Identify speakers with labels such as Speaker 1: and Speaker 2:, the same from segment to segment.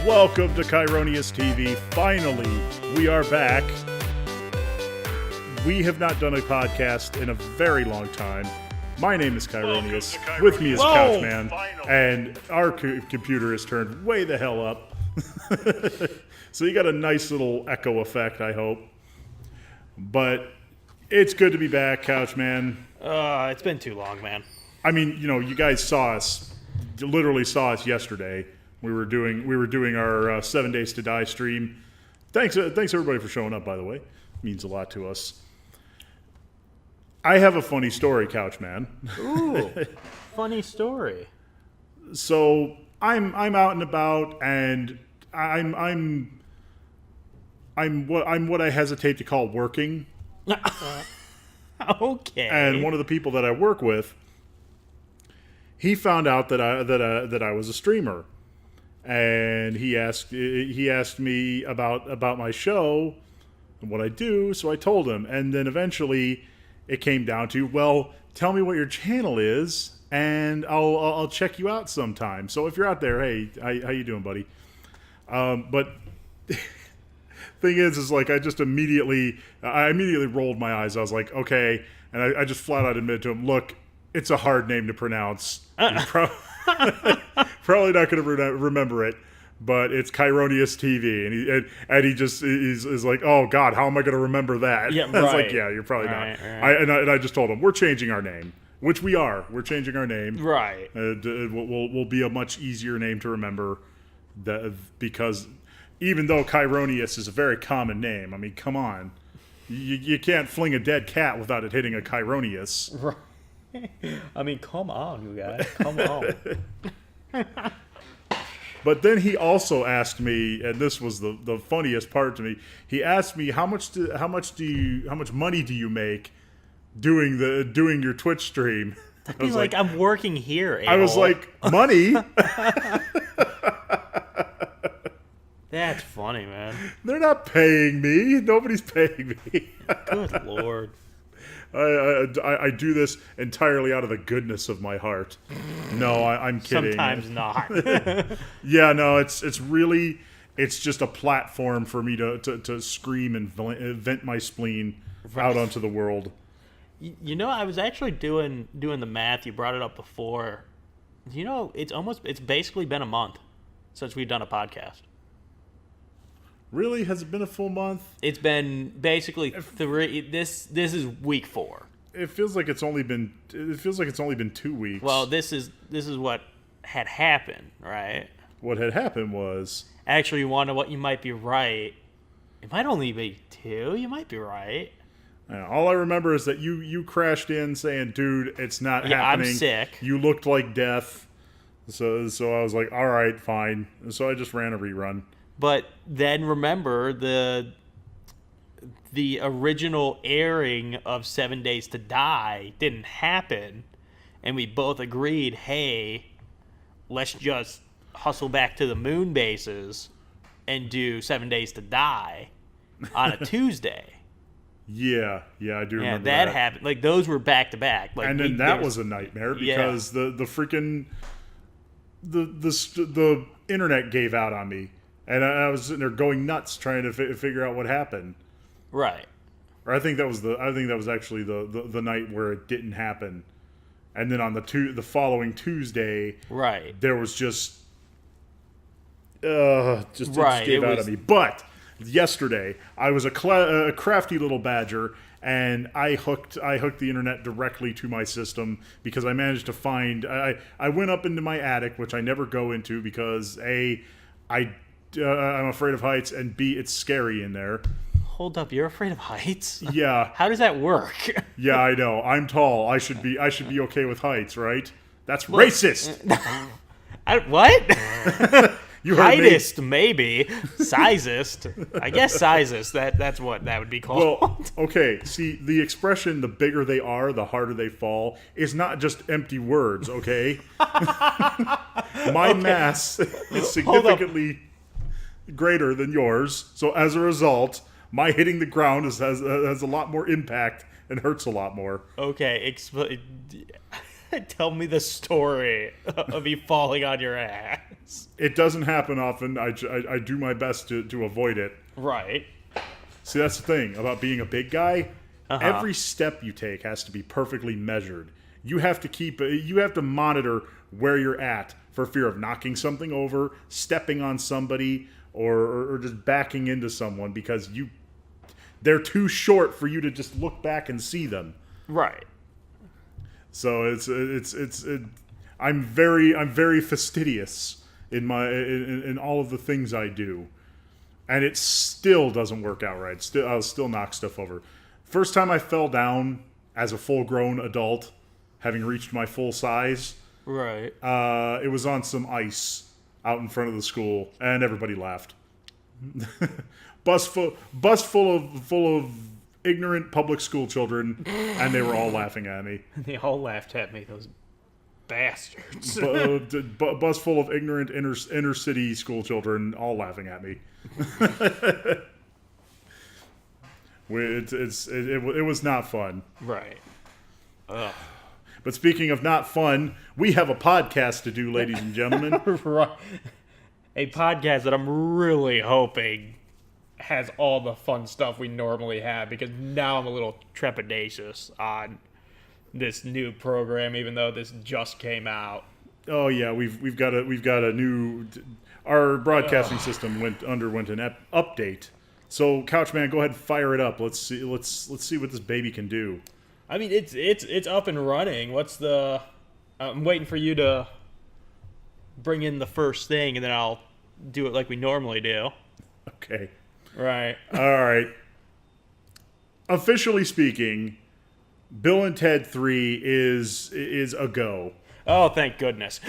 Speaker 1: Welcome to Kieroneus TV. Finally, we are back. We have not done a podcast in a very long time. My name is Kieroneus. With me is Couchman. And our computer is turned way the hell up. So you got a nice little echo effect, I hope. But it's good to be back, Couchman.
Speaker 2: It's been too long, man.
Speaker 1: I mean, you know, you guys saw us, literally saw us yesterday. We were doing our 7 Days to Die stream. Thanks everybody for showing up, by the way. It means a lot to us. I have a funny story, Couchman.
Speaker 2: Ooh, funny story.
Speaker 1: So I'm out and about, and I'm what I hesitate to call working.
Speaker 2: Okay.
Speaker 1: And one of the people that I work with, he found out that I was a streamer. And he asked me about my show and what I do, so I told him. And then eventually it came down to, well, tell me what your channel is, and I'll check you out sometime. So if you're out there, hey, how you doing, buddy? But thing is like I immediately rolled my eyes. I was like, okay, and I just flat out admitted to him, look, it's a hard name to pronounce. Probably not going to remember it, but it's Kieroneus TV, and he just is like, oh God, how am I going to remember that?
Speaker 2: Yeah,
Speaker 1: I was
Speaker 2: right.
Speaker 1: like, yeah, you're probably not.
Speaker 2: Right.
Speaker 1: I just told him we're changing our name, which we are. We're changing our name.
Speaker 2: Right.
Speaker 1: Will be a much easier name to remember, because even though Kieroneus is a very common name, I mean, come on, you can't fling a dead cat without it hitting a Kieroneus.
Speaker 2: Right. I mean, come on, you guys. Come on.
Speaker 1: But then he also asked me, and this was the funniest part to me. He asked me how much money do you make doing your Twitch stream?
Speaker 2: I'd be like, I'm working here.
Speaker 1: I was like, money?
Speaker 2: That's funny, man.
Speaker 1: They're not paying me. Nobody's paying me.
Speaker 2: Good Lord.
Speaker 1: I do this entirely out of the goodness of my heart. No, I'm kidding.
Speaker 2: Sometimes not.
Speaker 1: Yeah, no, it's just a platform for me to scream and vent my spleen out onto the world.
Speaker 2: You know, I was actually doing the math. You brought it up before. You know, it's basically been a month since we've done a podcast.
Speaker 1: Really? Has it been a full month?
Speaker 2: It's been basically three. This is week 4.
Speaker 1: It feels like it's only been 2 weeks.
Speaker 2: Well, this is what had happened, right?
Speaker 1: What had happened was,
Speaker 2: actually, you want to what you might be right. It might only be 2. You might be right.
Speaker 1: All I remember is that you crashed in saying, "Dude, it's not happening.
Speaker 2: I'm sick.
Speaker 1: You looked like death." So I was like, "All right, fine." So I just ran a rerun.
Speaker 2: But then remember the original airing of 7 Days to Die didn't happen, and we both agreed, hey, let's just hustle back to the moon bases and do 7 Days to Die on a Tuesday.
Speaker 1: Yeah, I do remember that.
Speaker 2: Yeah, that happened. Like, those were back to back. Like,
Speaker 1: and then that was a nightmare because the freaking the internet gave out on me. And I was sitting there going nuts trying to figure out what happened.
Speaker 2: Right.
Speaker 1: Or I think that was actually the night where it didn't happen. And then on the following Tuesday,
Speaker 2: right,
Speaker 1: there was just it just gave out on me. But yesterday, I was a crafty little badger, and I hooked the internet directly to my system because I managed to find. I went up into my attic, which I never go into because I'm afraid of heights, and B, it's scary in there.
Speaker 2: Hold up, you're afraid of heights?
Speaker 1: Yeah.
Speaker 2: How does that work?
Speaker 1: Yeah, I know. I'm tall. I should be okay with heights, right? That's racist.
Speaker 2: What?
Speaker 1: You heard
Speaker 2: Heightist, maybe. Sizist. I guess sizist. That's what that would be called.
Speaker 1: Well, okay. See, the expression "the bigger they are, the harder they fall" is not just empty words. Okay. My mass is significantly greater than yours, so as a result, my hitting the ground has a lot more impact and hurts a lot more.
Speaker 2: Okay, tell me the story of you falling on your ass.
Speaker 1: It doesn't happen often. I do my best to avoid it.
Speaker 2: Right.
Speaker 1: See, that's the thing about being a big guy.
Speaker 2: Uh-huh.
Speaker 1: Every step you take has to be perfectly measured. You have to monitor where you're at for fear of knocking something over, stepping on somebody, or just backing into someone because they're too short for you to just look back and see them.
Speaker 2: Right.
Speaker 1: So I'm very fastidious in all of the things I do, and it still doesn't work out right. I'll still knock stuff over. First time I fell down as a full-grown adult, having reached my full size,
Speaker 2: Right.
Speaker 1: it was on some ice out in front of the school, and everybody laughed. bus full of ignorant public school children, and they were all laughing at me.
Speaker 2: They all laughed at me, those bastards.
Speaker 1: Bus full of ignorant inner city school children, all laughing at me. It was not fun.
Speaker 2: Right. Ugh.
Speaker 1: But speaking of not fun, we have a podcast to do, ladies and gentlemen.
Speaker 2: Right. A podcast that I'm really hoping has all the fun stuff we normally have, because now I'm a little trepidatious on this new program, even though this just came out.
Speaker 1: Oh yeah, we've got a new. Our broadcasting system underwent an update. So Couchman, go ahead and fire it up. Let's see what this baby can do.
Speaker 2: I mean, it's up and running. I'm waiting for you to bring in the first thing, and then I'll do it like we normally do.
Speaker 1: Okay.
Speaker 2: Right.
Speaker 1: All right. Officially speaking, Bill and Ted 3 is a go.
Speaker 2: Oh, thank goodness.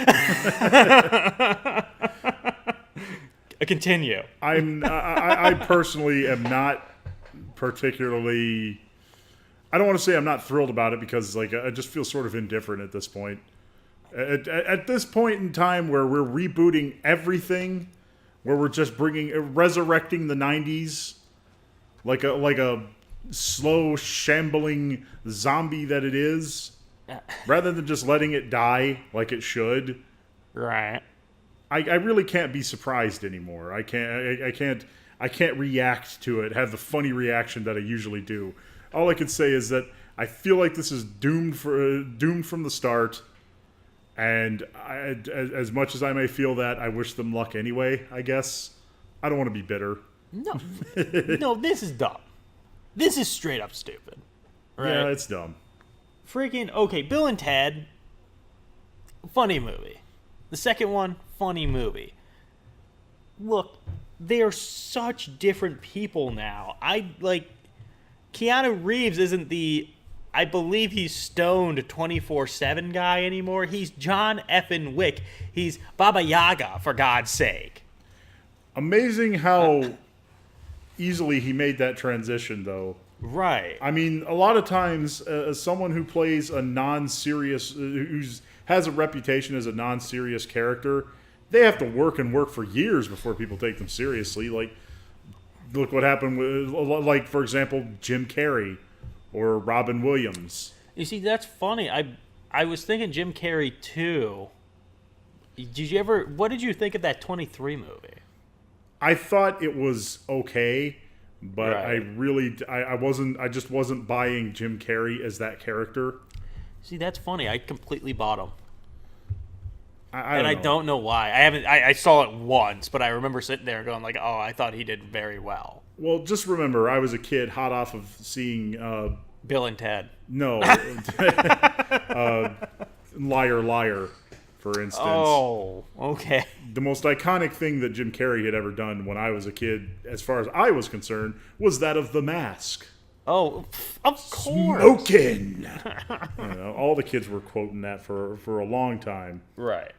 Speaker 2: Continue.
Speaker 1: I personally am not particularly. I don't want to say I'm not thrilled about it, because I just feel sort of indifferent at this point. At this point in time, where we're rebooting everything, where we're just resurrecting the '90s, like a slow shambling zombie that it is, rather than just letting it die like it should.
Speaker 2: Right.
Speaker 1: I really can't be surprised anymore. I can't react to it, have the funny reaction that I usually do. All I can say is that I feel like this is doomed from the start, and as much as I may feel that, I wish them luck anyway, I guess. I don't want to be bitter.
Speaker 2: No, no, this is dumb. This is straight up stupid. Right?
Speaker 1: Yeah, it's dumb.
Speaker 2: Freaking, okay, Bill and Ted, funny movie. The second one, funny movie. Look, they're such different people now. Keanu Reeves isn't I believe he's stoned 24/7 guy anymore. He's John effing Wick. He's Baba Yaga, for God's sake.
Speaker 1: Amazing how easily he made that transition, though.
Speaker 2: Right.
Speaker 1: I mean, a lot of times, as someone who plays a non-serious, has a reputation as a non-serious character, they have to work for years before people take them seriously. Like, look what happened with, for example, Jim Carrey or Robin Williams.
Speaker 2: You see, that's funny. I was thinking Jim Carrey too. What did you think of that 23 movie?
Speaker 1: I thought it was okay, but
Speaker 2: Right.
Speaker 1: I just wasn't buying Jim Carrey as that character.
Speaker 2: See, that's funny. I completely bought him.
Speaker 1: I
Speaker 2: don't know why. I saw it once, but I remember sitting there going like, "Oh, I thought he did very well."
Speaker 1: Well, just remember, I was a kid hot off of seeing
Speaker 2: Bill and Ted.
Speaker 1: No. Liar, Liar, for instance.
Speaker 2: Oh, okay.
Speaker 1: The most iconic thing that Jim Carrey had ever done when I was a kid, as far as I was concerned, was that of The Mask.
Speaker 2: Oh, of course.
Speaker 1: Smoking! All the kids were quoting that for a long time.
Speaker 2: Right.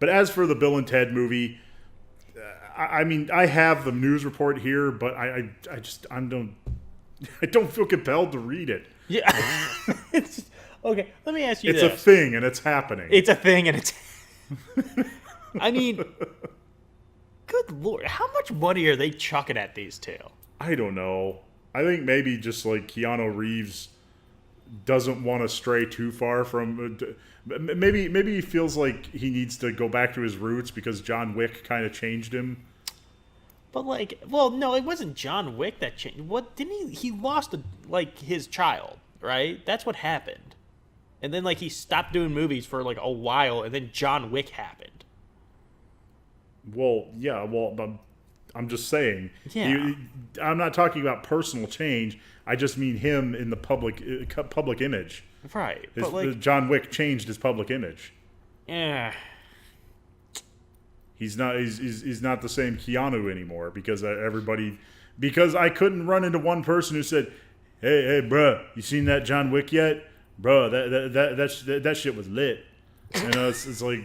Speaker 1: But as for the Bill and Ted movie, I mean, I have the news report here, but I don't feel compelled to read it.
Speaker 2: Yeah. Okay, let me ask you
Speaker 1: this.
Speaker 2: this.
Speaker 1: It's a thing, and it's happening.
Speaker 2: It's a thing, and it's... I mean, good Lord. How much money are they chucking at these two?
Speaker 1: I don't know. I think maybe just like Keanu Reeves doesn't want to stray too far from. Maybe he feels like he needs to go back to his roots because John Wick kind of changed him.
Speaker 2: But like, well, no, it wasn't John Wick that changed. What didn't he? He lost his child, right? That's what happened. And then like he stopped doing movies for like a while, and then John Wick happened.
Speaker 1: Well, yeah. Well, I'm just saying.
Speaker 2: Yeah.
Speaker 1: I'm not talking about personal change. I just mean him in the public image.
Speaker 2: Right.
Speaker 1: But
Speaker 2: like,
Speaker 1: John Wick changed his public image.
Speaker 2: Yeah.
Speaker 1: He's not the same Keanu anymore because I couldn't run into one person who said, "Hey, bruh, you seen that John Wick yet? Bruh, that shit was lit." It's like,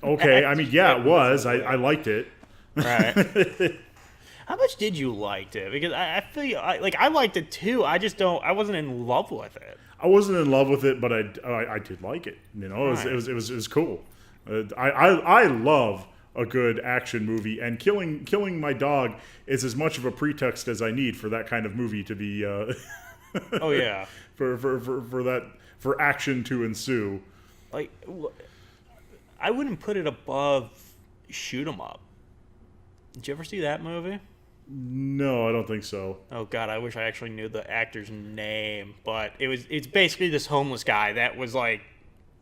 Speaker 1: okay, I mean, yeah, it was. I liked it.
Speaker 2: Right. How much did you like it? Because I feel like I liked it too. I wasn't in love with it.
Speaker 1: I wasn't in love with it, but I did like it. You know, it was cool. I love a good action movie, and killing my dog is as much of a pretext as I need for that kind of movie to be.
Speaker 2: Oh yeah.
Speaker 1: for action to ensue.
Speaker 2: Like, I wouldn't put it above Shoot 'Em Up. Did you ever see that movie?
Speaker 1: No, I don't think so.
Speaker 2: Oh God, I wish I actually knew the actor's name. But it's basically this homeless guy that was like,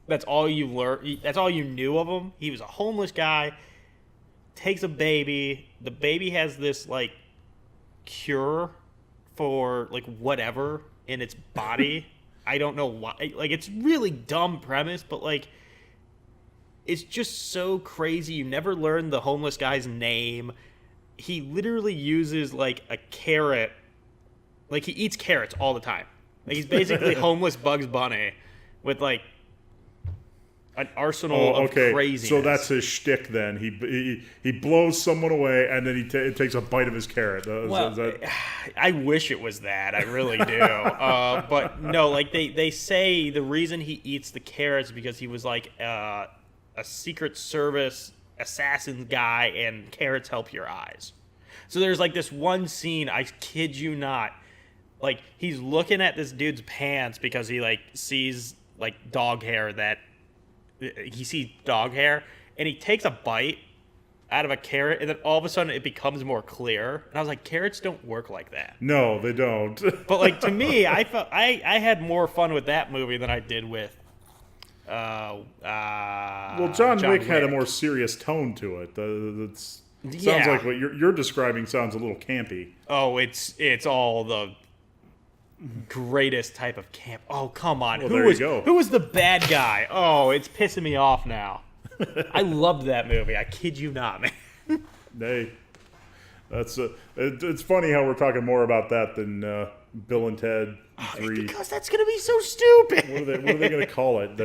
Speaker 2: that's all you learned. That's all you knew of him. He was a homeless guy. Takes a baby. The baby has this like cure for like whatever in its body. I don't know why. Like, it's really dumb premise, but like, it's just so crazy. You never learn the homeless guy's name. He literally uses like a carrot. Like, he eats carrots all the time. Like, he's basically homeless Bugs Bunny with like an arsenal of craziness.
Speaker 1: So that's his shtick then. He blows someone away and then he takes a bite of his carrot.
Speaker 2: I wish it was that. I really do. But no, like they say the reason he eats the carrots is because he was like a Secret Service assassin guy, and carrots help your eyes. So there's like this one scene, I kid you not, like he's looking at this dude's pants because he like sees like dog hair, and he takes a bite out of a carrot, and then all of a sudden it becomes more clear. And I was like, carrots don't work like that.
Speaker 1: No, they don't.
Speaker 2: But like, to me, I felt I had more fun with that movie than I did with John
Speaker 1: Wick had a more serious tone to it. Sounds like what you're describing sounds a little campy.
Speaker 2: Oh, it's all the greatest type of camp. Oh, come on.
Speaker 1: Well, who
Speaker 2: was the bad guy? Oh, it's pissing me off now. I loved that movie. I kid you not, man.
Speaker 1: Hey, it's funny how we're talking more about that than Bill and Ted 3.
Speaker 2: Because that's gonna be so stupid.
Speaker 1: What are they gonna call it?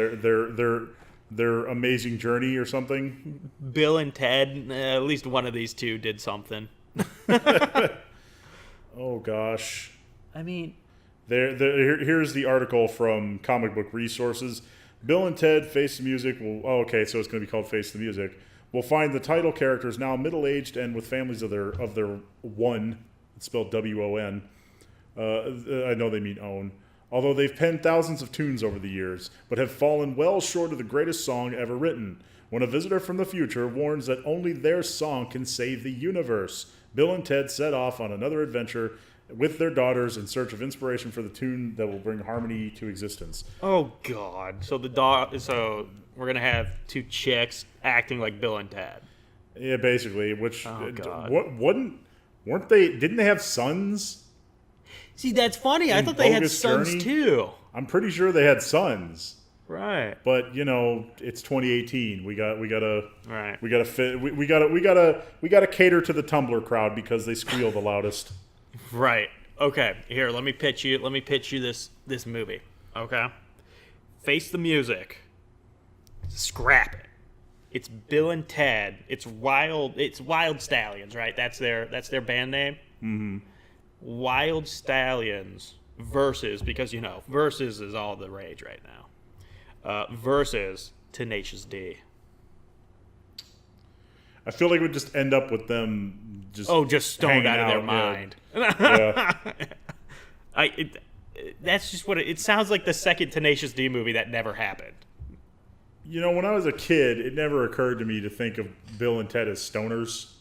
Speaker 1: Their amazing journey or something?
Speaker 2: Bill and Ted. At least one of these two did something.
Speaker 1: Oh gosh.
Speaker 2: I mean,
Speaker 1: here's the article from Comic Book Resources. Bill and Ted Face the Music will... Oh, okay, so it's going to be called Face the Music. We'll find the title characters now middle-aged and with families of their one, it's spelled W-O-N. I know they mean own. Although they've penned thousands of tunes over the years, but have fallen well short of the greatest song ever written. When a visitor from the future warns that only their song can save the universe, Bill and Ted set off on another adventure with their daughters in search of inspiration for the tune that will bring harmony to existence.
Speaker 2: Oh God! So so we're gonna have two chicks acting like Bill and Ted.
Speaker 1: Yeah, basically. Which
Speaker 2: God.
Speaker 1: weren't they? Didn't they have sons?
Speaker 2: See, that's funny. I thought they had sons too.
Speaker 1: I'm pretty sure they had sons.
Speaker 2: Right.
Speaker 1: But it's 2018. We gotta fit. We gotta cater to the Tumblr crowd because they squeal the loudest.
Speaker 2: Right. Okay. Here, let me pitch you this movie. Okay. Face the Music. Scrap it. It's Bill and Ted. It's Wild Stallions, right? That's their band name.
Speaker 1: Mm-hmm.
Speaker 2: Wild Stallions versus, because versus is all the rage right now. Versus Tenacious D.
Speaker 1: I feel like it would just end up with them just
Speaker 2: stoned out of their mind.
Speaker 1: Yeah.
Speaker 2: That's just what it sounds like. The second Tenacious D movie that never happened.
Speaker 1: You know, when I was a kid, it never occurred to me to think of Bill and Ted as stoners.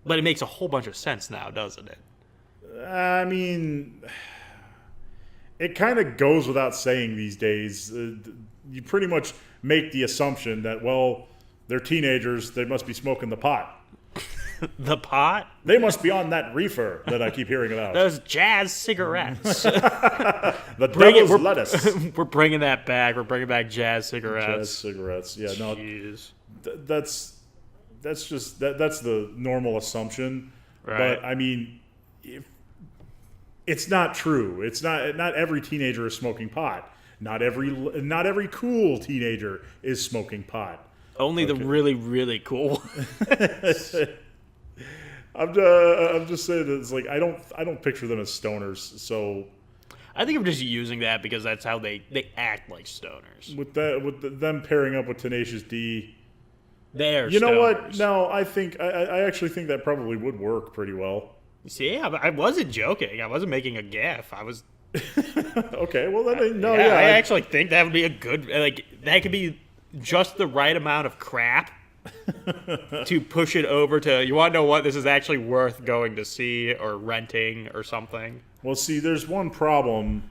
Speaker 2: But it makes a whole bunch of sense now, doesn't it?
Speaker 1: I mean, it kind of goes without saying these days. You pretty much make the assumption that, well, they're teenagers, they must be smoking the pot.
Speaker 2: The pot?
Speaker 1: They must be on that reefer that I keep hearing about.
Speaker 2: Those jazz cigarettes.
Speaker 1: The devil's lettuce.
Speaker 2: We're bringing that back. We're bringing back jazz cigarettes.
Speaker 1: Jazz cigarettes. Yeah, no.
Speaker 2: Jeez.
Speaker 1: That's the normal assumption.
Speaker 2: Right.
Speaker 1: But I mean, it's not true. It's not every teenager is smoking pot. Not every cool teenager is smoking pot.
Speaker 2: Only the really, really cool ones.
Speaker 1: I'm just saying that it's like I don't picture them as stoners. So
Speaker 2: I think I'm just using that because that's how they act like stoners.
Speaker 1: with them pairing up with Tenacious D,
Speaker 2: They're
Speaker 1: you know
Speaker 2: stoners.
Speaker 1: what? No, I actually think that probably would work pretty well.
Speaker 2: See, I wasn't joking. I wasn't making a gaffe. I was.
Speaker 1: Okay, well then no,
Speaker 2: Yeah,
Speaker 1: yeah,
Speaker 2: I actually think that would be a good. Like that could be just the right amount of crap to push it over to. You want to know what? This is actually worth going to see or renting or something.
Speaker 1: Well, see, there's one problem,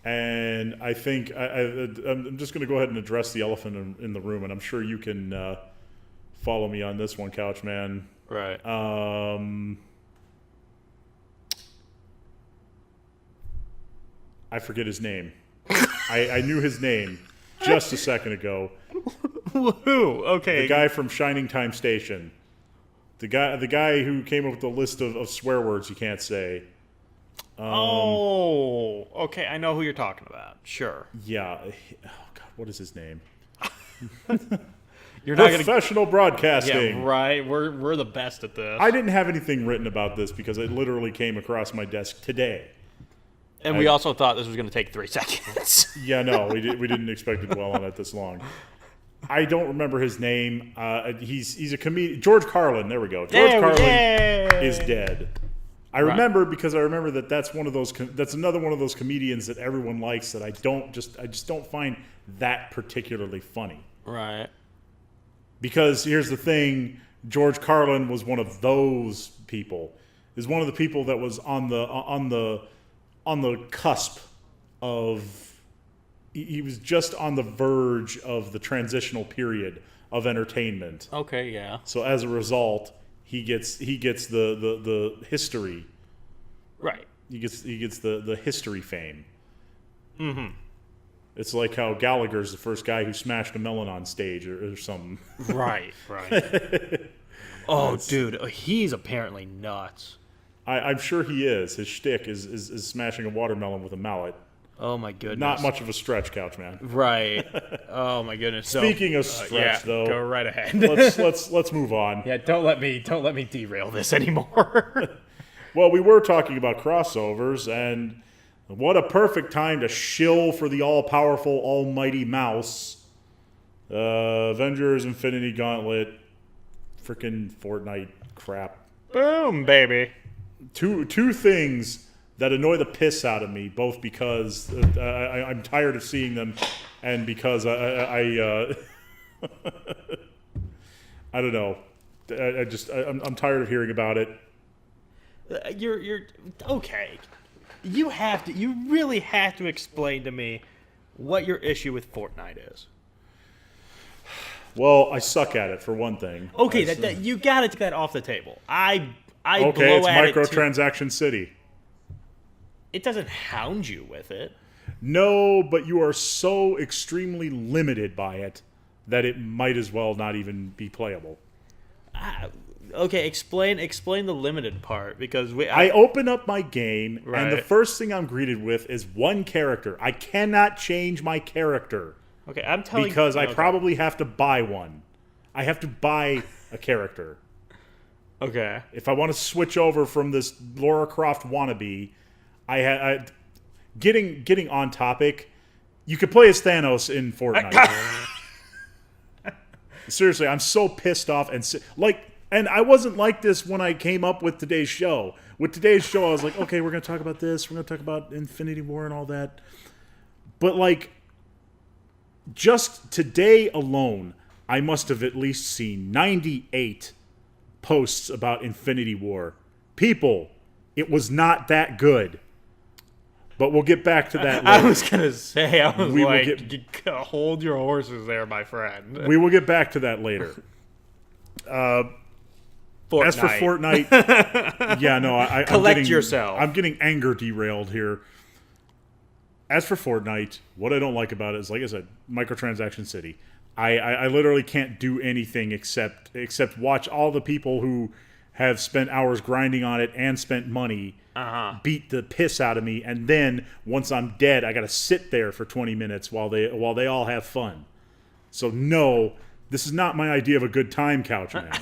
Speaker 1: and I think I'm just going to go ahead and address the elephant in the room, and I'm sure you can follow me on this one, Couchman.
Speaker 2: Right.
Speaker 1: I forget his name. I knew his name just a second ago.
Speaker 2: Woohoo! Okay.
Speaker 1: The guy from Shining Time Station. The guy who came up with the list of swear words you can't say.
Speaker 2: Okay. I know who you're talking about. Sure.
Speaker 1: Yeah. Oh God, what is his name?
Speaker 2: You're not gonna.
Speaker 1: Professional broadcasting.
Speaker 2: Yeah, right. We're the best at this.
Speaker 1: I didn't have anything written about this because it literally came across my desk today.
Speaker 2: And we also thought this was going to take 3 seconds.
Speaker 1: Yeah, no, we didn't expect to dwell on it this long. I don't remember his name. He's a comedian. George Carlin. There we go. George Carlin is dead. I remember because I remember that's one of those. That's another one of those comedians that everyone likes that I just don't find that particularly funny.
Speaker 2: Right.
Speaker 1: Because here's the thing: George Carlin was one of those people. Is one of the people that was on the cusp of. He was just on the verge of the transitional period of entertainment.
Speaker 2: Okay. Yeah.
Speaker 1: So as a result, he gets the history.
Speaker 2: Right.
Speaker 1: He gets the history fame. Mm-hmm. It's like how Gallagher's the first guy who smashed a melon on stage or something.
Speaker 2: Right. Right. Oh, dude, he's apparently nuts.
Speaker 1: I'm sure he is. His shtick is smashing a watermelon with a mallet.
Speaker 2: Oh my goodness.
Speaker 1: Not much of a stretch, Couchman.
Speaker 2: Right. Oh my goodness.
Speaker 1: Speaking of stretch, though,
Speaker 2: go right ahead.
Speaker 1: let's move on.
Speaker 2: Yeah, don't let me derail this anymore.
Speaker 1: Well, we were talking about crossovers, and what a perfect time to shill for the all-powerful, almighty mouse. Avengers Infinity Gauntlet, freaking Fortnite crap.
Speaker 2: Boom, baby.
Speaker 1: Two things that annoy the piss out of me, both because I'm tired of seeing them, and because I don't know. I'm tired of hearing about it.
Speaker 2: You're okay. You really have to explain to me what your issue with Fortnite is.
Speaker 1: Well, I suck at it for one thing.
Speaker 2: Okay, that you got to take that off the table. I
Speaker 1: okay,
Speaker 2: blow
Speaker 1: it's
Speaker 2: at it
Speaker 1: microtransaction city.
Speaker 2: It doesn't hound you with it.
Speaker 1: No, but you are so extremely limited by it that it might as well not even be playable.
Speaker 2: Okay, explain the limited part because
Speaker 1: I open up my game
Speaker 2: Right.
Speaker 1: and the first thing I'm greeted with is one character. I cannot change my character
Speaker 2: Okay, I'm telling
Speaker 1: because I
Speaker 2: okay.
Speaker 1: probably have to buy one. I have to buy a character.
Speaker 2: Okay.
Speaker 1: If I want to switch over from this Lara Croft wannabe, getting on topic, you could play as Thanos in Fortnite. Seriously, I'm so pissed off and And I wasn't like this when I came up with today's show. With today's show, I was like, okay, we're going to talk about this. We're going to talk about Infinity War and all that. But, like, just today alone, I must have at least seen 98 posts about Infinity War. People, it was not that good. But we'll get back to that later.
Speaker 2: I was going to say, hold your horses there, my friend.
Speaker 1: We will get back to that later.
Speaker 2: Fortnite.
Speaker 1: As for Fortnite, yeah, no,
Speaker 2: Collect yourself.
Speaker 1: I'm getting anger derailed here. As for Fortnite, what I don't like about it is, like I said, microtransaction city. I literally can't do anything except watch all the people who have spent hours grinding on it and spent money beat the piss out of me, and then once I'm dead, I got to sit there for 20 minutes while they all have fun. So no, this is not my idea of a good time, Couchman.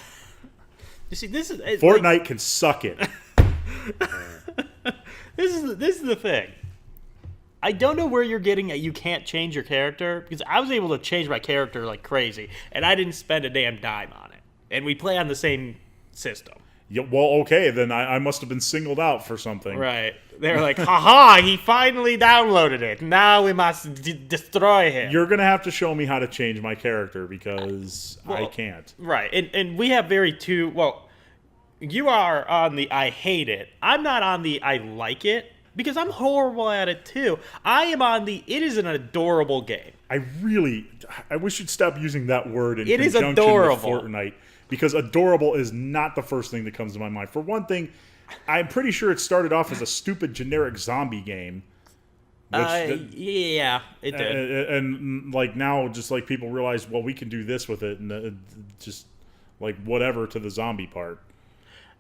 Speaker 2: You see, this is
Speaker 1: Fortnite can suck it.
Speaker 2: This is the thing. I don't know where you're getting at. You can't change your character, because I was able to change my character like crazy, and I didn't spend a damn dime on it. And we play on the same system.
Speaker 1: Yeah, well, okay, then I must have been singled out for something.
Speaker 2: Right. They're like, haha, he finally downloaded it. Now we must destroy him.
Speaker 1: You're going to have to show me how to change my character, because I can't.
Speaker 2: Right. And we have well, you are on the I hate it. I'm not on the I like it, because I'm horrible at it too. I am on the it is an adorable game.
Speaker 1: I wish you'd stop using that word in
Speaker 2: conjunction with
Speaker 1: Fortnite, because adorable is not the first thing that comes to my mind. For one thing, I'm pretty sure it started off as a stupid generic zombie game.
Speaker 2: Yeah, it did.
Speaker 1: And like now, just like people realize, well, we can do this with it, and just like whatever to the zombie part.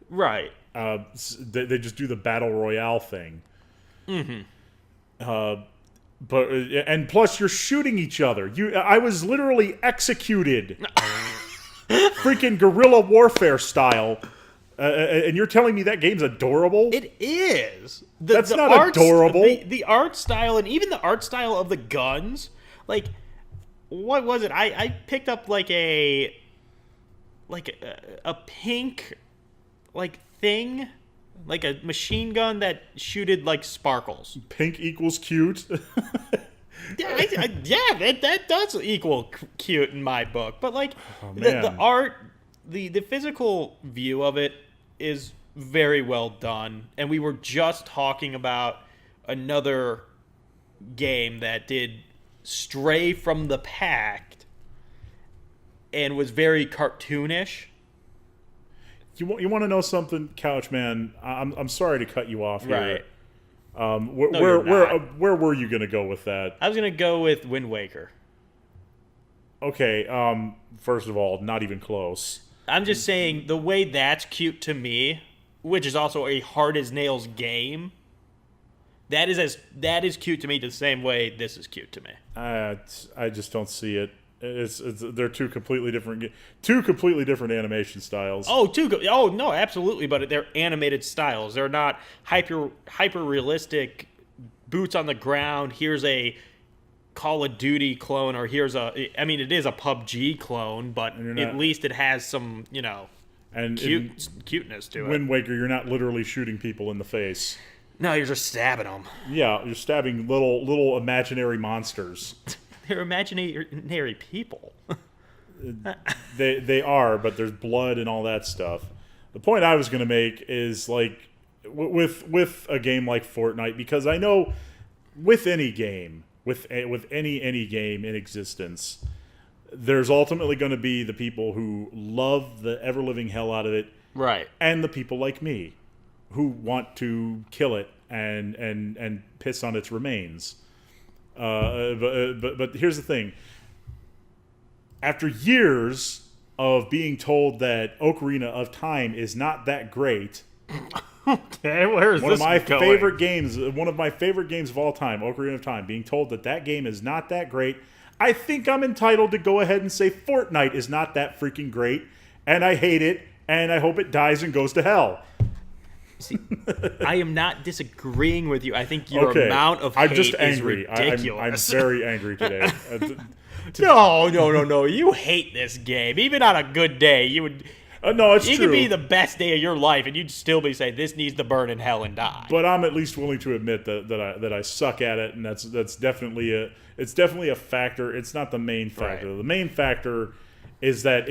Speaker 2: Right.
Speaker 1: They just do the battle royale thing.
Speaker 2: Mm-hmm.
Speaker 1: But and plus, you're shooting each other. I was literally executed, freaking guerrilla warfare style. And you're telling me that game's adorable?
Speaker 2: It is.
Speaker 1: That's not adorable.
Speaker 2: The art style, and even the art style of the guns. Like, what was it? I picked up like a pink thing, like a machine gun that shooted like sparkles.
Speaker 1: Pink equals cute.
Speaker 2: Yeah, that does equal cute in my book. But like the art, the physical view of it is very well done. And we were just talking about another game that did stray from the pack and was very cartoonish.
Speaker 1: You want to know something, Couchman? I'm sorry to cut you off here.
Speaker 2: Right.
Speaker 1: Where were you going to go with that?
Speaker 2: I was going to go with Wind Waker.
Speaker 1: Okay. First of all, not even close.
Speaker 2: I'm just saying the way that's cute to me, which is also a hard as nails game. That is cute to me the same way this is cute to me.
Speaker 1: I just don't see it. They're two completely different animation styles.
Speaker 2: Oh no, absolutely, but they're animated styles. They're not hyper realistic boots on the ground. Here's a Call of Duty clone, or it is a PUBG clone, but at least it has some, cuteness to it.
Speaker 1: Wind Waker, you're not literally shooting people in the face.
Speaker 2: No, you're just stabbing them.
Speaker 1: Yeah, you're stabbing little imaginary monsters.
Speaker 2: They're imaginary people.
Speaker 1: They are, but there's blood and all that stuff. The point I was going to make is like with a game like Fortnite, because I know with any game, with any game in existence, there's ultimately going to be the people who love the ever living hell out of it,
Speaker 2: right? And
Speaker 1: the people like me who want to kill it and piss on its remains. But here's the thing. After years of being told that Ocarina of Time is not that great,
Speaker 2: okay, where is
Speaker 1: one of my favorite games of all time, Ocarina of Time, being told that game is not that great, I think I'm entitled to go ahead and say Fortnite is not that freaking great, and I hate it, and I hope it dies and goes to hell.
Speaker 2: See, I am not disagreeing with you. I think your amount of hate is ridiculous.
Speaker 1: I'm very angry today.
Speaker 2: No. You hate this game. Even on a good day, you would.
Speaker 1: No, it's
Speaker 2: You
Speaker 1: true.
Speaker 2: could be the best day of your life, and you'd still be saying, this needs to burn in hell and die.
Speaker 1: But I'm at least willing to admit that I suck at it, and that's definitely a factor. It's not the main factor.
Speaker 2: Right.
Speaker 1: The main factor is that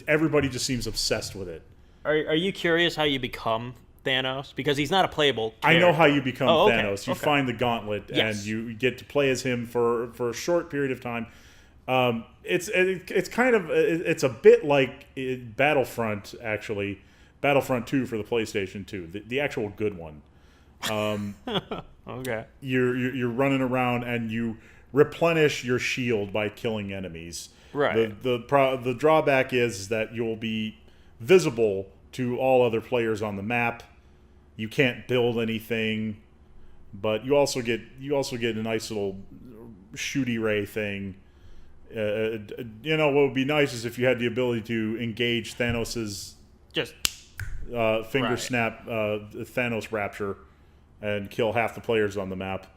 Speaker 1: everybody just seems obsessed with it.
Speaker 2: Are you curious how you become Thanos? Because he's not a playable character.
Speaker 1: I know how you become
Speaker 2: okay,
Speaker 1: Thanos. You find the gauntlet,
Speaker 2: Yes.
Speaker 1: and you get to play as him for a short period of time. It's kind of it's a bit like Battlefront, actually. Battlefront 2 for the PlayStation 2, the actual good one.
Speaker 2: Okay.
Speaker 1: You're running around and you replenish your shield by killing enemies.
Speaker 2: Right.
Speaker 1: The drawback is that you'll be visible to all other players on the map. You can't build anything, but you also get a nice little shooty ray thing. What would be nice is if you had the ability to engage Thanos's
Speaker 2: Just
Speaker 1: finger
Speaker 2: Right.
Speaker 1: snap Thanos rapture and kill half the players on the map.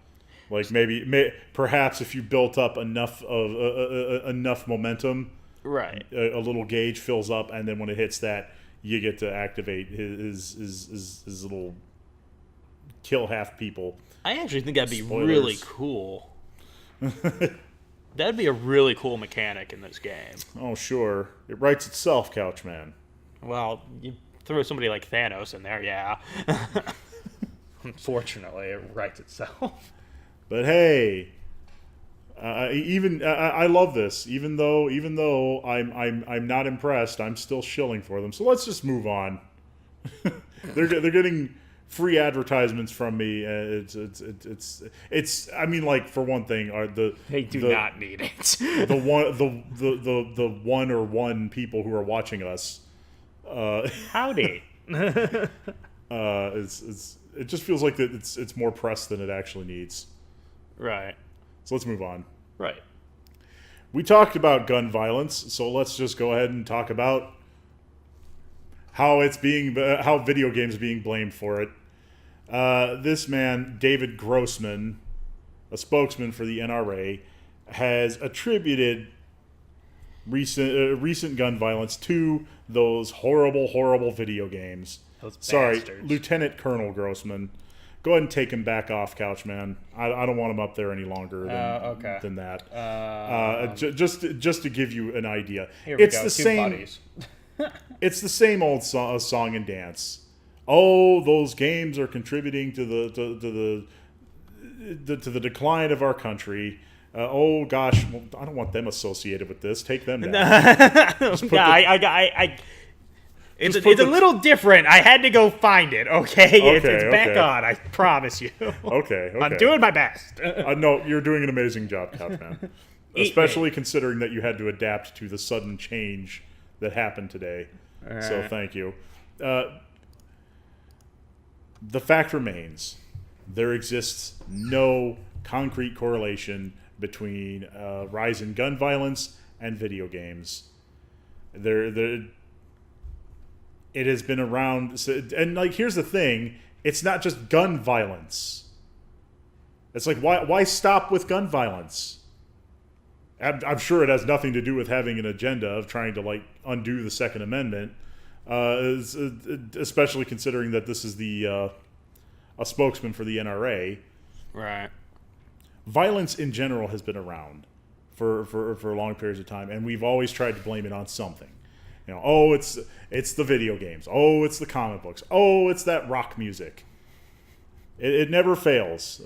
Speaker 1: Like perhaps if you built up enough momentum,
Speaker 2: right.
Speaker 1: a little gauge fills up, and then when it hits that, you get to activate his little kill half people.
Speaker 2: I actually think that'd be
Speaker 1: Spoilers.
Speaker 2: really cool. That'd be a really cool mechanic in this game.
Speaker 1: Oh sure, it writes itself, Couchman.
Speaker 2: Well, you throw somebody like Thanos in there, yeah. Unfortunately, it writes itself.
Speaker 1: But hey, I love this. Even though I'm not impressed, I'm still shilling for them. So let's just move on. They're getting free advertisements from me. It's. I mean, like, for one thing,
Speaker 2: They do not need it.
Speaker 1: the one people who are watching us.
Speaker 2: Howdy.
Speaker 1: It just feels like that it's more press than it actually needs.
Speaker 2: Right.
Speaker 1: So let's move on.
Speaker 2: Right.
Speaker 1: We talked about gun violence, so let's just go ahead and talk about how video games are being blamed for it. This man, David Grossman, a spokesman for the NRA, has attributed recent gun violence to those horrible video games.
Speaker 2: Those
Speaker 1: Sorry,
Speaker 2: bastards.
Speaker 1: Lieutenant Colonel Grossman. Go ahead and take him back off, Couchman. I don't want him up there any longer
Speaker 2: okay.
Speaker 1: than that. Just to give you an idea,
Speaker 2: Here we
Speaker 1: it's
Speaker 2: go.
Speaker 1: the
Speaker 2: Two
Speaker 1: same.
Speaker 2: buddies.
Speaker 1: It's the same old song and dance. Oh, those games are contributing to the decline of our country. Oh gosh, well, I don't want them associated with this. Take them down.
Speaker 2: It's a little different. I had to go find it. Okay, it's back
Speaker 1: okay.
Speaker 2: on. I promise you.
Speaker 1: Okay.
Speaker 2: I'm doing my best.
Speaker 1: No, you're doing an amazing job, Couchman. Especially considering that you had to adapt to the sudden change that happened today. So thank you. The fact remains, there exists no concrete correlation between rise in gun violence and video games. It has been around, and like, here's the thing: it's not just gun violence. It's like, why stop with gun violence? I'm sure it has nothing to do with having an agenda of trying to, like, undo the Second Amendment, especially considering that this is a spokesman for the NRA.
Speaker 2: Right.
Speaker 1: Violence in general has been around for long periods of time, and we've always tried to blame it on something. Oh, it's the video games. Oh, it's the comic books. Oh, it's that rock music. It never fails.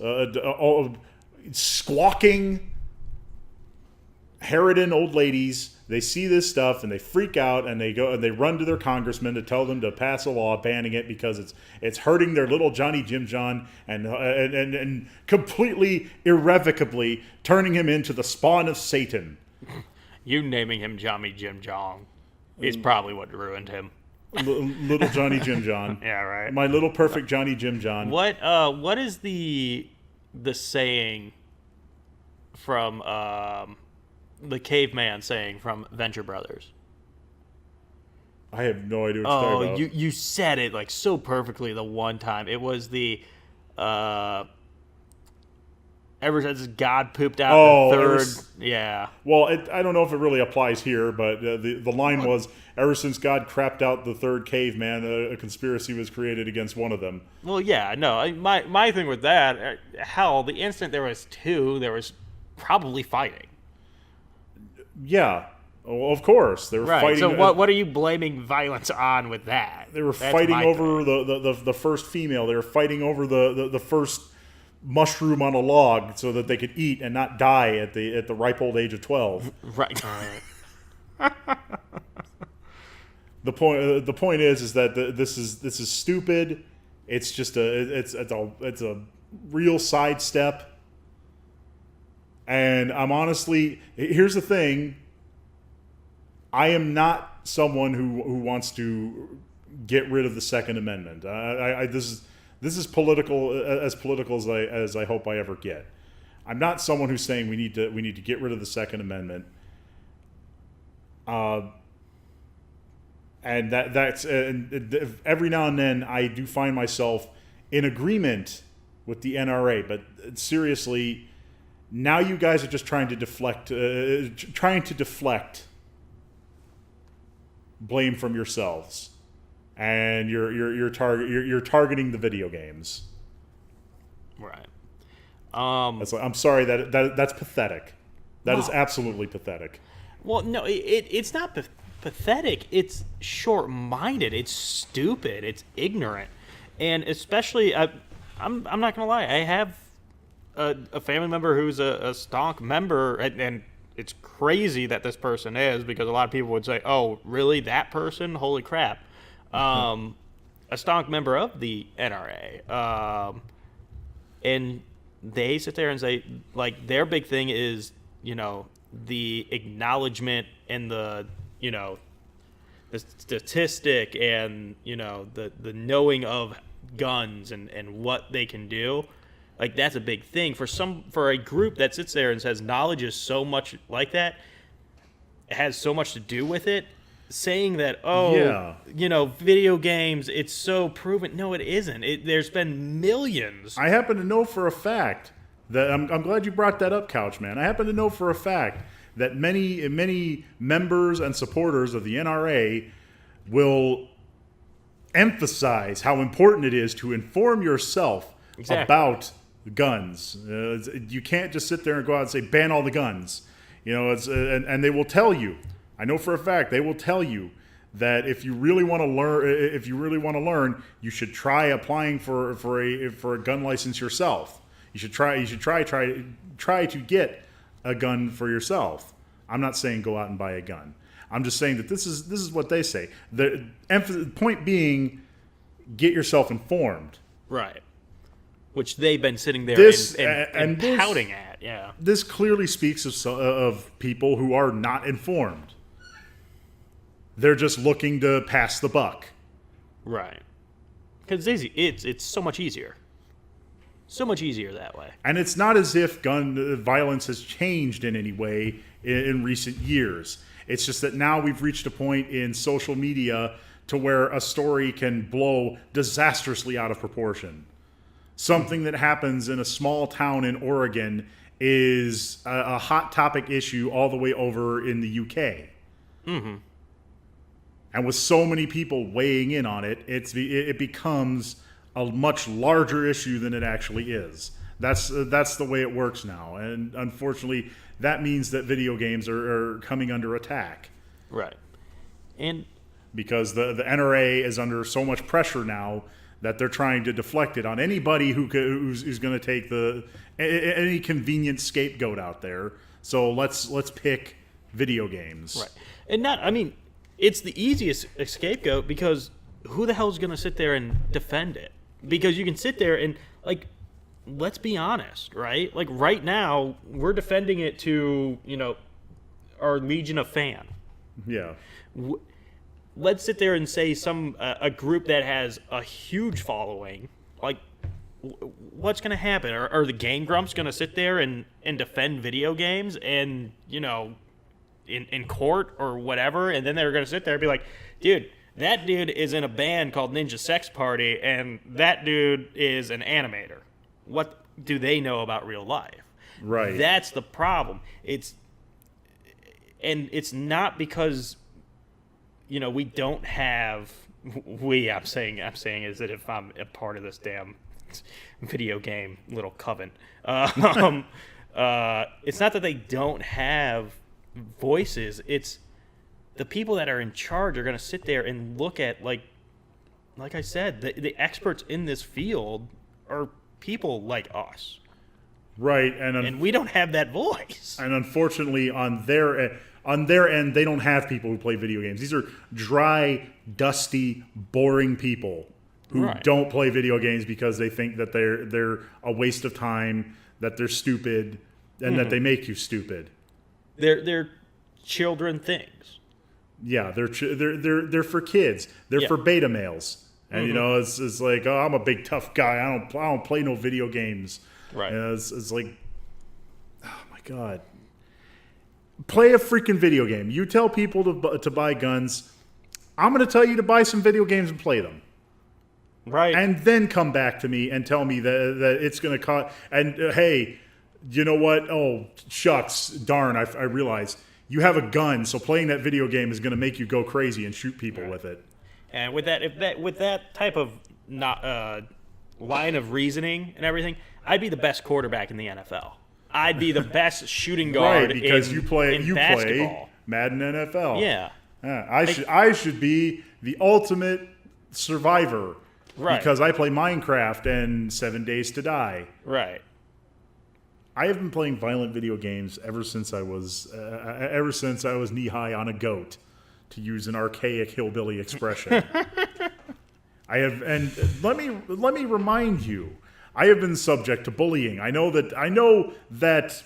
Speaker 1: Squawking harridan old ladies, they see this stuff and they freak out and they go and they run to their congressman to tell them to pass a law banning it because it's hurting their little Johnny Jim John and completely irrevocably turning him into the spawn of Satan.
Speaker 2: You naming him Johnny Jim Jong is probably what ruined him.
Speaker 1: Little Johnny Jim John.
Speaker 2: Yeah, right.
Speaker 1: My little perfect Johnny Jim John.
Speaker 2: What is the saying from the caveman saying from Venture Brothers?
Speaker 1: I have no idea what you're talking about.
Speaker 2: You said it like so perfectly the one time. It was the Ever since God pooped out
Speaker 1: Oh,
Speaker 2: the third, yeah.
Speaker 1: Well, I don't know if it really applies here, but the line was, ever since God crapped out the third caveman, a conspiracy was created against one of them.
Speaker 2: Well, yeah, no. My thing with that, hell, the instant there was two, there was probably fighting.
Speaker 1: Yeah, well, of course. They were
Speaker 2: Right.
Speaker 1: fighting.
Speaker 2: So what are you blaming violence on with that?
Speaker 1: They were
Speaker 2: That's
Speaker 1: fighting
Speaker 2: my
Speaker 1: over
Speaker 2: thing.
Speaker 1: the first female. They were fighting over the first mushroom on a log so that they could eat and not die at the ripe old age of 12.
Speaker 2: Right.
Speaker 1: The point is that this is stupid. It's just it's a real sidestep. And I'm honestly, here's the thing. I am not someone who wants to get rid of the Second Amendment. This is political as I hope I ever get. I'm not someone who's saying we need to get rid of the Second Amendment. And that's every now and then I do find myself in agreement with the NRA, but seriously, now you guys are just trying to deflect blame from yourselves, and you're targeting the video games.
Speaker 2: Right.
Speaker 1: I'm sorry that's pathetic. That is absolutely pathetic.
Speaker 2: Well, no, it's not pathetic. It's short-minded. It's stupid. It's ignorant, and especially I'm not gonna lie. I have a family member who's a stonk member, and it's crazy that this person is, because a lot of people would say, "Oh, really? That person? Holy crap!" A stonk member of the NRA, and they sit there and say, like, their big thing is, the acknowledgement and the statistic and the knowing of guns and what they can do. Like, that's a big thing for a group that sits there and says knowledge is so much like that. It has so much to do with it. Saying that, video games, it's so proven. No, it isn't. There's been millions.
Speaker 1: I happen to know for a fact that I'm glad you brought that up, Couchman. I happen to know for a fact that many members and supporters of the NRA will emphasize how important it is to inform yourself about guns. You can't just sit there and go out and say ban all the guns. And they will tell you. I know for a fact they will tell you that if you really want to learn, you should try applying for a gun license yourself. You should try to get a gun for yourself. I'm not saying go out and buy a gun. I'm just saying that this is what they say. The point being, get yourself informed.
Speaker 2: Right. Which they've been sitting there and pouting at. Yeah. This
Speaker 1: clearly speaks of people who are not informed. They're just looking to pass the buck.
Speaker 2: Right. Because it's so much easier. So much easier that way.
Speaker 1: And it's not as if gun violence has changed in any way in recent years. It's just that now we've reached a point in social media to where a story can blow disastrously out of proportion. Something that happens in a small town in Oregon is a hot topic issue all the way over in the UK. Mm-hmm. And with so many people weighing in on it, it becomes a much larger issue than it actually is. That's the way it works now. And unfortunately, that means that video games are coming under attack.
Speaker 2: Right. And
Speaker 1: because the NRA is under so much pressure now that they're trying to deflect it on anybody who's going to take any convenient scapegoat out there. So let's pick video games.
Speaker 2: Right. And it's the easiest scapegoat, because who the hell is going to sit there and defend it? Because you can sit there and, like, let's be honest, right? Like, right now, we're defending it to, our legion of fan.
Speaker 1: Yeah.
Speaker 2: Let's sit there and say a group that has a huge following, like, what's going to happen? Are the Game Grumps going to sit there and defend video games and, in court or whatever, and then they're going to sit there and be like, dude, that dude is in a band called Ninja Sex Party, and that dude is an animator. What do they know about real life?
Speaker 1: Right.
Speaker 2: That's the problem. It's not because we don't have I'm saying is that if I'm a part of this damn video game little coven, it's not that they don't have voices. It's the people that are in charge are going to sit there and look at like I said, the experts in this field are people like us.
Speaker 1: Right,
Speaker 2: and we don't have that voice.
Speaker 1: And unfortunately, on their end, they don't have people who play video games. These are dry, dusty, boring people who don't play video games because they think that they're a waste of time, that they're stupid, and that they make you stupid.
Speaker 2: They're children things.
Speaker 1: Yeah, they're for kids. They're for beta males. And it's like, oh, I'm a big tough guy. I don't play no video games.
Speaker 2: Right.
Speaker 1: And it's like, oh my god. Play a freaking video game. You tell people to buy guns. I'm going to tell you to buy some video games and play them.
Speaker 2: Right.
Speaker 1: And then come back to me and tell me that it's going to cost. And hey, you know what? Oh, shucks, darn! I realized you have a gun, so playing that video game is going to make you go crazy and shoot people with it.
Speaker 2: And with that type of line of reasoning and everything, I'd be the best quarterback in the NFL. I'd be the best shooting guard.
Speaker 1: Right, because you play
Speaker 2: basketball.
Speaker 1: Madden NFL.
Speaker 2: Yeah.
Speaker 1: I should be the ultimate survivor.
Speaker 2: Right.
Speaker 1: Because I play Minecraft and 7 Days to Die.
Speaker 2: Right.
Speaker 1: I have been playing violent video games ever since I was knee high on a goat, to use an archaic hillbilly expression. I have, and let me remind you, I have been subject to bullying. I know that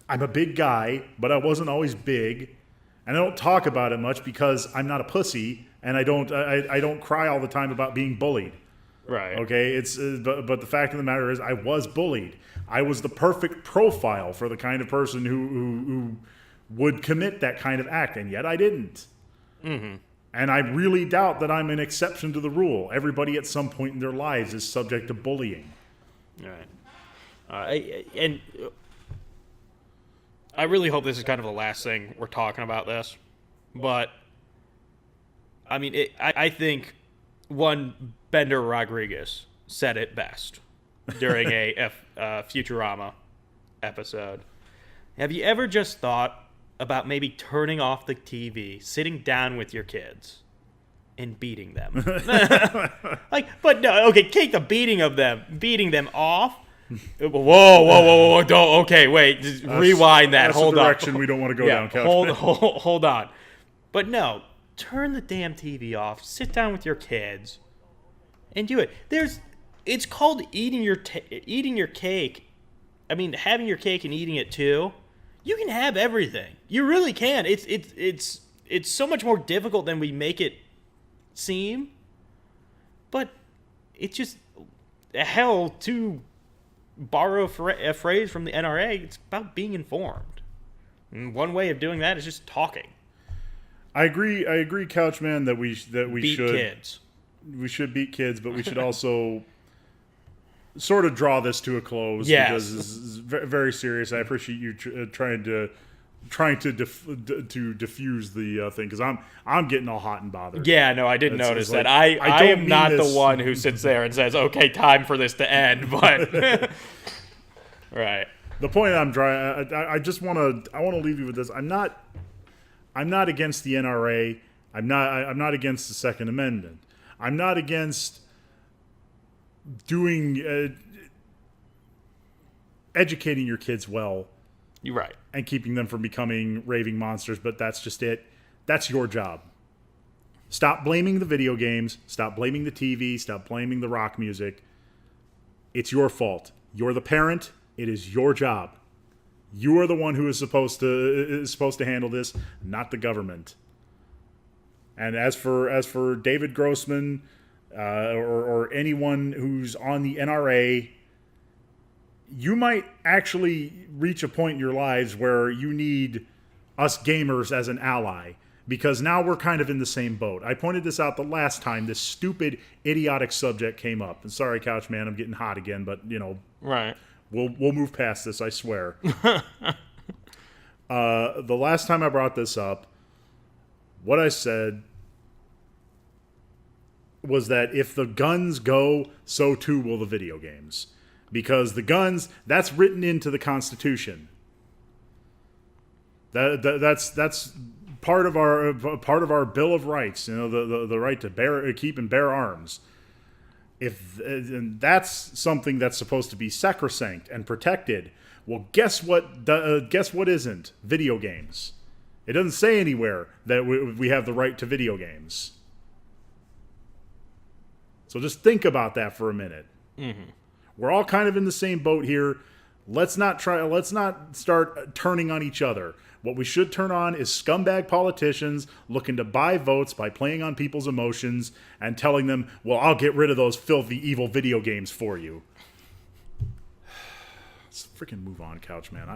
Speaker 1: I'm a big guy, but I wasn't always big, and I don't talk about it much because I'm not a pussy, and I don't cry all the time about being bullied.
Speaker 2: Right.
Speaker 1: Okay. But the fact of the matter is, I was bullied. I was the perfect profile for the kind of person who would commit that kind of act, and yet I didn't. Mm-hmm. And I really doubt that I'm an exception to the rule. Everybody at some point in their lives is subject to bullying.
Speaker 2: Right. And I really hope this is kind of the last thing we're talking about this. But, I mean, I think one Bender Rodriguez said it best during a Futurama episode. Have you ever just thought about maybe turning off the TV, sitting down with your kids, and beating them? But no, okay, take the beating them off. Whoa, don't, okay, wait, just rewind that.
Speaker 1: That's
Speaker 2: Hold
Speaker 1: the
Speaker 2: up.
Speaker 1: direction we don't want to go down, Couchman.
Speaker 2: Hold on. But no, turn the damn TV off, sit down with your kids, and do it. It's called eating your cake. I mean, having your cake and eating it too. You can have everything. You really can. It's so much more difficult than we make it seem. But it's just, hell, to borrow a phrase from the NRA, it's about being informed. And one way of doing that is just talking.
Speaker 1: I agree, Couchman, that we
Speaker 2: beat
Speaker 1: should
Speaker 2: kids.
Speaker 1: We should beat kids, but we should also sort of draw this to a close.
Speaker 2: Yes.
Speaker 1: Because this is very serious. I appreciate you trying to diffuse the thing, because I'm getting all hot and bothered.
Speaker 2: Yeah, no, I didn't notice
Speaker 1: like,
Speaker 2: that. I am not
Speaker 1: this.
Speaker 2: the one who sits there and says, "Okay, time for this to end." But right.
Speaker 1: The point I'm trying, I want to leave you with this. I'm not against the NRA. I'm not against the Second Amendment. I'm not against doing educating your kids well.
Speaker 2: You're right.
Speaker 1: And keeping them from becoming raving monsters, but that's just it. That's your job. Stop blaming the video games. Stop blaming the TV. Stop blaming the rock music. It's your fault. You're the parent. It is your job. You are the one who is supposed to handle this, not the government. And as for David Grossman or anyone who's on the NRA, you might actually reach a point in your lives where you need us gamers as an ally, because now we're kind of in the same boat. I pointed this out the last time this stupid, idiotic subject came up. And sorry, Couchman, I'm getting hot again, but,
Speaker 2: Right.
Speaker 1: We'll move past this, I swear. The last time I brought this up, what I said was that if the guns go, so too will the video games. Because the guns, that's written into the Constitution. That's part of our Bill of Rights. You know, the right to keep and bear arms. And that's something that's supposed to be sacrosanct and protected. Well, guess what? Guess what isn't? Video games. It doesn't say anywhere that we have the right to video games. So just think about that for a minute.
Speaker 2: Mm-hmm.
Speaker 1: We're all kind of in the same boat here. Let's not start turning on each other. What we should turn on is scumbag politicians looking to buy votes by playing on people's emotions and telling them, well, I'll get rid of those filthy, evil video games for you. Let's freaking move on, Couchman.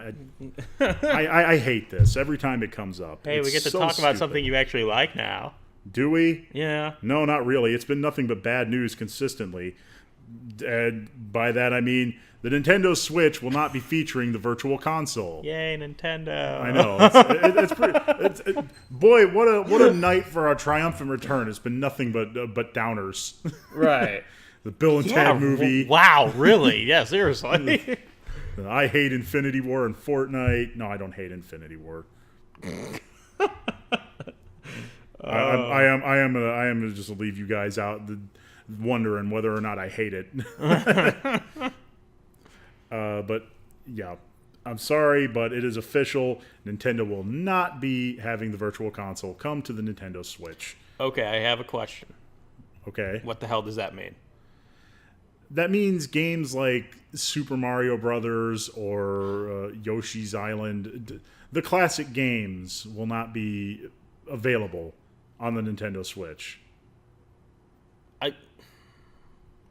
Speaker 1: I hate this every time it comes up.
Speaker 2: Hey, we get to talk about something you actually like now.
Speaker 1: Do we?
Speaker 2: Yeah.
Speaker 1: No, not really. It's been nothing but bad news consistently. And by that I mean the Nintendo Switch will not be featuring the Virtual Console.
Speaker 2: Yay, Nintendo!
Speaker 1: I know. It's pretty. Boy, what a night for our triumphant return. It's been nothing but downers.
Speaker 2: Right.
Speaker 1: The Bill and Ted movie.
Speaker 2: Wow, really? Yeah, seriously.
Speaker 1: I hate Infinity War and Fortnite. No, I don't hate Infinity War. I am gonna just leave you guys out wondering whether or not I hate it. But yeah, I'm sorry, but it is official. Nintendo will not be having the Virtual Console come to the Nintendo Switch.
Speaker 2: Okay, I have a question.
Speaker 1: Okay.
Speaker 2: What the hell does that mean?
Speaker 1: That means games like Super Mario Brothers or Yoshi's Island, the classic games, will not be available on the Nintendo Switch.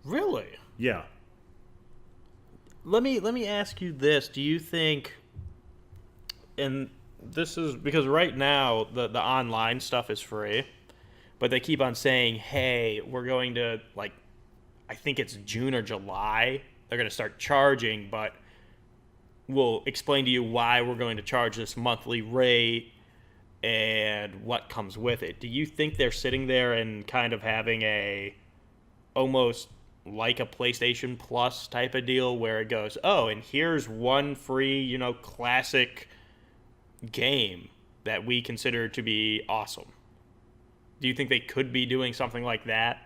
Speaker 2: Really?
Speaker 1: Yeah.
Speaker 2: Let me ask you this. Do you think, and this is because right now the online stuff is free, but they keep on saying, hey, we're going to, like, I think it's June or July, they're going to start charging, but we'll explain to you why we're going to charge this monthly rate and what comes with it. Do you think they're sitting there and kind of having a almost like a PlayStation Plus type of deal where it goes, oh, and here's one free, classic game that we consider to be awesome? Do you think they could be doing something like that?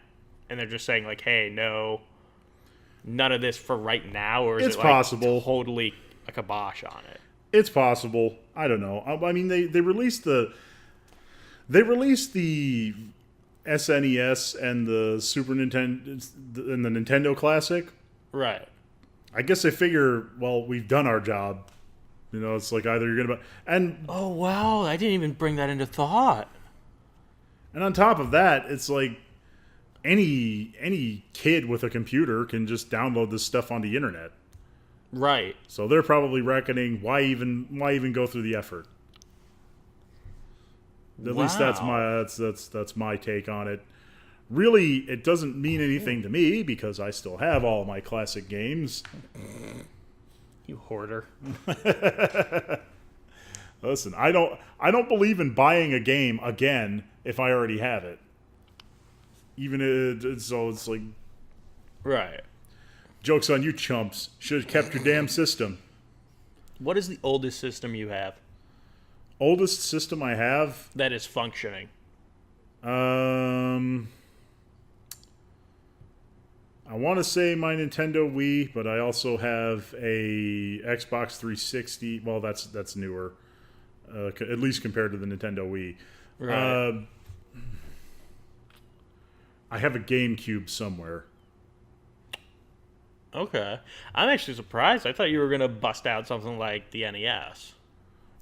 Speaker 2: And they're just saying, like, hey, no, none of this for right now? Or is
Speaker 1: it's
Speaker 2: it like
Speaker 1: possible.
Speaker 2: Totally a kibosh on it?
Speaker 1: It's possible. I don't know. I mean, they released the SNES and the Super Nintendo and the Nintendo Classic.
Speaker 2: Right.
Speaker 1: I guess they figure, well, we've done our job. It's like either you're gonna
Speaker 2: oh wow, I didn't even bring that into thought.
Speaker 1: And on top of that, it's like any kid with a computer can just download this stuff on the internet.
Speaker 2: Right.
Speaker 1: So they're probably reckoning why even go through the effort. At least that's my take on it. Really, it doesn't mean anything to me because I still have all my classic games.
Speaker 2: You hoarder.
Speaker 1: Listen, I don't believe in buying a game again if I already have it. So it's like,
Speaker 2: right.
Speaker 1: Joke's on you, chumps. Should have kept your damn system.
Speaker 2: What is the oldest system you have?
Speaker 1: Oldest system I have
Speaker 2: that is functioning.
Speaker 1: I want to say my Nintendo Wii, but I also have a Xbox 360. Well, that's newer, at least compared to the Nintendo Wii.
Speaker 2: Right.
Speaker 1: I have a GameCube somewhere.
Speaker 2: Okay, I'm actually surprised. I thought you were gonna bust out something like the NES.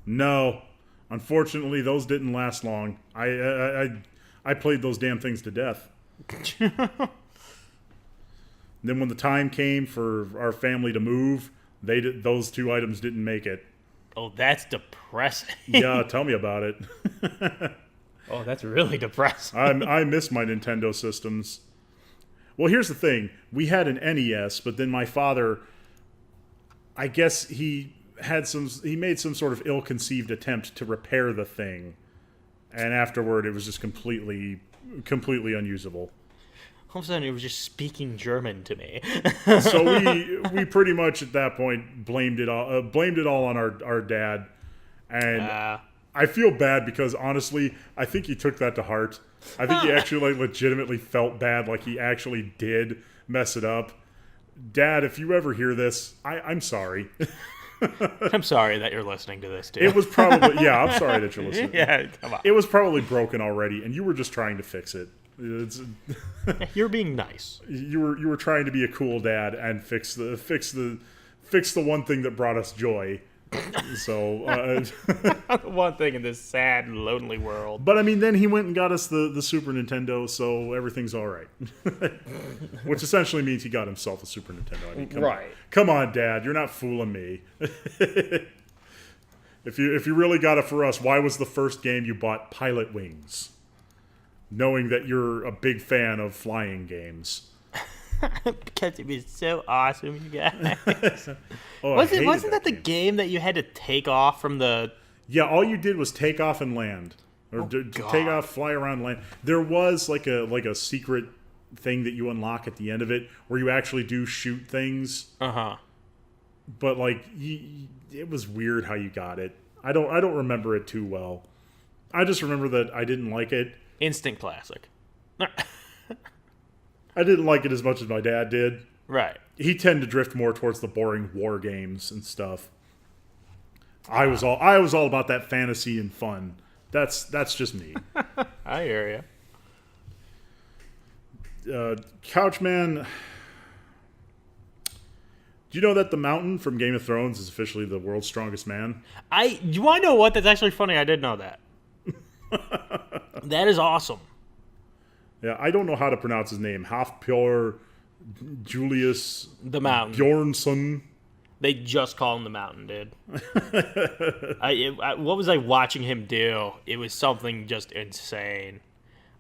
Speaker 1: No. Unfortunately, those didn't last long. I played those damn things to death. Then when the time came for our family to move, those two items didn't make it.
Speaker 2: Oh, that's depressing.
Speaker 1: Yeah, tell me about it.
Speaker 2: Oh, that's really depressing.
Speaker 1: I miss my Nintendo systems. Well, here's the thing. We had an NES, but then my father I guess he made some sort of ill-conceived attempt to repair the thing, and afterward it was just completely unusable.
Speaker 2: All of a sudden, it was just speaking German to me.
Speaker 1: So we pretty much at that point blamed it all on our dad, and I feel bad because honestly, I think he took that to heart. I think he actually legitimately felt bad, like he actually did mess it up. Dad, if you ever hear this, I'm sorry.
Speaker 2: I'm sorry that you're listening to this, too.
Speaker 1: It was probably I'm sorry that you're listening.
Speaker 2: Yeah, come on.
Speaker 1: It was probably broken already, and you were just trying to fix it.
Speaker 2: You're being nice.
Speaker 1: You were trying to be a cool dad and fix the one thing that brought us joy. So
Speaker 2: one thing in this sad, lonely world.
Speaker 1: But I mean, then he went and got us the Super Nintendo, so everything's all right. Which essentially means he got himself a Super Nintendo. I mean, come on, Dad, you're not fooling me. If you really got it for us, why was the first game you bought Pilot Wings? Knowing that you're a big fan of flying games.
Speaker 2: Because it was so awesome, you guys.
Speaker 1: Wasn't
Speaker 2: that the game that you had to take off from the...
Speaker 1: Yeah, all you did was take off and land. Or take off, fly around, land. There was like a secret thing that you unlock at the end of it where you actually do shoot things.
Speaker 2: Uh-huh.
Speaker 1: But it was weird how you got it. I don't remember it too well. I just remember that I didn't like it.
Speaker 2: Instant classic.
Speaker 1: I didn't like it as much as my dad did.
Speaker 2: Right.
Speaker 1: He tended to drift more towards the boring war games and stuff. I was all about that fantasy and fun. That's just me.
Speaker 2: I hear
Speaker 1: you. Couchman, do you know that the Mountain from Game of Thrones is officially the world's strongest man?
Speaker 2: You want to know what? That's actually funny. I did know that. That is awesome.
Speaker 1: Yeah, I don't know how to pronounce his name. Hafpjör Julius
Speaker 2: the Mountain
Speaker 1: Bjornsson.
Speaker 2: They just call him the Mountain, dude. What was I watching him do? It was something just insane.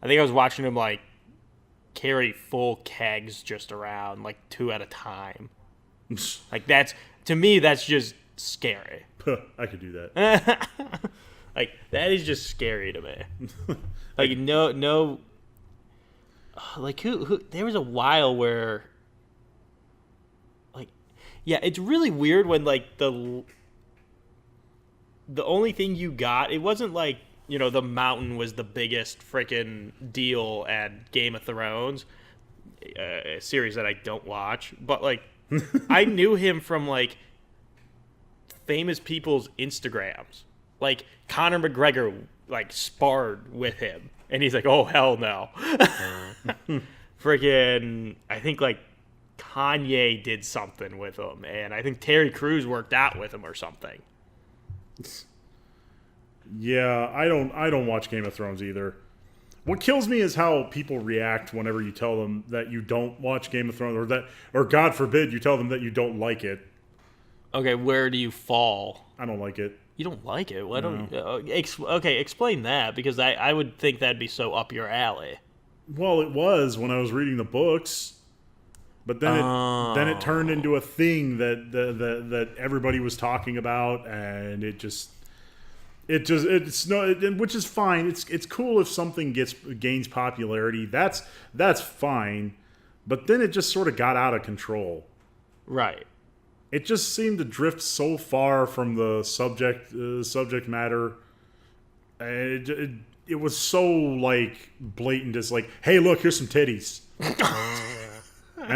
Speaker 2: I think I was watching him carry full kegs just around 2 at a time. To me, that's just scary.
Speaker 1: I could do that.
Speaker 2: That is just scary to me. No. Who? There was a while where, it's really weird when the only thing you got, it wasn't the Mountain was the biggest freaking deal at Game of Thrones, a series that I don't watch, but I knew him from famous people's Instagrams. Conor McGregor sparred with him. And he's oh, hell no. Freaking, I think Kanye did something with him. And I think Terry Crews worked out with him or something.
Speaker 1: Yeah, I don't watch Game of Thrones either. What kills me is how people react whenever you tell them that you don't watch Game of Thrones, or God forbid, you tell them that you don't like it.
Speaker 2: Okay, where do you fall?
Speaker 1: I don't like it.
Speaker 2: You don't like it? Why don't? Okay, explain that, because I would think that'd be so up your alley.
Speaker 1: Well, it was when I was reading the books, but then it turned into a thing that everybody was talking about, and which is fine. It's cool if something gains popularity. That's fine, but then it just sort of got out of control.
Speaker 2: Right.
Speaker 1: It just seemed to drift so far from the subject matter. It was so blatant as hey, look, here's some titties, and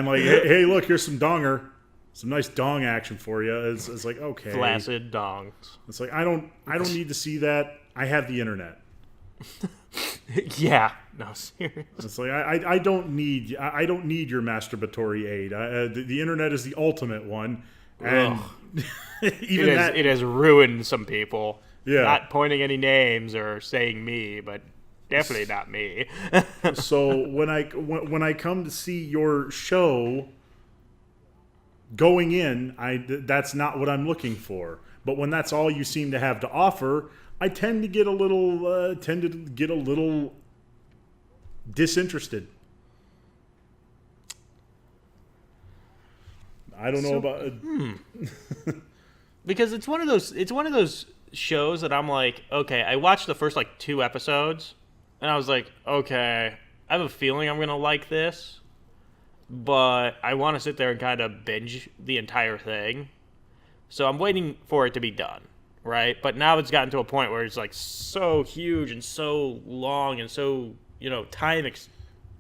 Speaker 1: hey, look, here's some donger, some nice dong action for you. It's okay,
Speaker 2: flaccid dongs.
Speaker 1: It's I don't need to see that. I have the internet.
Speaker 2: Yeah, no, seriously.
Speaker 1: It's I don't need your masturbatory aid. The internet is the ultimate one. And
Speaker 2: it has ruined some people.
Speaker 1: Yeah.
Speaker 2: Not pointing any names or saying me, but definitely not me.
Speaker 1: So when I come to see your show, going in, that's not what I'm looking for. But when that's all you seem to have to offer, I tend to get a little disinterested. I don't know about.
Speaker 2: Because it's one of those shows that I'm like, okay, I watched the first like 2 episodes, and I was like, okay, I have a feeling I'm gonna like this, but I want to sit there and kind of binge the entire thing. So I'm waiting for it to be done, right? But now it's gotten to a point where it's like so huge and so long and so,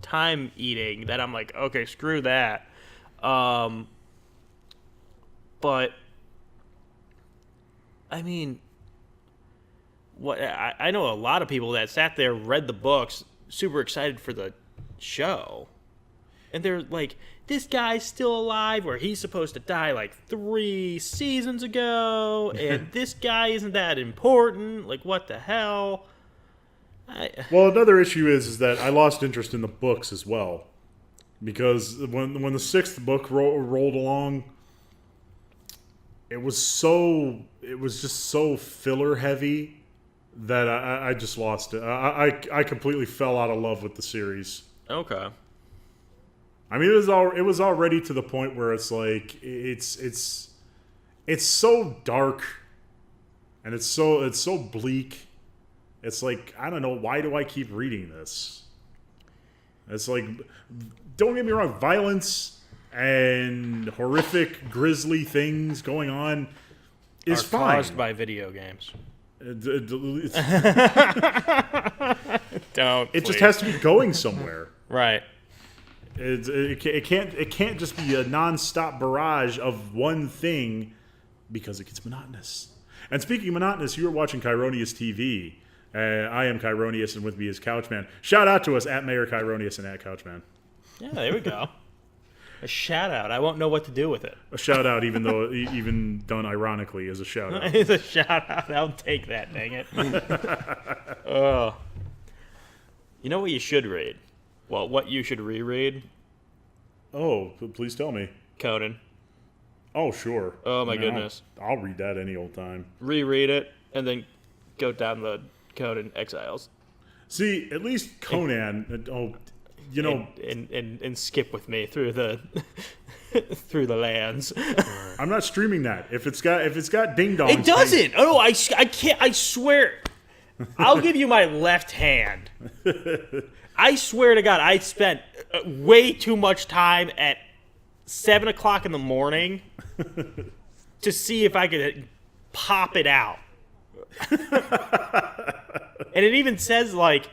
Speaker 2: time eating that I'm like, okay, screw that. But I mean, what I know a lot of people that sat there, read the books, super excited for the show, and they're like, this guy's still alive where he's supposed to die like 3 seasons ago, and this guy isn't that important. Like, what the hell?
Speaker 1: Well, another issue is that I lost interest in the books as well, because when the 6th book rolled along, it was just so filler heavy that I just lost it. I completely fell out of love with the series.
Speaker 2: Okay.
Speaker 1: I mean, it was already to the point where it's like it's so dark, and it's so bleak. It's like, I don't know, why do I keep reading this? It's like, don't get me wrong, violence and horrific, grisly things going on is fine.
Speaker 2: Caused by video games.
Speaker 1: It
Speaker 2: Don't.
Speaker 1: just has to be going somewhere.
Speaker 2: Right.
Speaker 1: It can't just be a nonstop barrage of one thing, because it gets monotonous. And speaking of monotonous, you are watching Kieroneus TV. I am Kieroneus, and with me is Couchman. Shout out to us at Mayor Kieroneus and at Couchman.
Speaker 2: Yeah, there we go. A shout out. I won't know what to do with it.
Speaker 1: A shout out, even done ironically, is a shout out.
Speaker 2: It's a shout out. I'll take that, dang it. Oh. You know what you should read? Well, what you should reread?
Speaker 1: Oh, please tell me.
Speaker 2: Conan.
Speaker 1: Oh, sure.
Speaker 2: Oh, my goodness.
Speaker 1: I'll read that any old time.
Speaker 2: Reread it, and then go down the Conan Exiles.
Speaker 1: See, at least Conan.
Speaker 2: And skip with me through the through the lands.
Speaker 1: I'm not streaming that. If it's got ding dongs,
Speaker 2: It doesn't. Oh, I can't. I swear. I'll give you my left hand. I swear to God, I spent way too much time at 7 o'clock in the morning to see if I could pop it out. And it even says, like,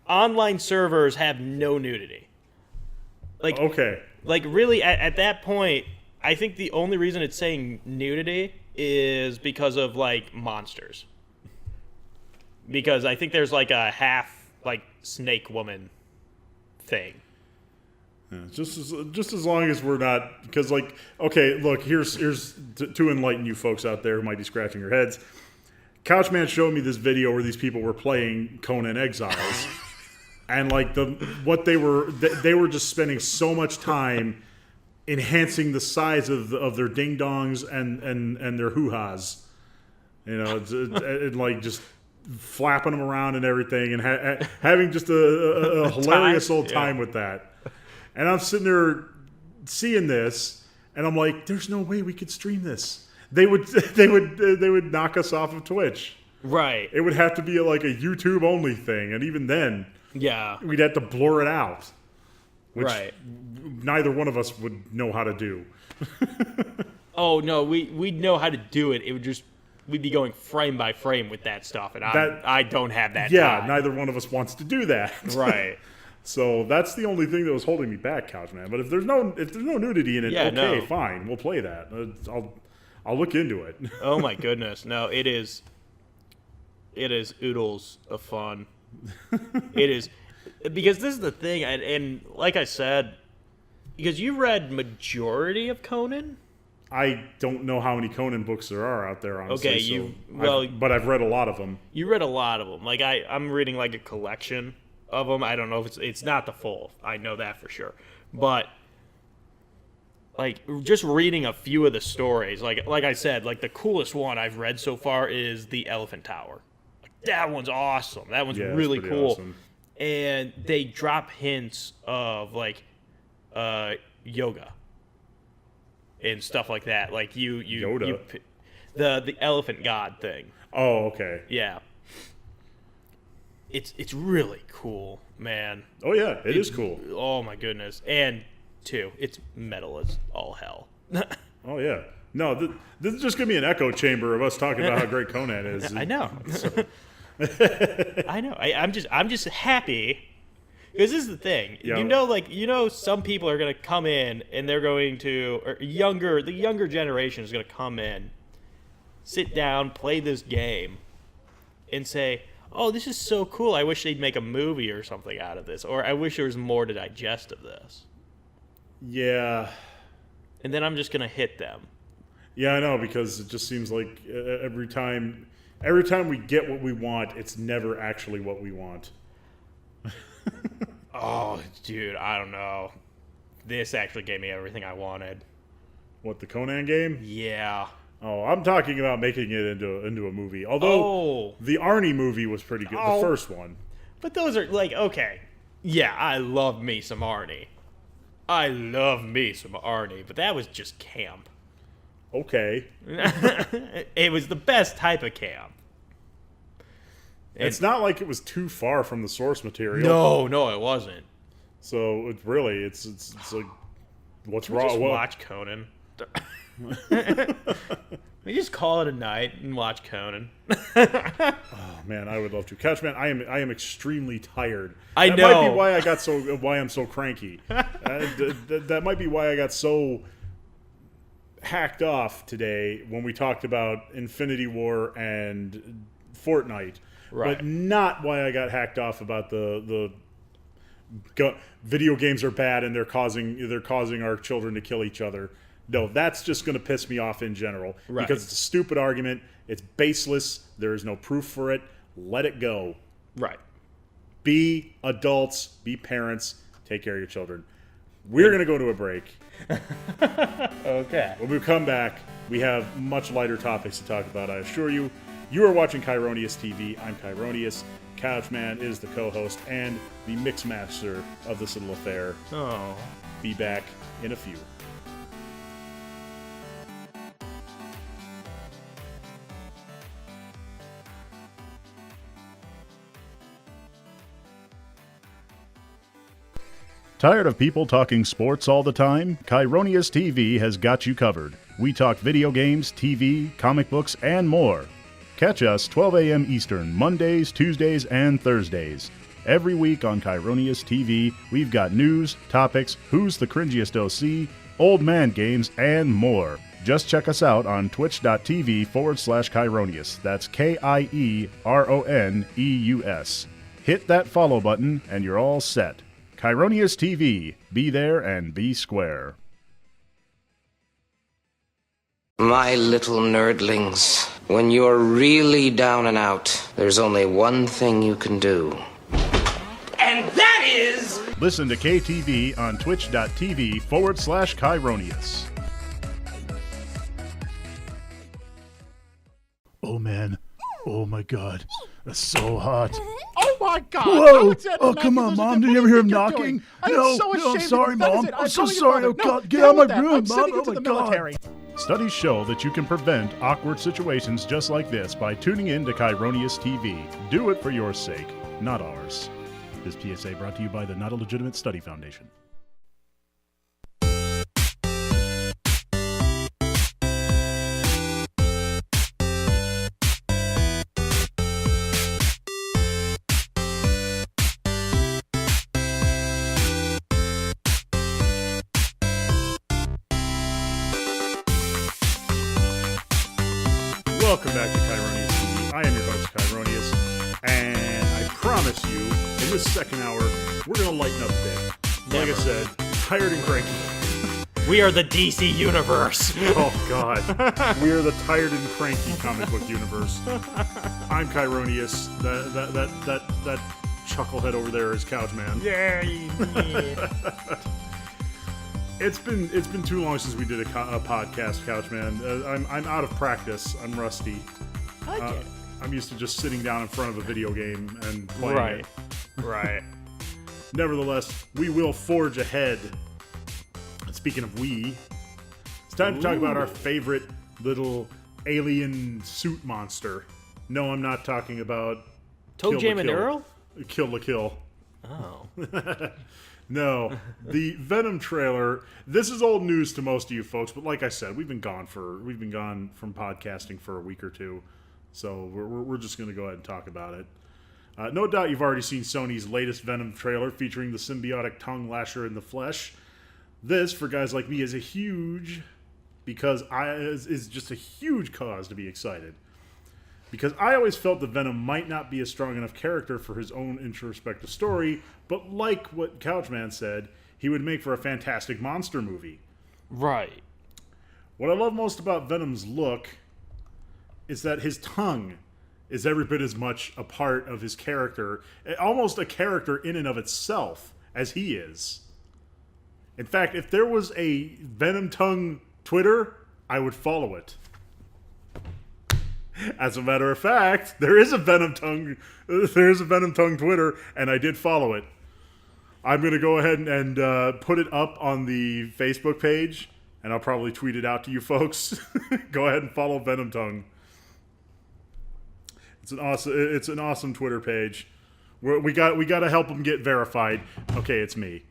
Speaker 2: online servers have no nudity. Like,
Speaker 1: okay.
Speaker 2: Like, really, at that point, I think the only reason it's saying nudity is because of, like, monsters. Because I think there's, like, a half, like, snake woman thing.
Speaker 1: Yeah, just as long as we're not, because, like, okay, look, here's to enlighten you folks out there who might be scratching your heads. Couchman showed me this video where these people were playing Conan Exiles, and like they were just spending so much time enhancing the size of their ding dongs and their hoo-has, and like just flapping them around and everything, and having just a hilarious old time with that. And I'm sitting there seeing this, and I'm like, "There's no way we could stream this. They would knock us off of Twitch.
Speaker 2: Right.
Speaker 1: It would have to be like a YouTube only thing, and even then,
Speaker 2: yeah,
Speaker 1: we'd have to blur it out, which
Speaker 2: right.
Speaker 1: neither one of us would know how to do.
Speaker 2: Oh no, we'd know how to do it. It would just we'd be going frame by frame with that stuff, and I don't have that.
Speaker 1: Yeah,
Speaker 2: time.
Speaker 1: neither one of us wants to do that.
Speaker 2: Right.
Speaker 1: So that's the only thing that was holding me back, Couchman. But if there's no nudity in it,
Speaker 2: yeah,
Speaker 1: okay,
Speaker 2: no.
Speaker 1: fine, we'll play that. I'll look into it.
Speaker 2: Oh my goodness, no, it is oodles of fun. It is, because this is the thing, and like I said, because you read majority of Conan.
Speaker 1: I don't know how many Conan books there are out there, honestly.
Speaker 2: Okay,
Speaker 1: but I've read a lot of them.
Speaker 2: You read a lot of them. Like I'm reading like a collection of them. I don't know if it's not the full. I know that for sure. But like just reading a few of the stories, like I said, like the coolest one I've read so far is the Elephant Tower. Like, that one's awesome. That one's really cool.
Speaker 1: Awesome.
Speaker 2: And they drop hints of like yoga. and stuff like that. Like
Speaker 1: Yoda.
Speaker 2: The elephant god thing.
Speaker 1: Oh, okay.
Speaker 2: Yeah. It's really cool, man.
Speaker 1: Oh yeah, it is cool.
Speaker 2: Oh my goodness. And two, it's metal as all hell.
Speaker 1: Oh yeah. No, this is just gonna be an echo chamber of us talking about how great Conan is.
Speaker 2: I know. I know. I'm just happy because this is the thing.
Speaker 1: Yeah.
Speaker 2: Some people are gonna come in and they're going to, or the younger generation is gonna come in, sit down, play this game, and say, "Oh, this is so cool. I wish they'd make a movie or something out of this, or I wish there was more to digest of this."
Speaker 1: Yeah.
Speaker 2: And then I'm just gonna hit them.
Speaker 1: Yeah, I know, because it just seems like every time we get what we want, it's never actually what we want.
Speaker 2: Oh, dude, I don't know. This actually gave me everything I wanted.
Speaker 1: What, the Conan game?
Speaker 2: Yeah.
Speaker 1: Oh, I'm talking about making it into a movie. Although the Arnie movie was pretty good, the first one.
Speaker 2: But those are like, okay, yeah, I love me some Arnie. But that was just camp.
Speaker 1: Okay.
Speaker 2: It was the best type of camp.
Speaker 1: It's not like it was too far from the source material.
Speaker 2: No, it wasn't.
Speaker 1: So it's like, what's
Speaker 2: Can we
Speaker 1: wrong?
Speaker 2: just watch Conan. We just call it a night and watch Conan.
Speaker 1: Oh man, I would love to. Couchman, I am extremely tired.
Speaker 2: That
Speaker 1: might be why I'm so cranky. That might be why I got so hacked off today when we talked about Infinity War and Fortnite.
Speaker 2: Right.
Speaker 1: But not why I got hacked off about the video games are bad and they're causing our children to kill each other. No, that's just going to piss me off in general.
Speaker 2: Right.
Speaker 1: Because it's a stupid argument. It's baseless. There is no proof for it. Let it go.
Speaker 2: Right.
Speaker 1: Be adults. Be parents. Take care of your children. We're going to go to a break.
Speaker 2: Okay.
Speaker 1: When we come back, we have much lighter topics to talk about, I assure you. You are watching Kieroneus TV. I'm Kieroneus. Couchman is the co-host and the mixmaster of this little affair.
Speaker 2: Oh.
Speaker 1: Be back in a few. Tired of people talking sports all the time? Kieroneus TV has got you covered. We talk video games, TV, comic books, and more. Catch us 12 a.m. Eastern, Mondays, Tuesdays, and Thursdays. Every week on Kieroneus TV, we've got news, topics, who's the cringiest OC, old man games, and more. Just check us out on twitch.tv/Kieroneus. That's Kieroneus. Hit that follow button, and you're all set. Kieroneus TV. Be there and be square.
Speaker 3: My little nerdlings, when you're really down and out, there's only one thing you can do. And that is...
Speaker 1: Listen to KTV on twitch.tv/Kieroneus. Oh man. Oh my god. That's so hot.
Speaker 4: Oh my God!
Speaker 1: Whoa! Oh, come on, Mom. Did you ever hear him knocking? No, I'm sorry, Mom. I'm so sorry. Oh, God, get out of my room, Mom. Oh, my God. Studies show that you can prevent awkward situations just like this by tuning in to Kieroneus TV. Do it for your sake, not ours. This PSA brought to you by the Not a Legitimate Study Foundation. Welcome back to Kieroneus TV. I am your host, Kieroneus, and I promise you, in this second hour, we're going to lighten up a bit. Like I said, tired and cranky.
Speaker 2: We are the DC universe.
Speaker 1: Oh, God. We are the tired and cranky comic book universe. I'm Kieroneus. That chucklehead over there is Couchman.
Speaker 2: Yeah.
Speaker 1: It's been too long since we did a podcast, Couchman. I'm out of practice. I'm rusty.
Speaker 2: I get it.
Speaker 1: I'm used to just sitting down in front of a video game and playing it.
Speaker 2: Right.
Speaker 1: Nevertheless, we will forge ahead. And speaking of we, It's time to talk about our favorite little alien suit monster. No, I'm not talking about
Speaker 2: Toe
Speaker 1: Kill
Speaker 2: Jam
Speaker 1: la
Speaker 2: and
Speaker 1: Kill.
Speaker 2: Earl?
Speaker 1: Kill la Kill.
Speaker 2: Oh.
Speaker 1: No, the Venom trailer. This is old news to most of you folks, but like I said, we've been gone from podcasting for a week or two, so we're just going to go ahead and talk about it. No doubt you've already seen Sony's latest Venom trailer featuring the symbiotic tongue lasher in the flesh. This, for guys like me, is just a huge cause to be excited. Because I always felt that Venom might not be a strong enough character for his own introspective story, but like what Couchman said, he would make for a fantastic monster movie.
Speaker 2: Right.
Speaker 1: What I love most about Venom's look is that his tongue is every bit as much a part of his character, almost a character in and of itself, as he is. In fact, if there was a Venom tongue Twitter, I would follow it. As a matter of fact, there is a Venom tongue Twitter, and I did follow it. I'm going to go ahead and put it up on the Facebook page, and I'll probably tweet it out to you folks. Go ahead and follow Venom Tongue. It's an awesome Twitter page. We got to help them get verified. Okay, it's me.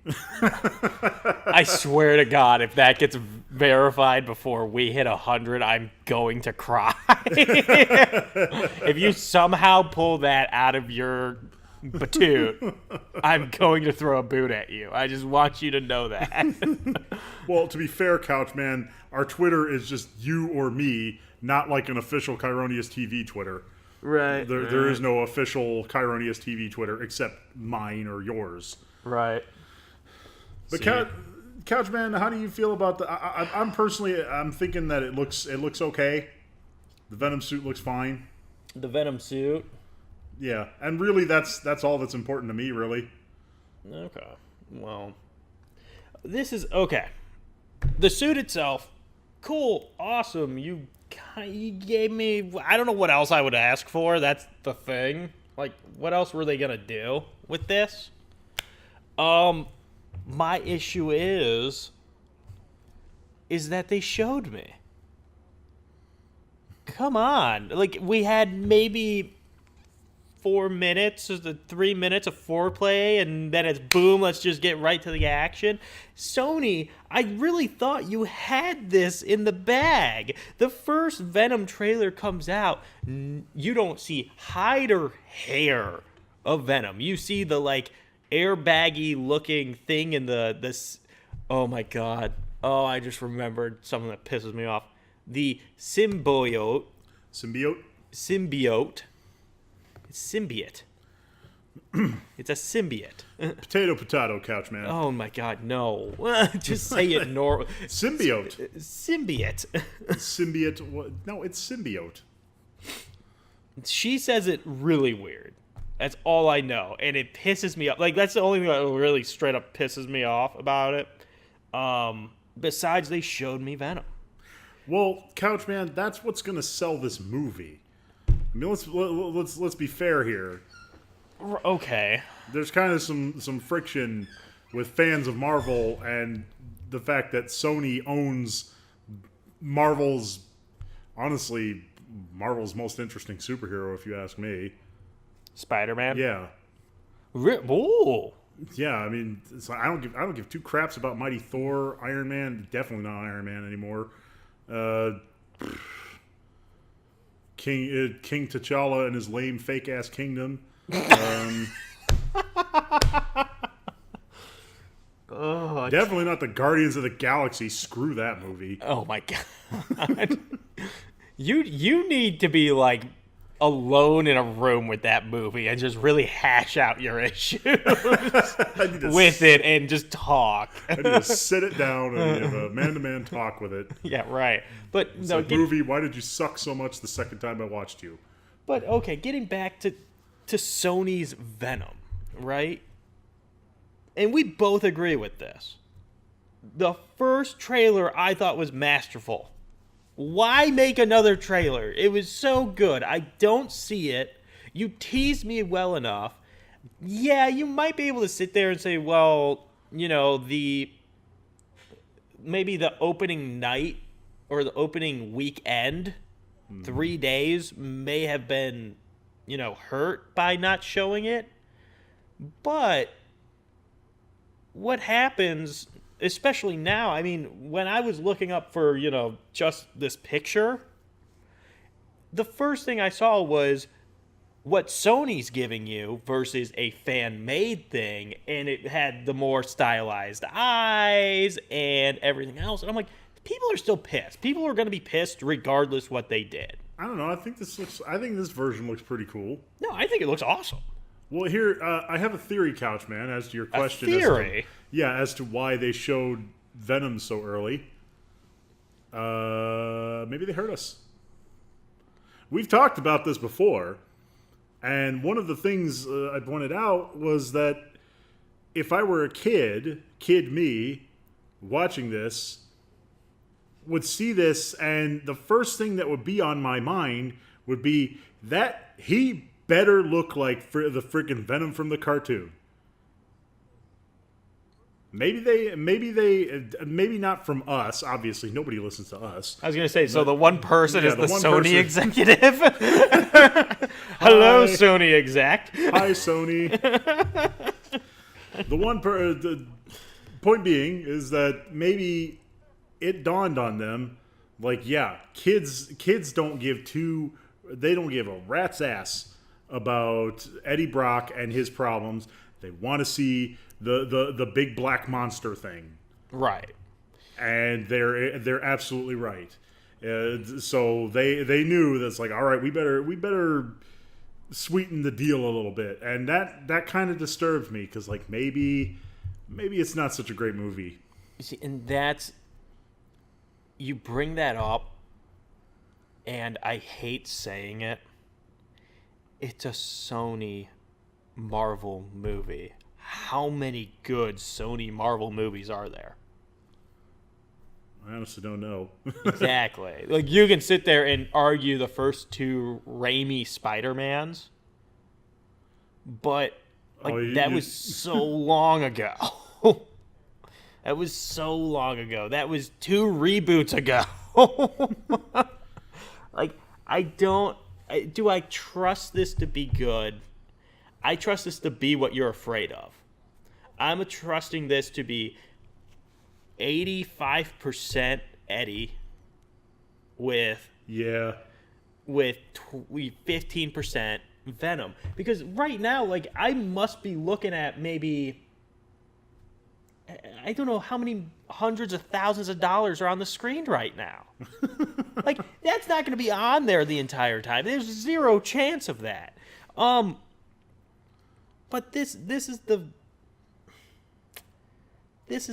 Speaker 2: I swear to God, if that gets verified before we hit 100, I'm going to cry. If you somehow pull that out of your batoot, I'm going to throw a boot at you. I just want you to know that.
Speaker 1: Well, to be fair, Couchman, our Twitter is just you or me, not like an official Kieroneus TV Twitter.
Speaker 2: Right.
Speaker 1: There is no official Kieroneus TV Twitter except mine or yours.
Speaker 2: Right.
Speaker 1: But Couchman, how do you feel about the? I'm thinking that it looks okay. The Venom suit looks fine.
Speaker 2: The Venom suit.
Speaker 1: Yeah, and really, that's all that's important to me, really.
Speaker 2: Okay. Well, this is okay. The suit itself, cool, awesome. You gave me. I don't know what else I would ask for. That's the thing. Like, what else were they gonna do with this? My issue is that they showed me. Come on, like we had maybe 4 minutes, 3 minutes of foreplay, and then it's boom, let's just get right to the action. Sony, I really thought you had this in the bag. The first Venom trailer comes out, you don't see hide or hair of Venom. You see the, like, airbaggy looking thing in this. Oh my God. Oh, I just remembered something that pisses me off. The symbiote.
Speaker 1: Symbiote?
Speaker 2: Symbiote. It's symbiote. It's a symbiote.
Speaker 1: Potato, Couchman.
Speaker 2: Oh my God, no! Just say it normal.
Speaker 1: Symbiote.
Speaker 2: Symbiote.
Speaker 1: Symbiote. No, it's symbiote.
Speaker 2: She says it really weird. That's all I know, and it pisses me off. Like, that's the only thing that really straight up pisses me off about it. Besides, they showed me Venom.
Speaker 1: Well, Couchman, that's what's going to sell this movie. I mean, let's be fair here.
Speaker 2: Okay.
Speaker 1: There's kind of some friction with fans of Marvel and the fact that Sony owns Marvel's most interesting superhero, if you ask me.
Speaker 2: Spider-Man.
Speaker 1: Yeah.
Speaker 2: Ooh.
Speaker 1: Yeah, I mean, I don't give two craps about Mighty Thor, Iron Man. Definitely not Iron Man anymore. King T'Challa and his lame fake ass kingdom. Definitely not the Guardians of the Galaxy. Screw that movie.
Speaker 2: Oh my God. You need to be like alone in a room with that movie and just really hash out your issues with it and just talk.
Speaker 1: I need to sit it down and have a man-to-man talk with it.
Speaker 2: Yeah, right. But
Speaker 1: it's like, movie, why did you suck so much the second time I watched you?
Speaker 2: But okay, getting back to Sony's Venom, right? And we both agree with this. The first trailer I thought was masterful. Why make another trailer? It was so good. I don't see it. You teased me well enough. Yeah, you might be able to sit there and say, well, you know, maybe the opening night or the opening weekend, 3 days, may have been, hurt by not showing it. But what happens, especially now, I mean, when I was looking up for, just this picture, the first thing I saw was what Sony's giving you versus a fan-made thing, and it had the more stylized eyes and everything else. And I'm like, people are still pissed. People are going to be pissed regardless what they did.
Speaker 1: I don't know. I think this version looks pretty cool.
Speaker 2: No, I think it looks awesome.
Speaker 1: Well, here I have a theory, Couchman, as to your question.
Speaker 2: A theory?
Speaker 1: As to why they showed Venom so early. Maybe they hurt us. We've talked about this before. And one of the things I pointed out was that if I were a kid me, watching this, would see this, and the first thing that would be on my mind would be that he better look like the freaking Venom from the cartoon. Maybe not from us. Obviously, nobody listens to us.
Speaker 2: I was going to say, so the one person is the
Speaker 1: one
Speaker 2: Sony executive? Hello, Sony exec.
Speaker 1: Hi, Sony. The point being is that maybe it dawned on them, like, yeah, kids don't give a rat's ass about Eddie Brock and his problems. They want to see the big black monster thing,
Speaker 2: right?
Speaker 1: And they're absolutely right. So they knew that's like, all right, we better sweeten the deal a little bit, and that kind of disturbed me because like maybe it's not such a great movie.
Speaker 2: You see, and you bring that up, and I hate saying it. It's a Sony Marvel movie. How many good Sony Marvel movies are there?
Speaker 1: I honestly don't know.
Speaker 2: Exactly. Like, you can sit there and argue the first two Raimi Spider-Mans, but that was so long ago. That was so long ago. That was 2 reboots ago. Like, do I trust this to be good? I trust this to be what you're afraid of. I'm trusting this to be 85% Eddie with 15% Venom. Because right now, like, I must be looking at maybe, I don't know how many hundreds of thousands of dollars are on the screen right now. Like, that's not going to be on there the entire time. There's zero chance of that. But this is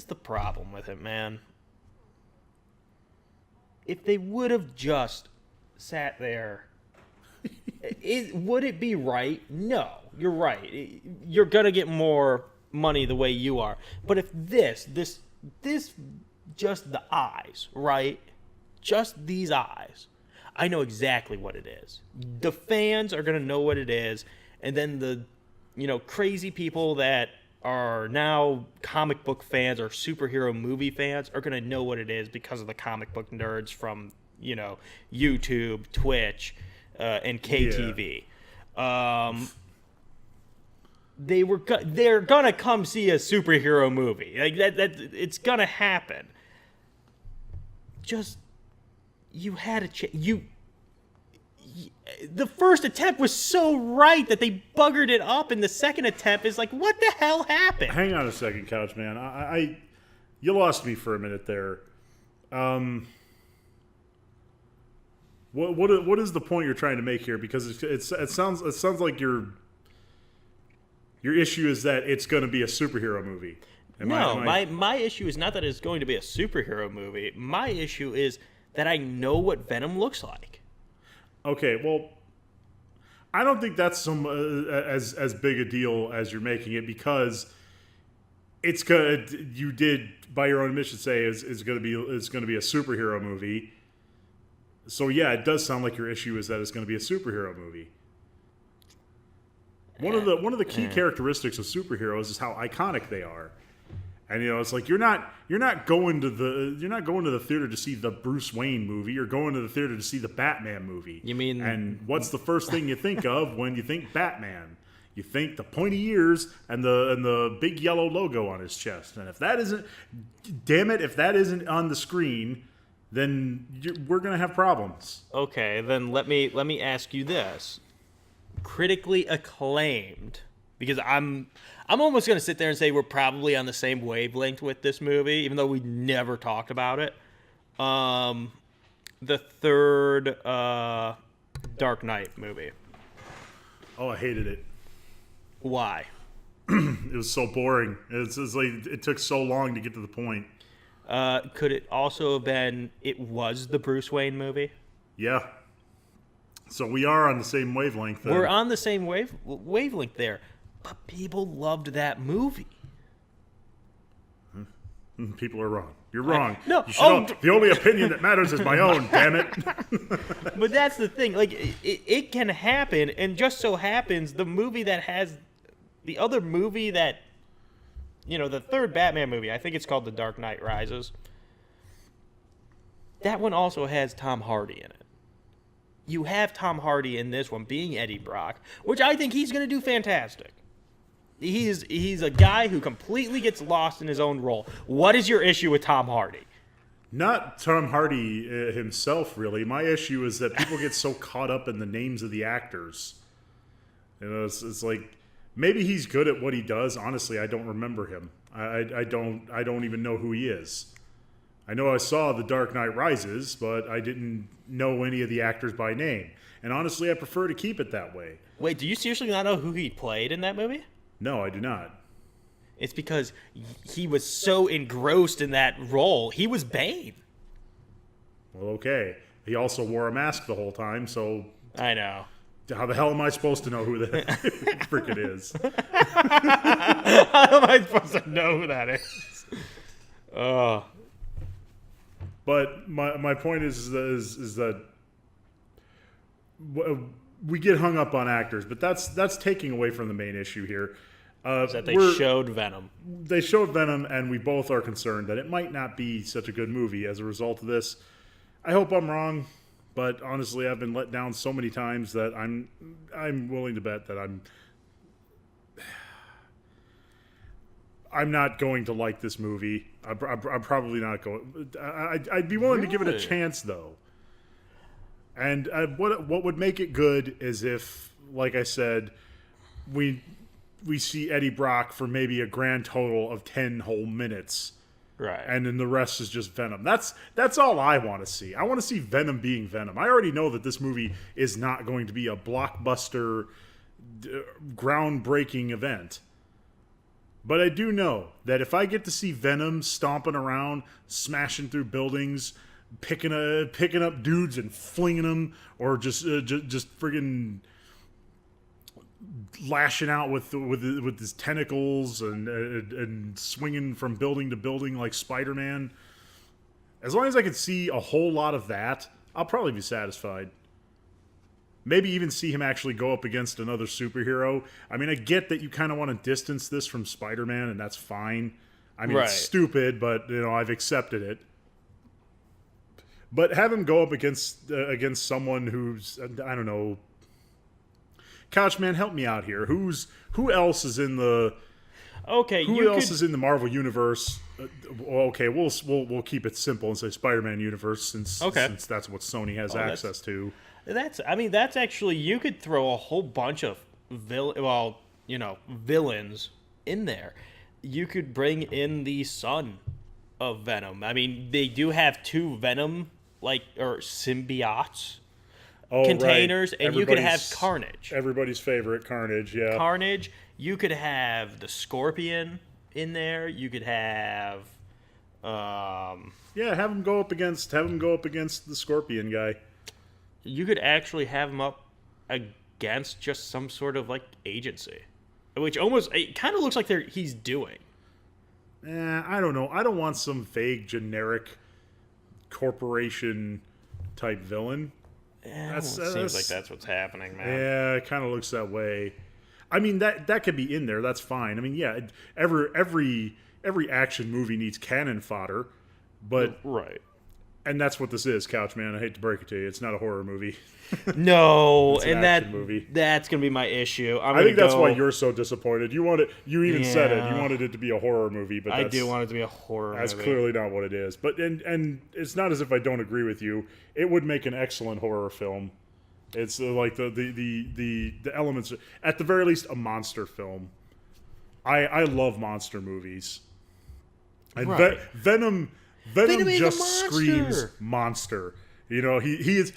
Speaker 2: the problem with it, man. If they would have just sat there, would it be right? No, you're right. You're gonna get more money the way you are. But if this just the eyes, right? Just these eyes, I know exactly what it is. The fans are gonna know what it is, and then the crazy people that are now comic book fans or superhero movie fans are going to know what it is because of the comic book nerds from, YouTube, Twitch, and KTV. Yeah. They're going to come see a superhero movie. Like that it's going to happen. Just, you had a chance. The first attempt was so right that they buggered it up, and the second attempt is like, what the hell happened?
Speaker 1: Hang on a second, Couchman. You lost me for a minute there. What is the point you're trying to make here? Because it sounds like your issue is that it's going to be a superhero movie.
Speaker 2: My issue is not that it's going to be a superhero movie. My issue is that I know what Venom looks like. Okay,
Speaker 1: well, I don't think that's as big a deal as you're making it, because it's good. You did, by your own admission, say it's going to be a superhero movie. So yeah, it does sound like your issue is that it's going to be a superhero movie. One of the key characteristics of superheroes is how iconic they are, And it's like you're not going to the theater to see the Bruce Wayne movie. You're going to the theater to see the Batman movie.
Speaker 2: You mean?
Speaker 1: And what's the first thing you think of when you think Batman? You think the pointy ears and the big yellow logo on his chest. And if that isn't, damn it, if that isn't on the screen, then we're gonna have problems.
Speaker 2: Okay, then let me ask you this: critically acclaimed, because I'm almost gonna sit there and say we're probably on the same wavelength with this movie, even though we never talked about it. The third Dark Knight movie.
Speaker 1: Oh, I hated it.
Speaker 2: Why?
Speaker 1: It was so boring. It's like it took so long to get to the point.
Speaker 2: Could it also have been it was the Bruce Wayne movie?
Speaker 1: Yeah. So we are on the same wavelength. Then.
Speaker 2: We're on the same wavelength there. But people loved that movie.
Speaker 1: People are wrong. You're wrong.
Speaker 2: No.
Speaker 1: The only opinion that matters is my own, damn it.
Speaker 2: But that's the thing. Like, it can happen, and just so happens the movie that has the other movie that, the third Batman movie, I think it's called The Dark Knight Rises. That one also has Tom Hardy in it. You have Tom Hardy in this one being Eddie Brock, which I think he's going to do fantastic. He's a guy who completely gets lost in his own role. What is your issue with Tom Hardy?
Speaker 1: Not Tom Hardy himself, really. My issue is that people get so caught up in the names of the actors. It's like maybe he's good at what he does. Honestly, I don't remember him. I don't even know who he is. I know I saw The Dark Knight Rises, but I didn't know any of the actors by name. And honestly, I prefer to keep it that way.
Speaker 2: Wait, do you seriously not know who he played in that movie?
Speaker 1: No, I do not.
Speaker 2: It's because he was so engrossed in that role. He was Bane.
Speaker 1: Well, okay. He also wore a mask the whole time, so...
Speaker 2: I know.
Speaker 1: How the hell am I supposed to know who that frick it is?
Speaker 2: How am I supposed to know who that is?
Speaker 1: But my point is that we get hung up on actors, but that's taking away from the main issue here.
Speaker 2: Is that they showed Venom.
Speaker 1: They showed Venom, and we both are concerned that it might not be such a good movie as a result of this. I hope I'm wrong, but honestly, I've been let down so many times that I'm willing to bet that I'm not going to like this movie. I'm probably not going. I'd be willing to give it a chance, though. And what would make it good is if, like I said, we see Eddie Brock for maybe a grand total of 10 whole minutes.
Speaker 2: Right.
Speaker 1: And then the rest is just Venom. That's all I want to see. I want to see Venom being Venom. I already know that this movie is not going to be a blockbuster, groundbreaking event. But I do know that if I get to see Venom stomping around, smashing through buildings, picking up dudes and flinging them, or just friggin' lashing out with his tentacles and swinging from building to building like Spider-Man. As long as I can see a whole lot of that, I'll probably be satisfied. Maybe even see him actually go up against another superhero. I mean, I get that you kind of want to distance this from Spider-Man, and that's fine. I mean, It's stupid, but I've accepted it. But have him go up against someone who's, I don't know. Couchman, help me out here. Who else is in the?
Speaker 2: Okay,
Speaker 1: who else is in the Marvel universe? Okay, we'll keep it simple and say Spider-Man universe since that's what Sony has access to.
Speaker 2: That's actually, you could throw a whole bunch of villains in there. You could bring in the son of Venom. I mean, they do have two Venom or symbiotes containers, right. And you could have Carnage.
Speaker 1: Everybody's favorite, Carnage, yeah.
Speaker 2: Carnage. You could have the Scorpion in there. You could have
Speaker 1: have him go up against the Scorpion guy.
Speaker 2: You could actually have him up against just some sort of agency, which it kind of looks like he's doing.
Speaker 1: I don't know. I don't want some vague, generic corporation type villain.
Speaker 2: It seems like that's what's happening, man.
Speaker 1: Yeah, it kind of looks that way. I mean, that could be in there. That's fine. I mean, yeah, every every action movie needs cannon fodder, but
Speaker 2: Right.
Speaker 1: and that's what this is, Couchman. I hate to break it to you, it's not a horror movie.
Speaker 2: No,
Speaker 1: It's an
Speaker 2: and
Speaker 1: action movie.
Speaker 2: that's gonna be my issue.
Speaker 1: I think that's why you're so disappointed. You even said it. You
Speaker 2: Yeah.
Speaker 1: wanted it to be a horror movie, but
Speaker 2: I
Speaker 1: that's,
Speaker 2: do want it to be a horror
Speaker 1: that's
Speaker 2: movie.
Speaker 1: clearly not what it is. But and it's not as if I don't agree with you. It would make an excellent horror film. It's like the elements, at the very least, a monster film. I love monster movies. And
Speaker 2: Right.
Speaker 1: Venom
Speaker 2: Venom is a
Speaker 1: just
Speaker 2: monster.
Speaker 1: screams monster. You know, he's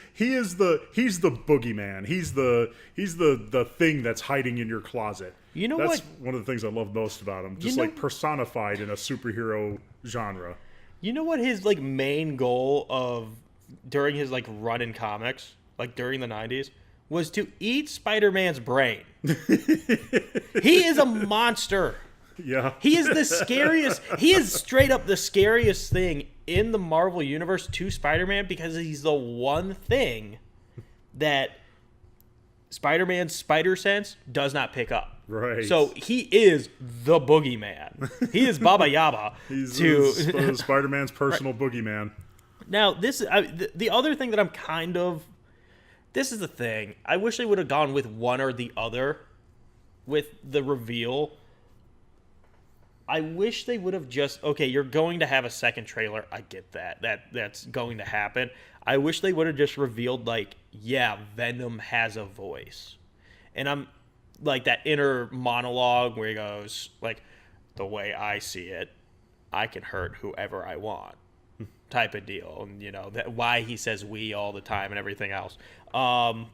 Speaker 1: the boogeyman. He's the thing that's hiding in your closet.
Speaker 2: You know
Speaker 1: that's
Speaker 2: what?
Speaker 1: one of the things I love most about him. Just
Speaker 2: know-
Speaker 1: like personified in a superhero genre.
Speaker 2: You know what his like main goal of during his like run in comics, like during the 90s, was to eat Spider-Man's brain. He is a monster.
Speaker 1: Yeah.
Speaker 2: He is the scariest. He is straight up the scariest thing in the Marvel Universe to Spider-Man because he's the one thing that Spider-Man's spider sense does not pick up.
Speaker 1: Right.
Speaker 2: So he is the boogeyman. He is Baba Yaga.
Speaker 1: He's
Speaker 2: to
Speaker 1: Spider-Man's personal boogeyman.
Speaker 2: Now, the other thing that I'm kind of... This is the thing. I wish they would have gone with one or the other with the reveal. I wish they would have just... Okay, you're going to have a second trailer. I get that. That's going to happen. I wish they would have just revealed, like, yeah, Venom has a voice. And I'm... Like, that inner monologue where he goes, like, the way I see it, I can hurt whoever I want. Type of deal, and you know that why he says "we" all the time and everything else. I'm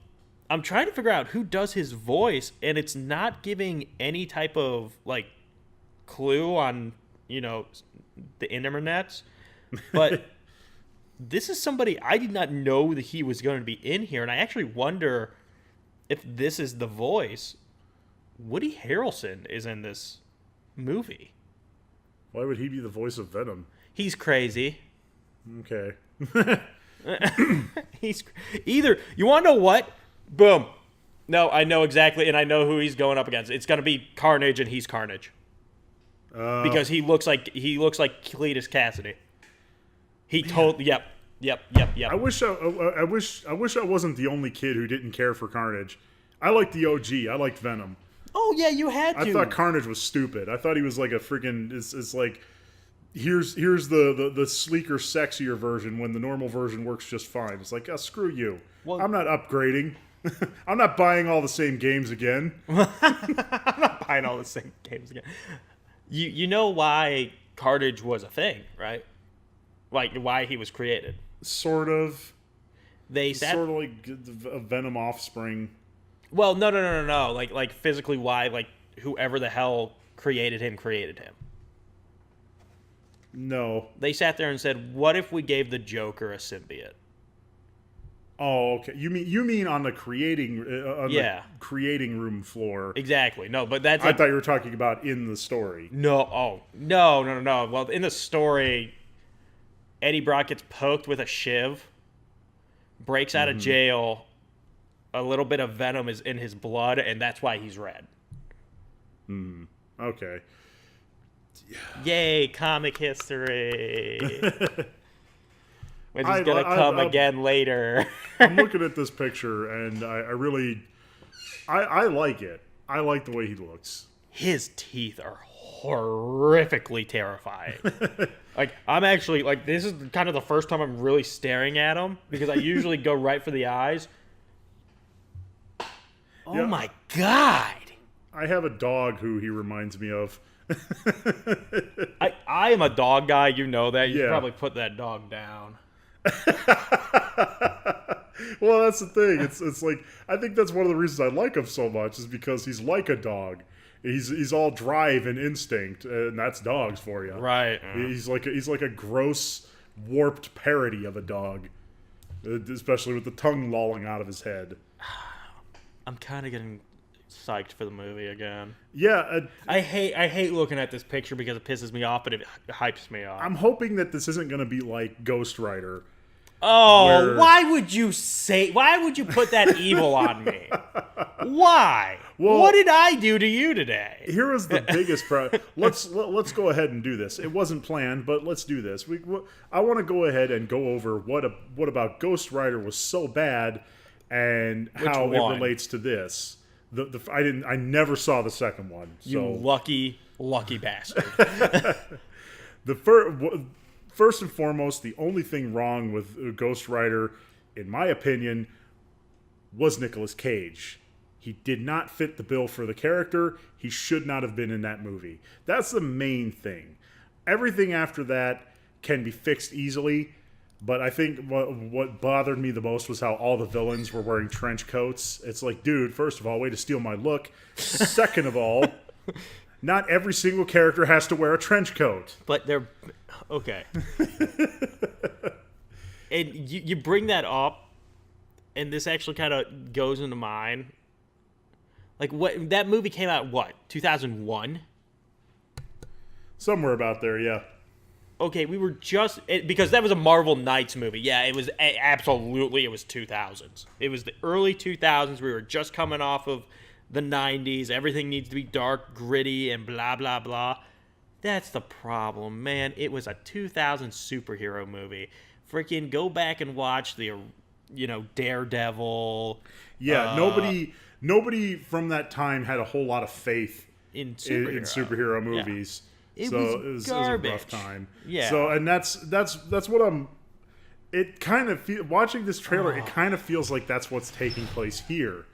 Speaker 2: trying to figure out who does his voice, and it's not giving any type of like clue on the internets. But this is somebody I did not know that he was going to be in here, and I actually wonder if this is the voice. Woody Harrelson is in this movie.
Speaker 1: Why would he be the voice of Venom?
Speaker 2: He's crazy.
Speaker 1: Okay.
Speaker 2: He's either you want to know what? Boom. No, I know exactly, and I know who he's going up against. It's going to be Carnage, and he's Carnage because he looks like Cletus Cassidy. He told. Yep.
Speaker 1: I wish I wasn't the only kid who didn't care for Carnage. I liked the OG. I liked Venom.
Speaker 2: Oh yeah, you had to.
Speaker 1: I thought Carnage was stupid. I thought he was like a freaking. It's like. Here's the sleeker, sexier version when the normal version works just fine. It's like, oh, screw you. Well, I'm not upgrading. I'm not buying all the same games again.
Speaker 2: I'm not buying all the same games again. You know why Carnage was a thing, right? Like why he was created.
Speaker 1: Sort of.
Speaker 2: They
Speaker 1: sort of like a Venom offspring.
Speaker 2: Well, no. Like physically, why? Like whoever the hell created him.
Speaker 1: No.
Speaker 2: They sat there and said, "What if we gave the Joker a symbiote?"
Speaker 1: Oh, okay. You mean on the creating the creating room floor?
Speaker 2: Exactly. No, but that's.
Speaker 1: I thought you were talking about in the story.
Speaker 2: No. Oh, no. Well, in the story, Eddie Brock gets poked with a shiv, breaks out of jail. A little bit of venom is in his blood, and that's why he's red.
Speaker 1: Okay.
Speaker 2: Yay, comic history. Which is going to come again later.
Speaker 1: I'm looking at this picture, and I really... I like it. I like the way he looks.
Speaker 2: His teeth are horrifically terrifying. Like, I'm actually... Like, this is kind of the first time I'm really staring at him, because I usually go right for the eyes. Oh, my God.
Speaker 1: I have a dog who he reminds me of.
Speaker 2: I am a dog guy, you know that. You should
Speaker 1: Yeah.
Speaker 2: probably put that dog down.
Speaker 1: Well, that's the thing. It's like I think that's one of the reasons I like him so much is because he's like a dog. He's all drive and instinct, and that's dogs for you.
Speaker 2: Right.
Speaker 1: He's like a gross, warped parody of a dog, especially with the tongue lolling out of his head.
Speaker 2: I'm kind of getting psyched for the movie again.
Speaker 1: Yeah,
Speaker 2: I hate looking at this picture because it pisses me off, but it hypes me up.
Speaker 1: I'm hoping that this isn't going to be like Ghost Rider.
Speaker 2: Oh, why would you put that evil on me? Why?
Speaker 1: Well,
Speaker 2: what did I do to you today?
Speaker 1: Here was the biggest problem. Let's go ahead and do this. It wasn't planned, but let's do this. I want to go ahead and go over what about Ghost Rider was so bad, and how it relates to this. I never saw the second one. So.
Speaker 2: You lucky bastard.
Speaker 1: First and foremost, the only thing wrong with Ghost Rider, in my opinion, was Nicolas Cage. He did not fit the bill for the character. He should not have been in that movie. That's the main thing. Everything after that can be fixed easily, but I think what bothered me the most was how all the villains were wearing trench coats. It's like, dude, first of all, way to steal my look. Second of all, not every single character has to wear a trench coat.
Speaker 2: But they're... Okay. And you bring that up, and this actually kind of goes into mine. Like, what that movie came out, 2001?
Speaker 1: Somewhere about there, yeah.
Speaker 2: Okay, we were just... because that was a Marvel Knights movie. Yeah, it was absolutely, it was 2000s. It was the early 2000s. We were just coming off of the 90s. Everything needs to be dark, gritty, and blah, blah, blah. That's the problem, man. It was a 2000 superhero movie. Freaking go back and watch the, Daredevil.
Speaker 1: Yeah, nobody from that time had a whole lot of faith in superhero movies.
Speaker 2: Yeah. It
Speaker 1: was
Speaker 2: garbage.
Speaker 1: a rough time.
Speaker 2: Yeah.
Speaker 1: So, and that's what I'm. It kind of watching this trailer. It kind of feels like that's what's taking place here.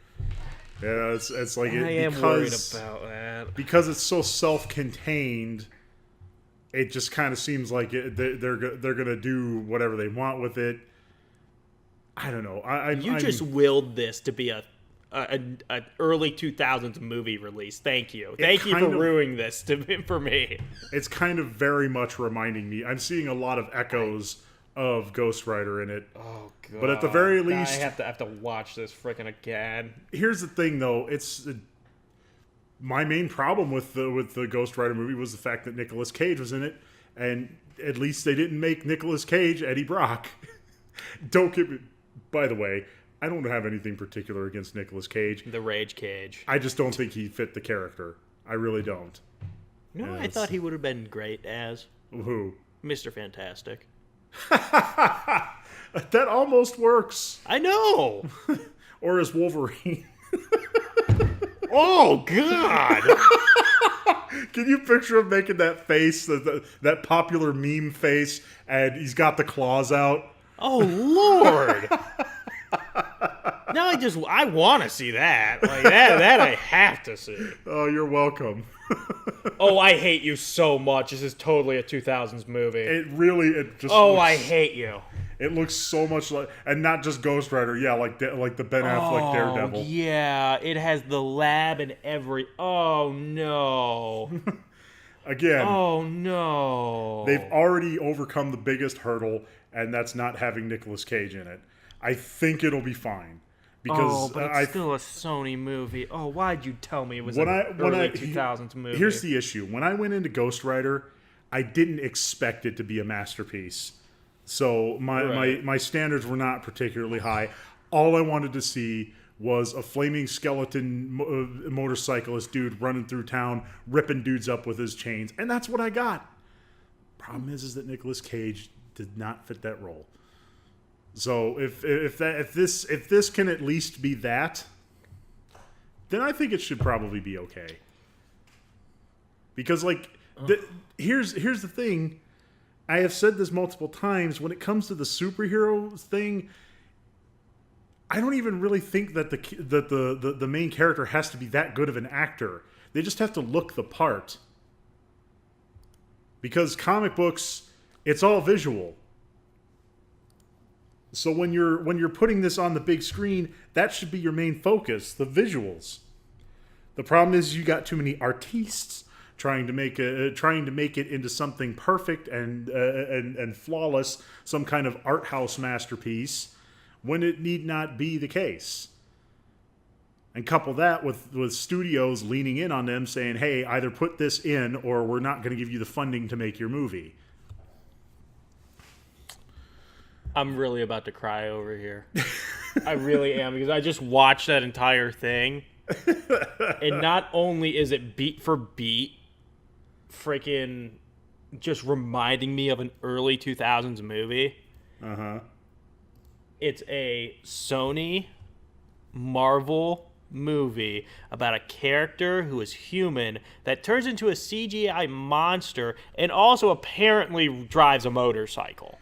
Speaker 1: Yeah, it's like
Speaker 2: I am worried about that
Speaker 1: because it's so self-contained. It just kind of seems like they're gonna do whatever they want with it. I don't know.
Speaker 2: You just willed this to be a early 2000s movie release. Thank you for ruining this for me.
Speaker 1: It's kind of very much reminding me. I'm seeing a lot of echoes of Ghost Rider in it.
Speaker 2: Oh god!
Speaker 1: But at the very least,
Speaker 2: I have to watch this freaking again.
Speaker 1: Here's the thing, though. My main problem with the Ghost Rider movie was the fact that Nicolas Cage was in it, and at least they didn't make Nicolas Cage Eddie Brock. Don't get me. By the way, I don't have anything particular against Nicolas Cage.
Speaker 2: The Rage Cage.
Speaker 1: I just don't think he fit the character. I really don't.
Speaker 2: No, I thought he would have been great as
Speaker 1: who?
Speaker 2: Mr. Fantastic.
Speaker 1: That almost works.
Speaker 2: I know.
Speaker 1: Or as Wolverine.
Speaker 2: Oh, God.
Speaker 1: Can you picture him making that face, that popular meme face, and he's got the claws out?
Speaker 2: Oh, Lord. Now I want to see that. Like that I have to see.
Speaker 1: Oh, you're welcome.
Speaker 2: Oh, I hate you so much. This is totally a 2000s movie.
Speaker 1: It just.
Speaker 2: Oh, I hate you.
Speaker 1: It looks so much like, and not just Ghost Rider, yeah, like the Ben Affleck Daredevil.
Speaker 2: Yeah, it has the lab and every. Oh no.
Speaker 1: Again.
Speaker 2: Oh no.
Speaker 1: They've already overcome the biggest hurdle, and that's not having Nicolas Cage in it. I think it'll be fine. Because
Speaker 2: but it's still a Sony movie. Oh, why'd you tell me it was early 2000s movie?
Speaker 1: Here's the issue. When I went into Ghost Rider, I didn't expect it to be a masterpiece. So my standards were not particularly high. All I wanted to see was a flaming skeleton motorcyclist dude running through town, ripping dudes up with his chains. And that's what I got. Problem is that Nicolas Cage did not fit that role. So if this can at least be that, then I think it should probably be okay. Because here's the thing, I have said this multiple times. When it comes to the superhero thing, I don't even really think that the main character has to be that good of an actor. They just have to look the part. Because comic books, it's all visual. So when you're putting this on the big screen, that should be your main focus, the visuals. The problem is you got too many artistes trying to make it into something perfect and flawless, some kind of art house masterpiece, when it need not be the case. And couple that with studios leaning in on them, saying, "Hey, either put this in, or we're not going to give you the funding to make your movie."
Speaker 2: I'm really about to cry over here. I really am, because I just watched that entire thing. And not only is it beat for beat, freaking just reminding me of an early 2000s movie. It's a Sony Marvel movie about a character who is human that turns into a CGI monster and also apparently drives a motorcycle.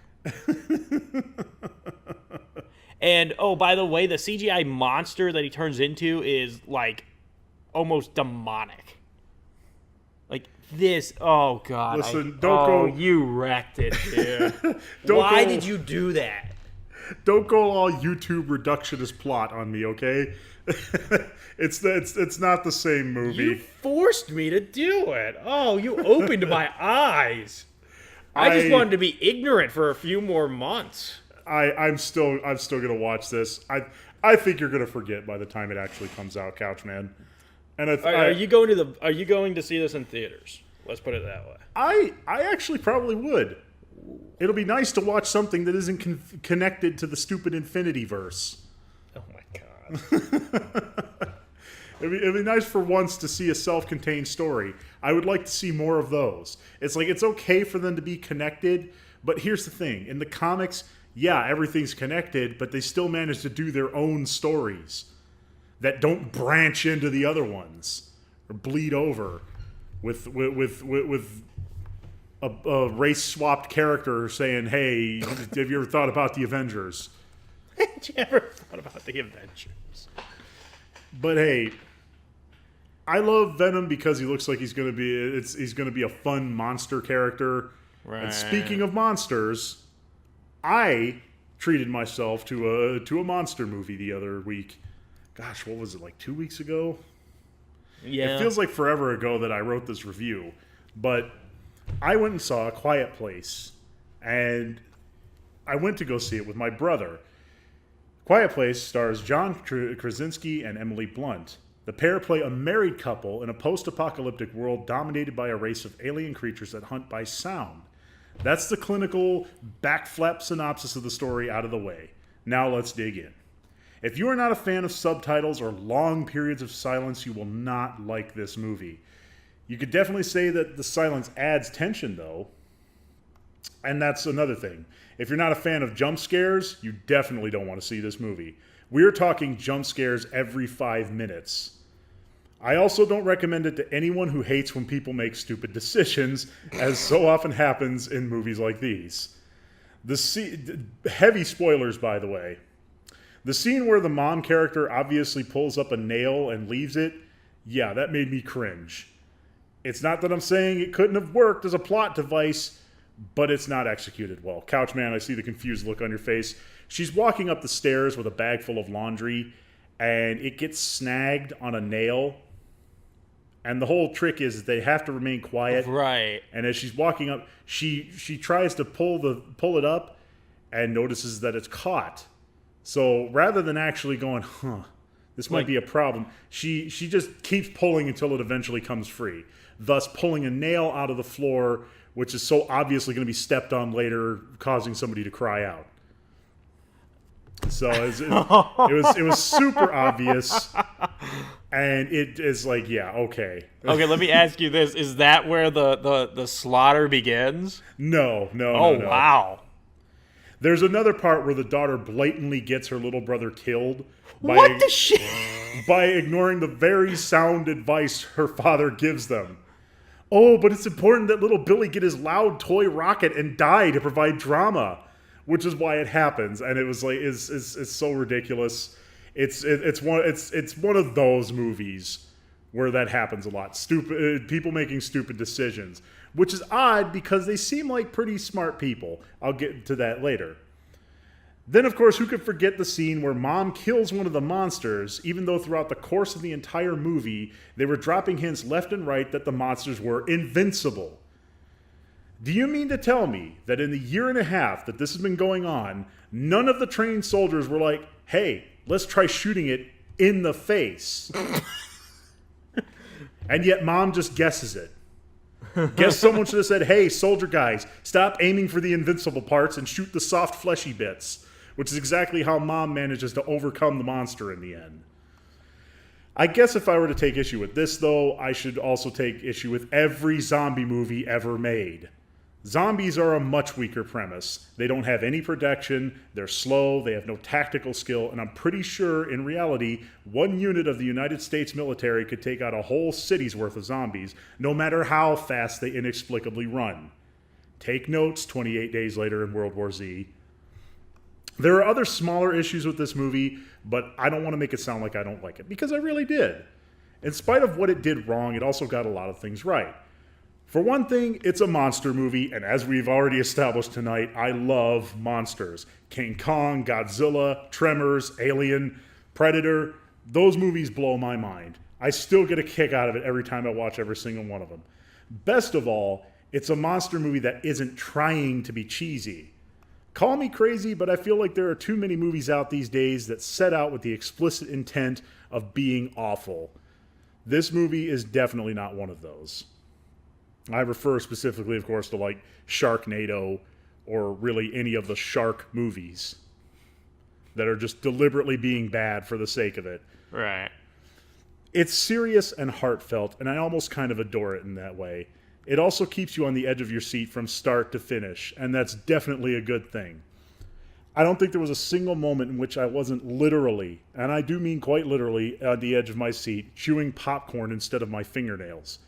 Speaker 2: And, oh, by the way, the CGI monster that he turns into is, like, almost demonic. Like, this, oh, God.
Speaker 1: Listen, don't go...
Speaker 2: you wrecked it, dude. Why did you do that?
Speaker 1: Don't go all YouTube reductionist plot on me, okay? It's not the same movie.
Speaker 2: You forced me to do it. Oh, you opened my eyes. I just wanted to be ignorant for a few more months.
Speaker 1: I'm still gonna watch this. I think you're gonna forget by the time it actually comes out, Couchman. And
Speaker 2: are you going to see this in theaters? Let's put it that way.
Speaker 1: I actually probably would. It'll be nice to watch something that isn't connected to the stupid Infinity Verse.
Speaker 2: Oh my god.
Speaker 1: It'd be nice for once to see a self-contained story. I would like to see more of those. It's like, it's okay for them to be connected, but here's the thing. In the comics, yeah, everything's connected, but they still manage to do their own stories that don't branch into the other ones or bleed over with a race-swapped character saying, hey, have you ever thought about the Avengers?
Speaker 2: Had you ever thought about the Avengers?
Speaker 1: But hey, I love Venom because he looks like he's gonna be a fun monster character.
Speaker 2: Right.
Speaker 1: And speaking of monsters, I treated myself to a monster movie the other week. Gosh, what was it, like 2 weeks ago?
Speaker 2: Yeah.
Speaker 1: It feels like forever ago that I wrote this review, but I went and saw A Quiet Place, and I went to go see it with my brother. Quiet Place stars John Krasinski and Emily Blunt. The pair play a married couple in a post-apocalyptic world dominated by a race of alien creatures that hunt by sound. That's the clinical backflap synopsis of the story out of the way. Now let's dig in. If you are not a fan of subtitles or long periods of silence, you will not like this movie. You could definitely say that the silence adds tension, though. And that's another thing. If you're not a fan of jump scares, you definitely don't want to see this movie. We're talking jump scares every 5 minutes. I also don't recommend it to anyone who hates when people make stupid decisions, as so often happens in movies like these. Heavy spoilers, by the way. The scene where the mom character obviously pulls up a nail and leaves it, yeah, that made me cringe. It's not that I'm saying it couldn't have worked as a plot device, but it's not executed well. Couchman, I see the confused look on your face. She's walking up the stairs with a bag full of laundry, and it gets snagged on a nail. And the whole trick is they have to remain quiet.
Speaker 2: Right.
Speaker 1: And as she's walking up, she tries to pull it up and notices that it's caught. So rather than actually going, this might be a problem, she just keeps pulling until it eventually comes free, thus pulling a nail out of the floor, which is so obviously going to be stepped on later, causing somebody to cry out. So it was super obvious, and it is like, yeah, okay.
Speaker 2: Okay, let me ask you this: is that where the slaughter begins?
Speaker 1: No.
Speaker 2: Oh,
Speaker 1: no.
Speaker 2: Wow.
Speaker 1: There's another part where the daughter blatantly gets her little brother killed
Speaker 2: What the shit?
Speaker 1: by ignoring the very sound advice her father gives them. Oh, but it's important that little Billy get his loud toy rocket and die to provide drama, which is why it happens. And it was like, it's so ridiculous. It's one of those movies where that happens a lot. Stupid people making stupid decisions, which is odd because they seem like pretty smart people. I'll get to that later. Then, of course, who could forget the scene where Mom kills one of the monsters, even though throughout the course of the entire movie, they were dropping hints left and right that the monsters were invincible. Do you mean to tell me that in the year and a half that this has been going on, none of the trained soldiers were like, hey, let's try shooting it in the face? And yet Mom just guesses it. Guess someone should have said, hey, soldier guys, stop aiming for the invincible parts and shoot the soft, fleshy bits, which is exactly how Mom manages to overcome the monster in the end. I guess if I were to take issue with this, though, I should also take issue with every zombie movie ever made. Zombies are a much weaker premise. They don't have any protection, they're slow, they have no tactical skill, and I'm pretty sure, in reality, one unit of the United States military could take out a whole city's worth of zombies, no matter how fast they inexplicably run. Take notes 28 days later in World War Z. There are other smaller issues with this movie, but I don't want to make it sound like I don't like it, because I really did. In spite of what it did wrong, it also got a lot of things right. For one thing, it's a monster movie, and as we've already established tonight, I love monsters. King Kong, Godzilla, Tremors, Alien, Predator, those movies blow my mind. I still get a kick out of it every time I watch every single one of them. Best of all, it's a monster movie that isn't trying to be cheesy. Call me crazy, but I feel like there are too many movies out these days that set out with the explicit intent of being awful. This movie is definitely not one of those. I refer specifically, of course, to like Sharknado or really any of the shark movies that are just deliberately being bad for the sake of it.
Speaker 2: Right.
Speaker 1: It's serious and heartfelt, and I almost kind of adore it in that way. It also keeps you on the edge of your seat from start to finish, and that's definitely a good thing. I don't think there was a single moment in which I wasn't literally, and I do mean quite literally, on the edge of my seat, chewing popcorn instead of my fingernails.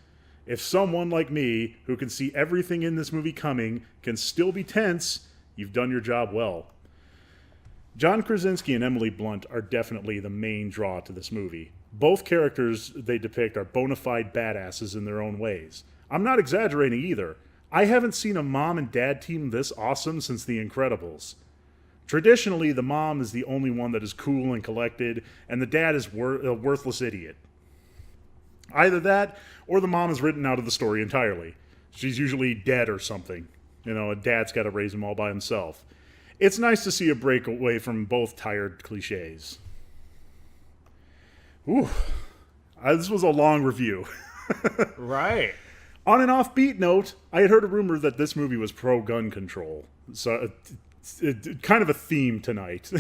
Speaker 1: If someone like me, who can see everything in this movie coming, can still be tense, you've done your job well. John Krasinski and Emily Blunt are definitely the main draw to this movie. Both characters they depict are bona fide badasses in their own ways. I'm not exaggerating either. I haven't seen a mom and dad team this awesome since The Incredibles. Traditionally, the mom is the only one that is cool and collected, and the dad is a worthless idiot. Either that, or the mom is written out of the story entirely. She's usually dead or something. You know, a dad's got to raise them all by himself. It's nice to see a break away from both tired cliches. Ooh, this was a long review.
Speaker 2: Right.
Speaker 1: On an offbeat note, I had heard a rumor that this movie was pro-gun control. So, kind of a theme tonight.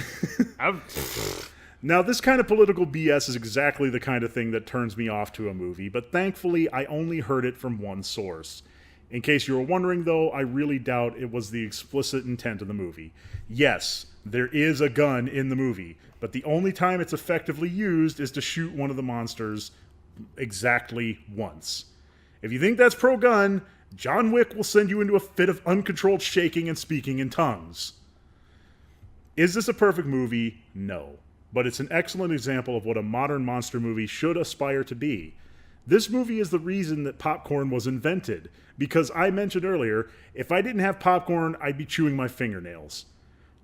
Speaker 1: Now, this kind of political BS is exactly the kind of thing that turns me off to a movie, but thankfully, I only heard it from one source. In case you were wondering, though, I really doubt it was the explicit intent of the movie. Yes, there is a gun in the movie, but the only time it's effectively used is to shoot one of the monsters exactly once. If you think that's pro-gun, John Wick will send you into a fit of uncontrolled shaking and speaking in tongues. Is this a perfect movie? No. But it's an excellent example of what a modern monster movie should aspire to be. This movie is the reason that popcorn was invented, because I mentioned earlier, if I didn't have popcorn, I'd be chewing my fingernails.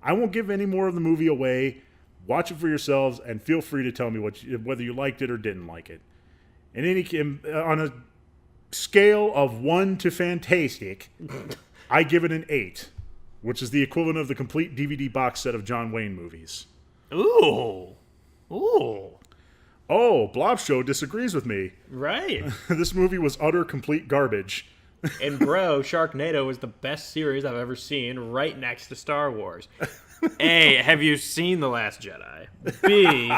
Speaker 1: I won't give any more of the movie away. Watch it for yourselves, and feel free to tell me whether you liked it or didn't like it. On a scale of 1 to fantastic, I give it an 8, which is the equivalent of the complete DVD box set of John Wayne movies.
Speaker 2: Ooh. Ooh.
Speaker 1: Oh, Blob Show disagrees with me.
Speaker 2: Right.
Speaker 1: This movie was utter complete garbage.
Speaker 4: And bro, Sharknado is the best series I've ever seen, right next to Star Wars.
Speaker 2: A, have you seen The Last Jedi? B,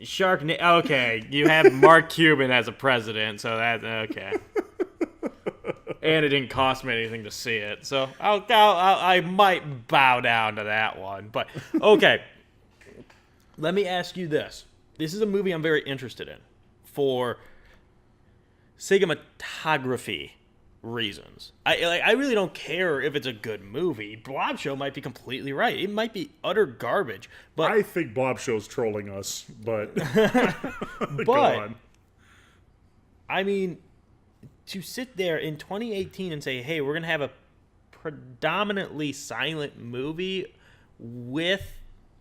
Speaker 2: Sharknado. Okay, you have Mark Cuban as a president, so that's okay. And it didn't cost me anything to see it, so I might bow down to that one. But okay, let me ask you this: this is a movie I'm very interested in for cinematography reasons. I really don't care if it's a good movie. Blob Show might be completely right. It might be utter garbage, but
Speaker 1: I think Blob Show's trolling us, but go
Speaker 2: but
Speaker 1: on.
Speaker 2: I mean, to sit there in 2018 and say, hey, we're going to have a predominantly silent movie with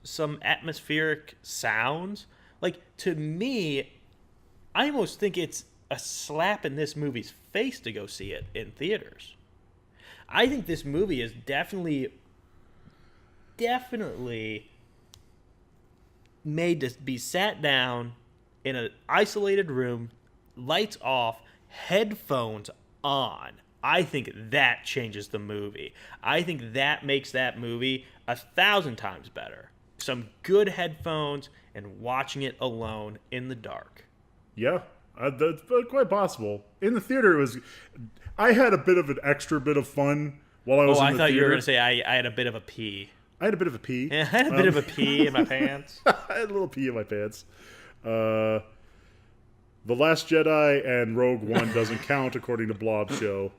Speaker 2: some atmospheric sounds, like, to me, I almost think it's a slap in this movie's face to go see it in theaters. I think this movie is definitely made to be sat down in an isolated room, lights off, headphones on. I think that changes the movie. I think that makes that movie 1,000 times better. Some good headphones and watching it alone in the dark.
Speaker 1: Yeah, that's quite possible. In the theater, I had a bit of an extra bit of fun while I was in the theater.
Speaker 2: I thought you were going to say I had a bit of a pee.
Speaker 1: I had a bit of a pee.
Speaker 2: Yeah, I had a bit of a pee in my pants.
Speaker 1: I had a little pee in my pants. The Last Jedi and Rogue One doesn't count according to Blob Show.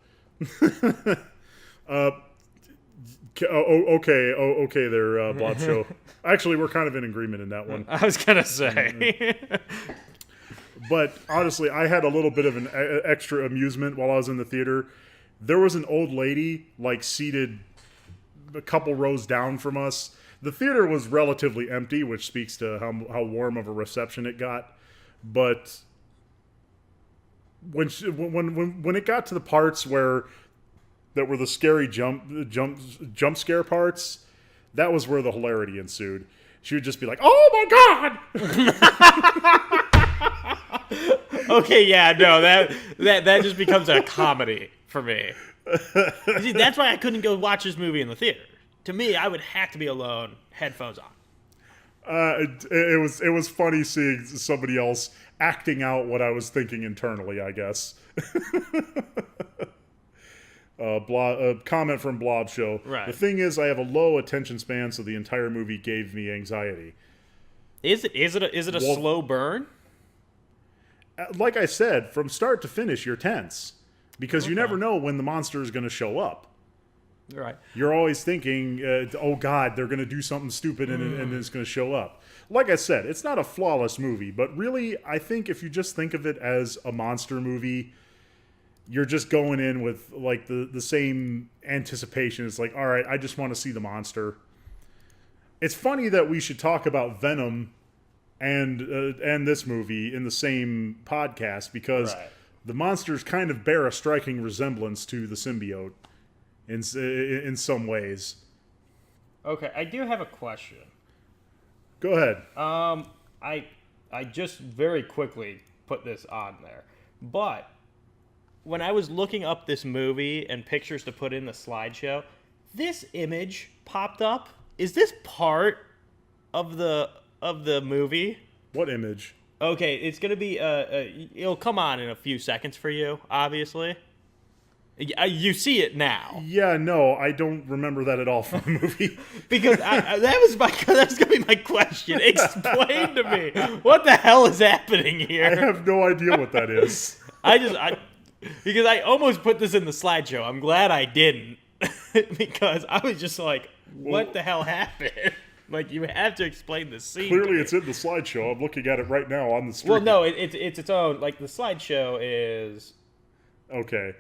Speaker 1: Okay there, Blob Show. Actually, we're kind of in agreement in that one.
Speaker 2: I was going to say.
Speaker 1: But honestly, I had a little bit of an extra amusement while I was in the theater. There was an old lady, like, seated a couple rows down from us. The theater was relatively empty, which speaks to how warm of a reception it got. But when it got to the parts that were the scary jump scare parts, that was where the hilarity ensued. She would just be like, "Oh my god!"
Speaker 2: Okay, yeah, no, that just becomes a comedy for me. See, that's why I couldn't go watch this movie in the theater. To me, I would have to be alone, headphones on.
Speaker 1: It was funny seeing somebody else acting out what I was thinking internally, I guess. Comment from Blob Show.
Speaker 2: Right.
Speaker 1: The thing is, I have a low attention span, so the entire movie gave me anxiety.
Speaker 2: Is it a slow burn?
Speaker 1: Like I said, from start to finish, you're tense because you never know when the monster is going to show up.
Speaker 2: Right.
Speaker 1: You're always thinking, "Oh God, they're going to do something stupid and it's going to show up." Like I said, it's not a flawless movie, but really, I think if you just think of it as a monster movie, you're just going in with like the same anticipation. It's like, all right, I just want to see the monster. It's funny that we should talk about Venom and this movie in the same podcast because the monsters kind of bear a striking resemblance to the symbiote in some ways.
Speaker 4: Okay, I do have a question.
Speaker 1: Go ahead.
Speaker 4: I just very quickly put this on there, but
Speaker 2: When I was looking up this movie and pictures to put in the slideshow, this image popped up. Is this part of the movie?
Speaker 1: What image?
Speaker 2: Okay, it's gonna be it'll come on in a few seconds for you, obviously. You see it now.
Speaker 1: Yeah, no, I don't remember that at all from the movie.
Speaker 2: Because that was gonna be my question. Explain to me what the hell is happening here.
Speaker 1: I have no idea what that is.
Speaker 2: Because I almost put this in the slideshow. I'm glad I didn't. Because I was just like, what the hell happened? Like, you have to explain the scene.
Speaker 1: Clearly it's in the slideshow. I'm looking at it right now on the screen.
Speaker 2: Well, no, it's its own. Like, the slideshow is this.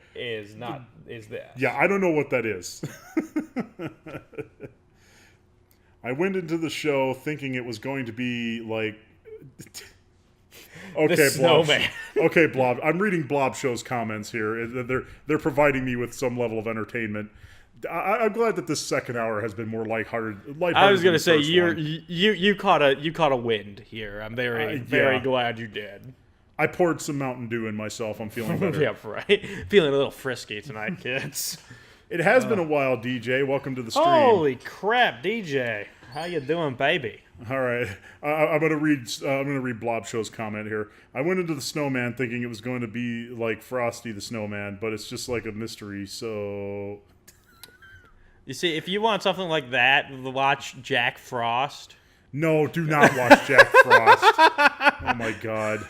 Speaker 1: Yeah, I don't know what that is. I went into the show thinking it was going to be like... Okay,
Speaker 2: The snowman.
Speaker 1: Okay, Blob. I'm reading Blob Show's comments here. They're providing me with some level of entertainment. I'm glad that this second hour has been more lighthearted.
Speaker 2: I was gonna say
Speaker 1: you
Speaker 2: you caught a wind here. I'm very glad you did.
Speaker 1: I poured some Mountain Dew in myself. I'm feeling better.
Speaker 2: Yeah, right. Feeling a little frisky tonight, kids.
Speaker 1: It has been a while, DJ. Welcome to the stream.
Speaker 2: Holy crap, DJ! How you doing, baby?
Speaker 1: All right, I'm gonna read Blob Show's comment here. I went into the snowman thinking it was going to be like Frosty the Snowman, but it's just like a mystery. So,
Speaker 2: you see, if you want something like that, watch Jack Frost.
Speaker 1: No, do not watch Jack Frost. Oh my God.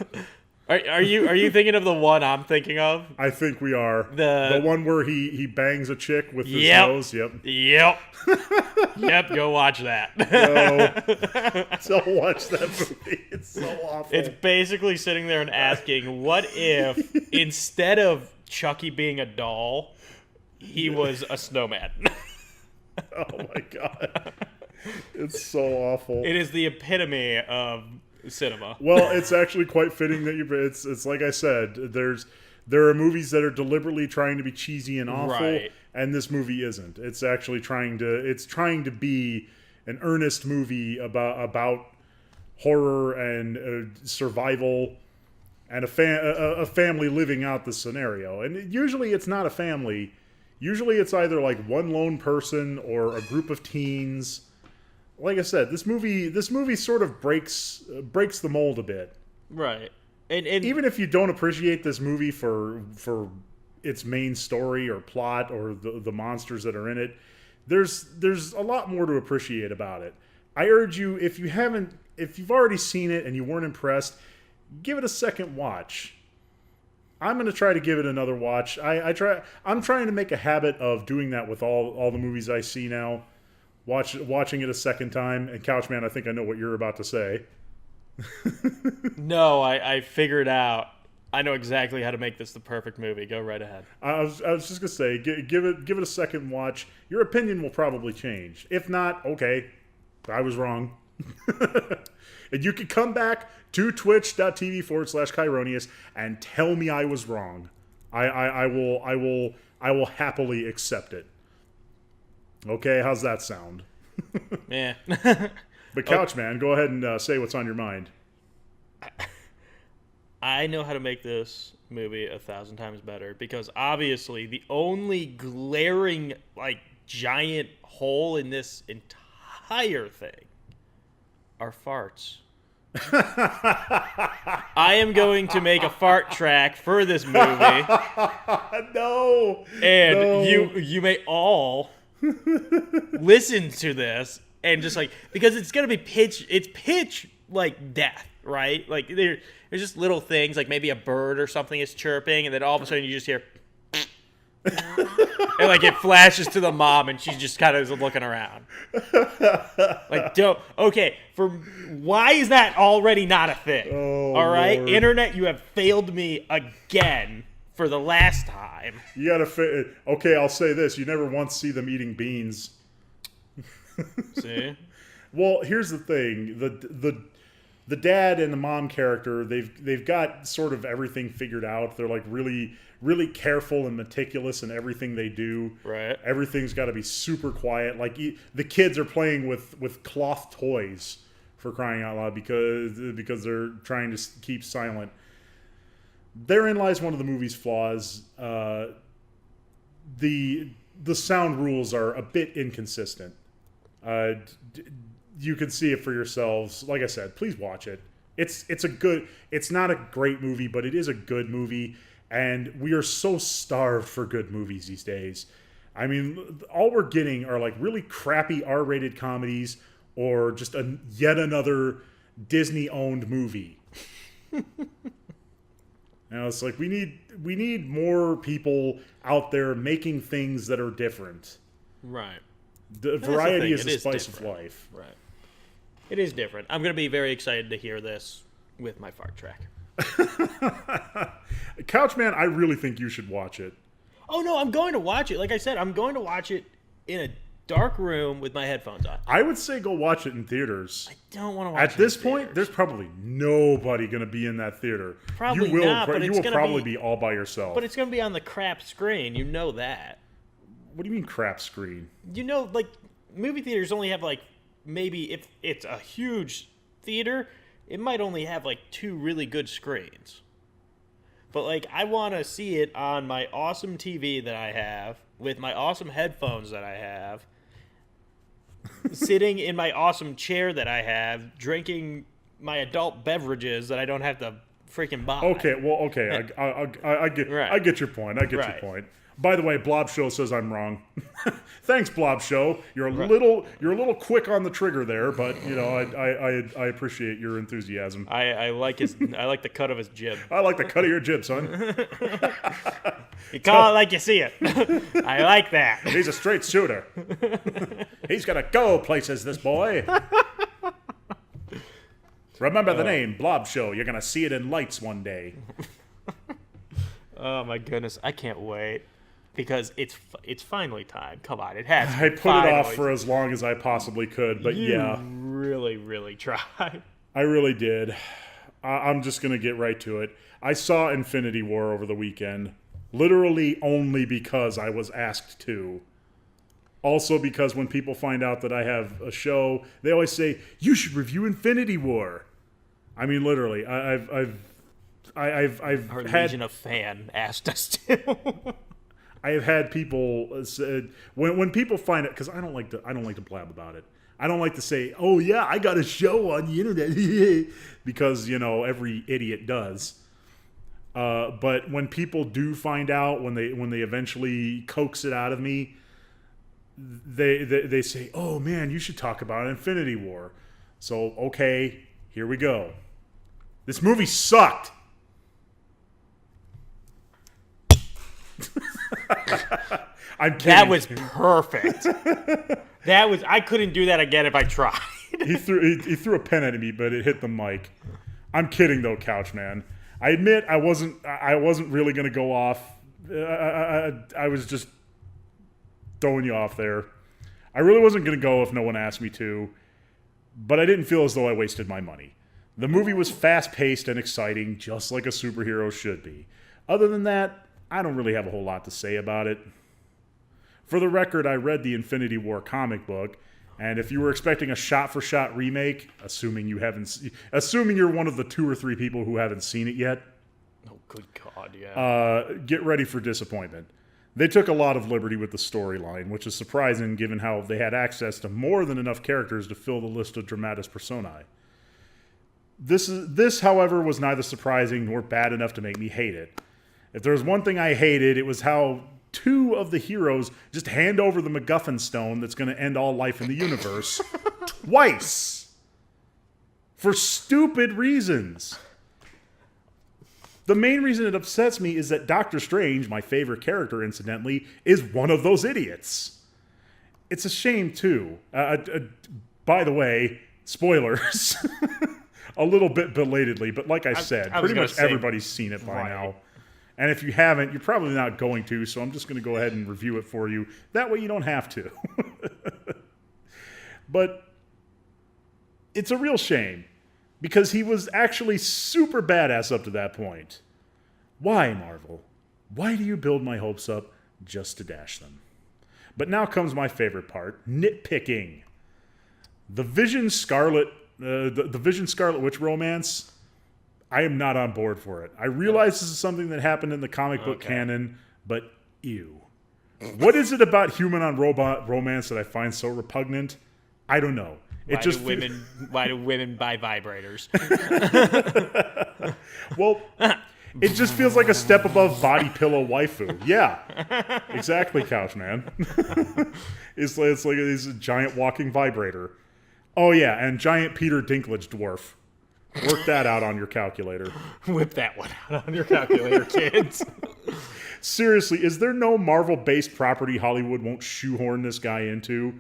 Speaker 2: Are you thinking of the one I'm thinking of?
Speaker 1: I think we are.
Speaker 2: The
Speaker 1: one where he bangs a chick with his
Speaker 2: Yep.
Speaker 1: nose. Yep.
Speaker 2: Yep. Go watch that.
Speaker 1: No. Don't watch that movie. It's so awful.
Speaker 2: It's basically sitting there and asking, what if instead of Chucky being a doll, he was a snowman?
Speaker 1: Oh my God. It's so awful.
Speaker 2: It is the epitome of cinema.
Speaker 1: Well, it's actually quite fitting that it's like I said, there are movies that are deliberately trying to be cheesy and awful,
Speaker 2: Right.
Speaker 1: and this movie isn't. It's actually trying to be an earnest movie about horror and survival and a family living out the scenario. And usually it's not a family. Usually it's either like one lone person or a group of teens like I said, this movie sort of breaks the mold a bit.
Speaker 2: Right. And
Speaker 1: Even if you don't appreciate this movie for its main story or plot or the monsters that are in it, there's a lot more to appreciate about it. I urge you, if you've already seen it and you weren't impressed, give it a second watch. I'm going to try to give it another watch. I'm trying to make a habit of doing that with all the movies I see now. Watching it a second time. And Couchman, I think I know what you're about to say.
Speaker 4: No, I figured out. I know exactly how to make this the perfect movie. Go right ahead.
Speaker 1: I was just gonna say, give it a second watch. Your opinion will probably change. If not, okay, I was wrong. And you can come back to twitch.tv/Kieroneus and tell me I was wrong. I will happily accept it. Okay, how's that sound?
Speaker 4: Yeah.
Speaker 1: But Couchman, go ahead and say what's on your mind.
Speaker 4: I know how to make this movie 1,000 times better because obviously the only glaring, like, giant hole in this entire thing are farts. I am going to make a fart track for this movie.
Speaker 1: No.
Speaker 4: And
Speaker 1: no.
Speaker 4: you may all listen to this and just like, because it's going to be pitch like death, right? Like there's just little things, like maybe a bird or something is chirping, and then all of a sudden you just hear and like it flashes to the mom and she's just kind of looking around. Like, why is that already not a thing?
Speaker 1: Oh,
Speaker 4: all right,
Speaker 1: Lord.
Speaker 4: Internet, you have failed me again for the last time.
Speaker 1: You gotta okay, I'll say this. You never once see them eating beans.
Speaker 4: See?
Speaker 1: Well, here's the thing. The dad and the mom character, they've got sort of everything figured out. They're like really, really careful and meticulous in everything they do.
Speaker 4: Right.
Speaker 1: Everything's got to be super quiet. Like the kids are playing with cloth toys, for crying out loud, because they're trying to keep silent. Therein lies one of the movie's flaws. The sound rules are a bit inconsistent. You can see it for yourselves. Like I said, please watch it. It's not a great movie, but it is a good movie, and we are so starved for good movies these days. I mean, all we're getting are like really crappy R-rated comedies or just yet another Disney-owned movie. Now it's like we need more people out there making things that are different.
Speaker 4: Right.
Speaker 1: The variety is the spice of life.
Speaker 4: Right. It is different. I'm going to be very excited to hear this with my fart track.
Speaker 1: Couchman, I really think you should watch it.
Speaker 4: Oh, no, I'm going to watch it. Like I said, I'm going to watch it in a dark room with my headphones on.
Speaker 1: I would say go watch it in theaters.
Speaker 4: I don't want to watch it
Speaker 1: At this
Speaker 4: in
Speaker 1: point,
Speaker 4: theaters.
Speaker 1: there's probably nobody going to be in that theater.
Speaker 4: Probably
Speaker 1: you will,
Speaker 4: not, but
Speaker 1: you
Speaker 4: it's
Speaker 1: will
Speaker 4: gonna
Speaker 1: probably
Speaker 4: be-
Speaker 1: be all by yourself.
Speaker 4: But it's going to be on the crap screen. You know that.
Speaker 1: What do you mean crap screen?
Speaker 4: You know, like, movie theaters only have, like, maybe if it's a huge theater, it might only have, like, 2 really good screens. But, like, I want to see it on my awesome TV that I have, with my awesome headphones that I have, sitting in my awesome chair that I have, drinking my adult beverages that I don't have to freaking buy.
Speaker 1: Okay, well, okay, I get,
Speaker 4: Right.
Speaker 1: I get your point. I get
Speaker 4: Right.
Speaker 1: your point. By the way, Blob Show says I'm wrong. Thanks, Blob Show. You're a little quick on the trigger there, but you know I appreciate your enthusiasm.
Speaker 4: I like the cut of his jib.
Speaker 1: I like the cut of your jib, son.
Speaker 4: You call it like you see it. I like that.
Speaker 1: He's a straight shooter. He's gonna go places, this boy. Remember the name, Blob Show. You're gonna see it in lights one day.
Speaker 4: Oh my goodness, I can't wait because it's finally time. Come on, it has.
Speaker 1: I put it off for as long as I possibly could, but
Speaker 4: You
Speaker 1: yeah,
Speaker 4: really tried.
Speaker 1: I really did. I'm just gonna get right to it. I saw Infinity War over the weekend, literally only because I was asked to. Also because when people find out that I have a show, they always say, you should review Infinity War. I mean, literally, I've
Speaker 4: Our
Speaker 1: had
Speaker 4: Legion of Fan asked us to.
Speaker 1: I have had people when people find it, because I don't like to blab about it. I don't like to say, oh yeah, I got a show on the internet, because, every idiot does. But when people do find out, when they eventually coax it out of me, they say, oh man, you should talk about Infinity War. So, okay, here we go. This movie sucked. I'm kidding.
Speaker 2: That was perfect. I couldn't do that again if I tried.
Speaker 1: He threw a pen at me, but it hit the mic. I'm kidding though, Couchman. I admit I wasn't really gonna go off. I was just throwing you off there. I really wasn't gonna go if no one asked me to, but I didn't feel as though I wasted my money. The movie was fast-paced and exciting, just like a superhero should be. Other than that, I don't really have a whole lot to say about it. For the record, I read the Infinity War comic book, and if you were expecting a shot-for-shot remake, assuming you're one of the 2 or 3 people who haven't seen it yet,
Speaker 2: Oh, good God, yeah.
Speaker 1: get ready for disappointment. They took a lot of liberty with the storyline, which is surprising given how they had access to more than enough characters to fill the list of dramatis personae. This, however, was neither surprising nor bad enough to make me hate it. If there was one thing I hated, it was how 2 of the heroes just hand over the MacGuffin stone that's going to end all life in the universe twice. For stupid reasons. The main reason it upsets me is that Doctor Strange, my favorite character incidentally, is one of those idiots. It's a shame too. By the way, spoilers. A little bit belatedly, but like I said, pretty much everybody's seen it by now. And if you haven't, you're probably not going to, so I'm just going to go ahead and review it for you. That way you don't have to. But it's a real shame, because he was actually super badass up to that point. Why, Marvel? Why do you build my hopes up just to dash them? But now comes my favorite part, nitpicking. The Vision Scarlet Witch romance, I am not on board for it. I realize this is something that happened in the comic book canon, but ew. What is it about human on robot romance that I find so repugnant? I don't know.
Speaker 2: Why do women buy vibrators?
Speaker 1: Well, it just feels like a step above body pillow waifu. Yeah, exactly, Couchman. It's like this giant walking vibrator. Oh yeah, and giant Peter Dinklage dwarf. Work that out on your calculator.
Speaker 2: Whip that one out on your calculator, kids.
Speaker 1: Seriously, is there no Marvel-based property Hollywood won't shoehorn this guy into?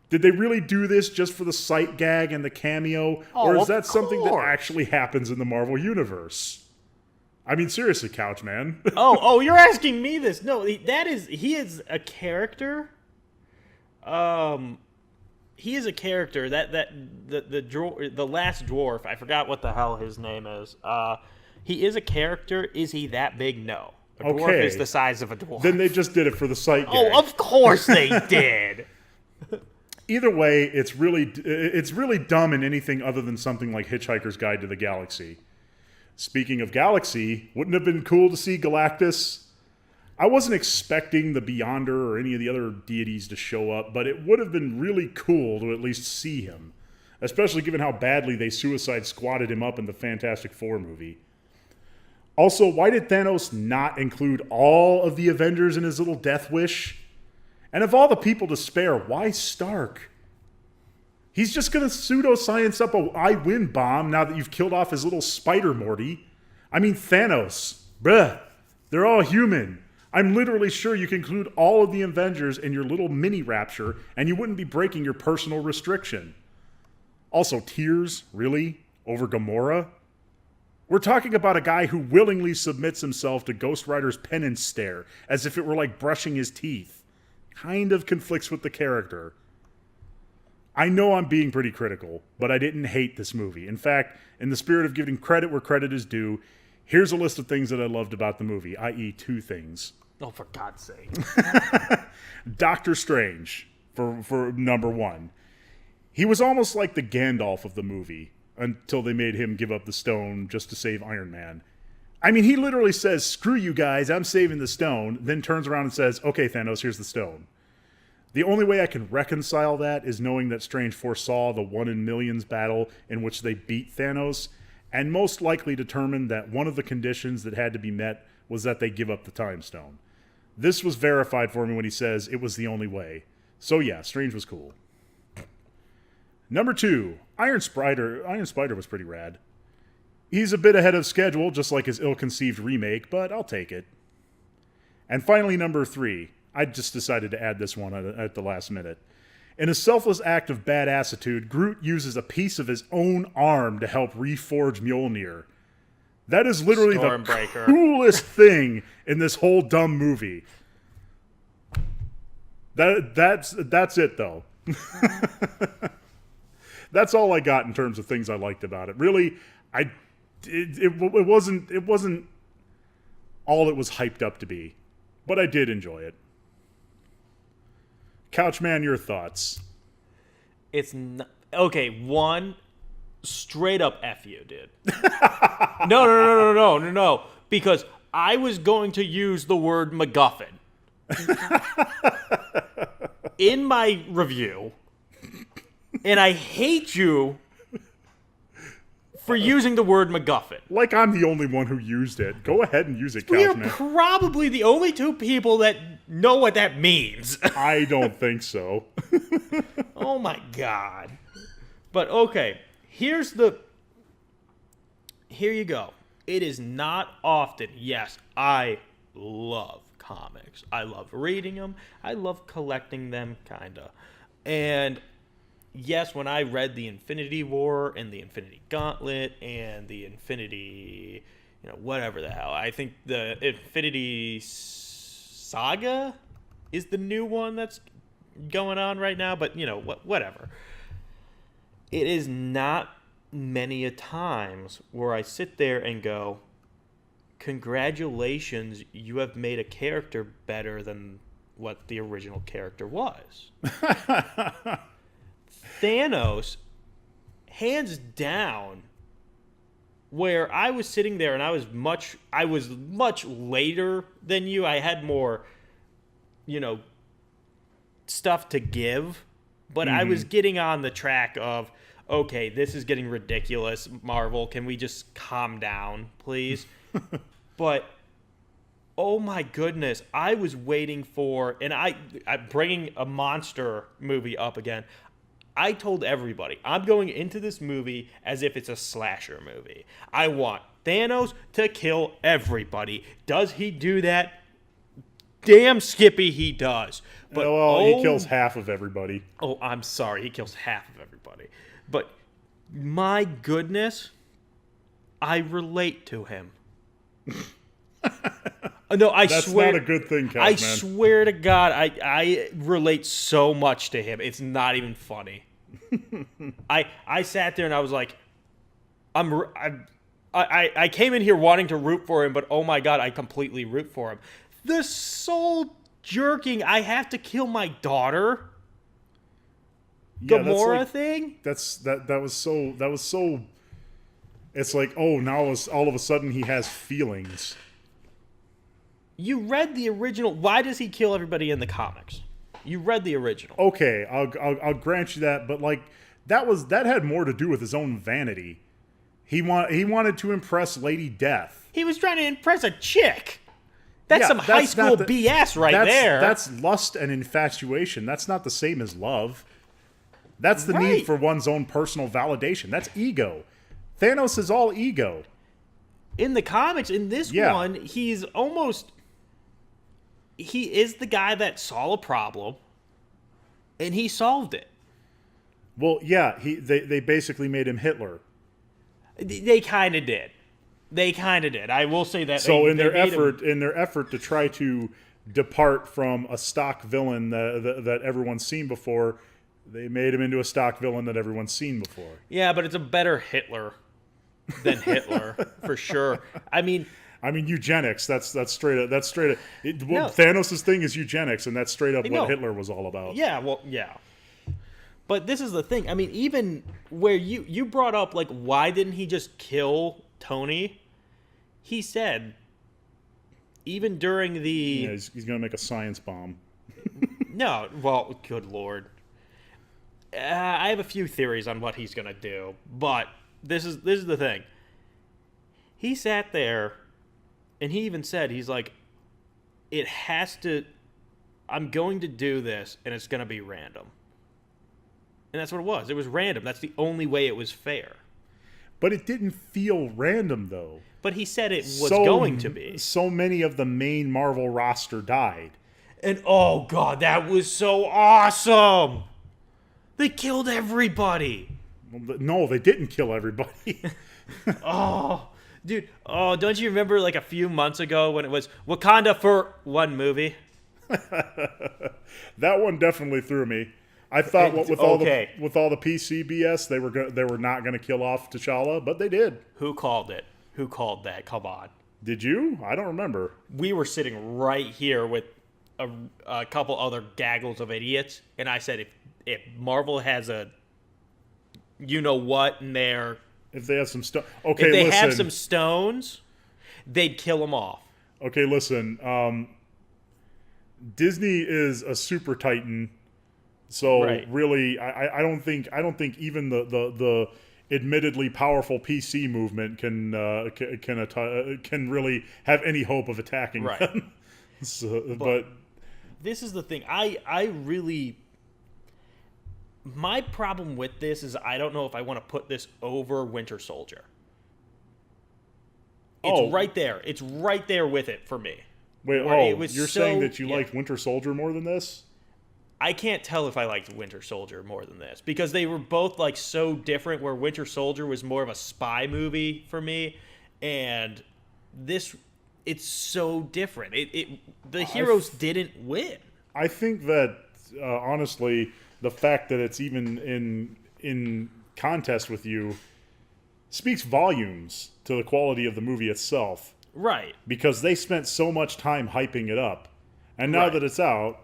Speaker 1: Did they really do this just for the sight gag and the cameo? Or is that something that actually happens in the Marvel Universe? I mean, seriously, Couchman.
Speaker 2: Oh, you're asking me this. No, he is a character. He is a character the last dwarf. I forgot what the hell his name is. He is a character. Is he that big? No. A dwarf is the size of a dwarf.
Speaker 1: Then they just did it for the sight gag.
Speaker 2: Oh, of course they did.
Speaker 1: Either way, it's really dumb in anything other than something like Hitchhiker's Guide to the Galaxy. Speaking of Galaxy, wouldn't it have been cool to see Galactus? I wasn't expecting the Beyonder or any of the other deities to show up, but it would have been really cool to at least see him, especially given how badly they Suicide Squatted him up in the Fantastic Four movie. Also, why did Thanos not include all of the Avengers in his little death wish? And of all the people to spare, why Stark? He's just going to pseudoscience up a I win bomb now that you've killed off his little spider Morty. I mean, Thanos. Bruh. They're all human. I'm literally sure you can include all of the Avengers in your little mini rapture, and you wouldn't be breaking your personal restriction. Also, tears? Really? Over Gamora? We're talking about a guy who willingly submits himself to Ghost Rider's penance stare, as if it were like brushing his teeth. Kind of conflicts with the character. I know I'm being pretty critical, but I didn't hate this movie. In fact, in the spirit of giving credit where credit is due, here's a list of things that I loved about the movie, i.e. 2 things.
Speaker 2: Oh, for God's sake.
Speaker 1: Doctor Strange, for number 1. He was almost like the Gandalf of the movie, until they made him give up the stone just to save Iron Man. I mean, he literally says, screw you guys, I'm saving the stone, then turns around and says, okay, Thanos, here's the stone. The only way I can reconcile that is knowing that Strange foresaw the 1 in millions battle in which they beat Thanos, and most likely determined that one of the conditions that had to be met was that they give up the Time Stone. This was verified for me when he says it was the only way. So yeah, Strange was cool. Number 2, Iron Spider. Iron Spider was pretty rad. He's a bit ahead of schedule, just like his ill-conceived remake, but I'll take it. And finally, number 3. I just decided to add this one at the last minute. In a selfless act of badassitude, Groot uses a piece of his own arm to help reforge Mjolnir. That is literally the coolest thing in this whole dumb movie. That's it, though. That's all I got in terms of things I liked about it. Really, it wasn't all it was hyped up to be, but I did enjoy it. Couchman, your thoughts?
Speaker 4: It's not, okay. One, straight up F you, dude. No. Because I was going to use the word MacGuffin in my review, and I hate you for using the word MacGuffin.
Speaker 1: Like I'm the only one who used it. Go ahead and use it,
Speaker 4: We are
Speaker 1: Couchman.
Speaker 4: probably the only two people that know what that means.
Speaker 1: I don't think so.
Speaker 4: Oh my god. But okay, here you go. It is not often. Yes, I love comics. I love reading them. I love collecting them, kinda. And yes, when I read the Infinity War and the Infinity Gauntlet and the Infinity, whatever the hell, I think the Infinity Saga is the new one that's going on right now, but whatever. It is not many a times where I sit there and go, congratulations, you have made a character better than what the original character was. Thanos, hands down, where I was sitting there and I was much later than you. I had more, stuff to give, but I was getting on the track of, okay, this is getting ridiculous, Marvel. Can we just calm down, please? But oh my goodness, I was waiting for, and I'm bringing a monster movie up again. I told everybody, I'm going into this movie as if it's a slasher movie. I want Thanos to kill everybody. Does he do that? Damn Skippy, he does. But
Speaker 1: he kills half of everybody.
Speaker 4: Oh, I'm sorry, he kills half of everybody. But my goodness, I relate to him. No, I
Speaker 1: That's
Speaker 4: swear.
Speaker 1: That's not a good thing, Couchman.
Speaker 4: I swear to God, I relate so much to him. It's not even funny. I sat there and I was like, I came in here wanting to root for him, but oh my God, I completely root for him. The soul jerking, I have to kill my daughter.
Speaker 1: Yeah,
Speaker 4: Gamora thing.
Speaker 1: That was so. It's like, oh, now all of a sudden he has feelings.
Speaker 4: You read the original. Why does he kill everybody in the comics? You read the original.
Speaker 1: Okay, I'll grant you that, but like that had more to do with his own vanity. He wanted to impress Lady Death.
Speaker 4: He was trying to impress a chick. That's some high school BS right there.
Speaker 1: That's lust and infatuation. That's not the same as love. That's the need for one's own personal validation. That's ego. Thanos is all ego.
Speaker 4: In the comics, in this one, he's almost... He is the guy that saw a problem, and he solved it.
Speaker 1: Well, yeah, they basically made him Hitler.
Speaker 4: They kind of did. I will say that.
Speaker 1: So in their effort to try to depart from a stock villain that everyone's seen before, they made him into a stock villain that everyone's seen before.
Speaker 4: Yeah, but it's a better Hitler than Hitler for sure. I mean
Speaker 1: eugenics. That's straight up. Thanos' thing is eugenics, and that's straight up what Hitler was all about.
Speaker 4: Yeah, well, yeah. But this is the thing. I mean, even where you brought up, like, why didn't he just kill Tony? He said, even during the...
Speaker 1: Yeah, he's going to make a science bomb.
Speaker 4: No, well, good lord. I have a few theories on what he's gonna do, but this is the thing. He sat there, and he even said, he's like, it has to. I'm going to do this, and it's gonna be random. And that's what it was. It was random. That's the only way it was fair.
Speaker 1: But it didn't feel random, though.
Speaker 4: But he said it was going to be.
Speaker 1: So many of the main Marvel roster died.
Speaker 4: And oh god, that was so awesome! They killed everybody!
Speaker 1: No, they didn't kill everybody.
Speaker 4: Oh, dude. Oh, don't you remember like a few months ago when it was Wakanda for one movie?
Speaker 1: That one definitely threw me. I thought with all the PC BS, they were not going to kill off T'Challa, but they did.
Speaker 4: Who called it? Who called that? Come on.
Speaker 1: Did you? I don't remember.
Speaker 4: We were sitting right here with a couple other gaggles of idiots, and I said, if Marvel has a you know what in there,
Speaker 1: if they have some stuff,
Speaker 4: if they have some stones, they'd kill them off.
Speaker 1: Okay, listen. Disney is a super titan. So really, I don't think even the admittedly powerful PC movement can really have any hope of attacking them. But
Speaker 4: this is the thing. I really, my problem with this is I don't know if I want to put this over Winter Soldier. It's right there. It's right there with it for me.
Speaker 1: Wait, you're saying that you liked Winter Soldier more than this?
Speaker 4: I can't tell if I liked Winter Soldier more than this because they were both like so different. Where Winter Soldier was more of a spy movie for me, and this, it's so different. The heroes didn't win.
Speaker 1: I think that honestly, the fact that it's even in contest with you speaks volumes to the quality of the movie itself.
Speaker 4: Right.
Speaker 1: Because they spent so much time hyping it up, and now that it's out.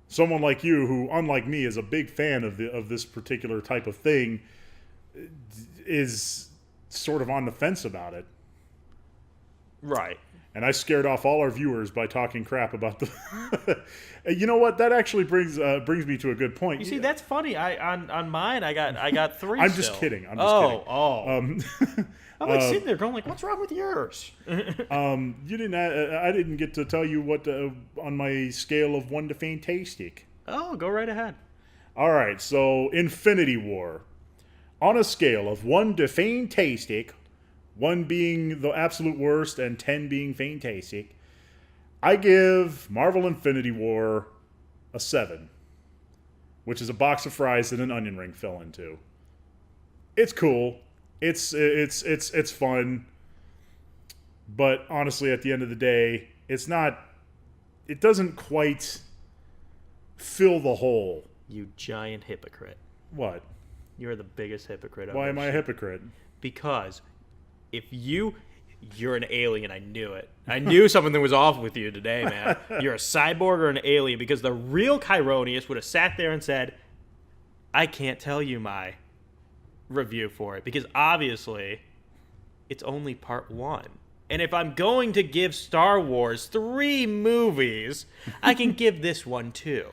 Speaker 1: Someone like you, who, unlike me, is a big fan of this particular type of thing, is sort of on the fence about it.
Speaker 4: Right.
Speaker 1: And I scared off all our viewers by talking crap about the. You know what? That actually brings me to a good point.
Speaker 4: You see, that's funny. On mine, I got 3.
Speaker 1: I'm just kidding. I'm just kidding.
Speaker 4: I'm like sitting there going like, "What's wrong with yours?"
Speaker 1: You didn't. I didn't get to tell you what on my scale of 1 to fantastic.
Speaker 4: Oh, go right ahead.
Speaker 1: All right. So, Infinity War, on a scale of 1 to fantastic, 1 being the absolute worst and 10 being fantastic, I give Marvel Infinity War a 7, which is a box of fries that an onion ring fell into. It's cool. It's fun, but honestly, at the end of the day, it's not. It doesn't quite fill the hole.
Speaker 4: You giant hypocrite!
Speaker 1: What?
Speaker 4: You're the biggest hypocrite.
Speaker 1: Why am I a hypocrite?
Speaker 4: Because if you're an alien. I knew it. I knew something was off with you today, man. You're a cyborg or an alien. Because the real Kieroneus would have sat there and said, "I can't tell you my review for it because obviously it's only part 1, and if I'm going to give Star Wars 3 movies, I can give this one too."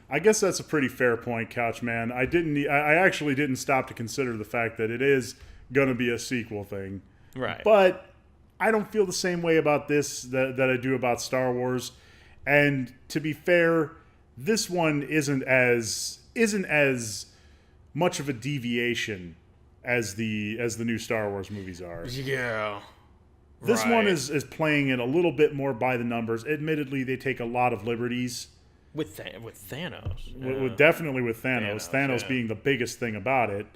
Speaker 1: I guess that's a pretty fair point, Couchman. I actually didn't stop to consider the fact that it is going to be a sequel thing,
Speaker 4: right?
Speaker 1: But I don't feel the same way about this that I do about Star Wars. And to be fair, this one isn't as much of a deviation as the new Star Wars movies are.
Speaker 4: Yeah.
Speaker 1: This one is playing it a little bit more by the numbers. Admittedly, they take a lot of liberties.
Speaker 4: With Thanos.
Speaker 1: Definitely with Thanos. Thanos being the biggest thing about it.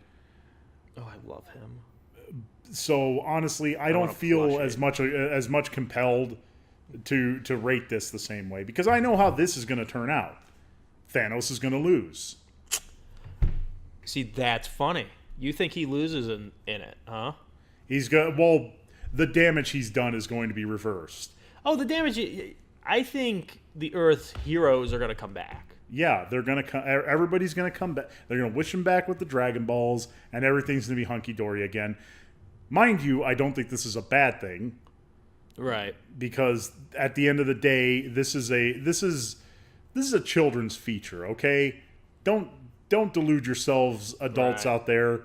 Speaker 4: Oh, I love him.
Speaker 1: So honestly, I don't feel as much compelled to rate this the same way because I know how this is going to turn out. Thanos is going to lose.
Speaker 4: See, that's funny. You think he loses in it, huh?
Speaker 1: The damage he's done is going to be reversed.
Speaker 4: Oh, the damage. I think the Earth's heroes are going to come back.
Speaker 1: Yeah, they're going to come. Everybody's going to come back. They're going to wish him back with the Dragon Balls, and everything's going to be hunky-dory again. Mind you, I don't think this is a bad thing.
Speaker 4: Right.
Speaker 1: Because at the end of the day, this is this is a children's feature, okay? Don't delude yourselves, adults
Speaker 4: Right.
Speaker 1: out there.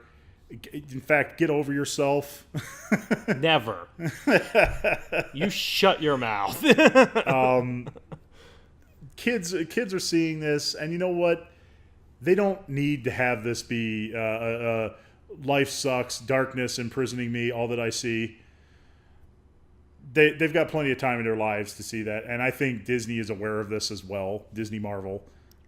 Speaker 1: In fact, get over yourself.
Speaker 4: Never. You shut your mouth.
Speaker 1: Kids are seeing this, and you know what? They don't need to have this be life sucks, darkness imprisoning me, all that I see. They've got plenty of time in their lives to see that, and I think Disney is aware of this as well. Disney Marvel,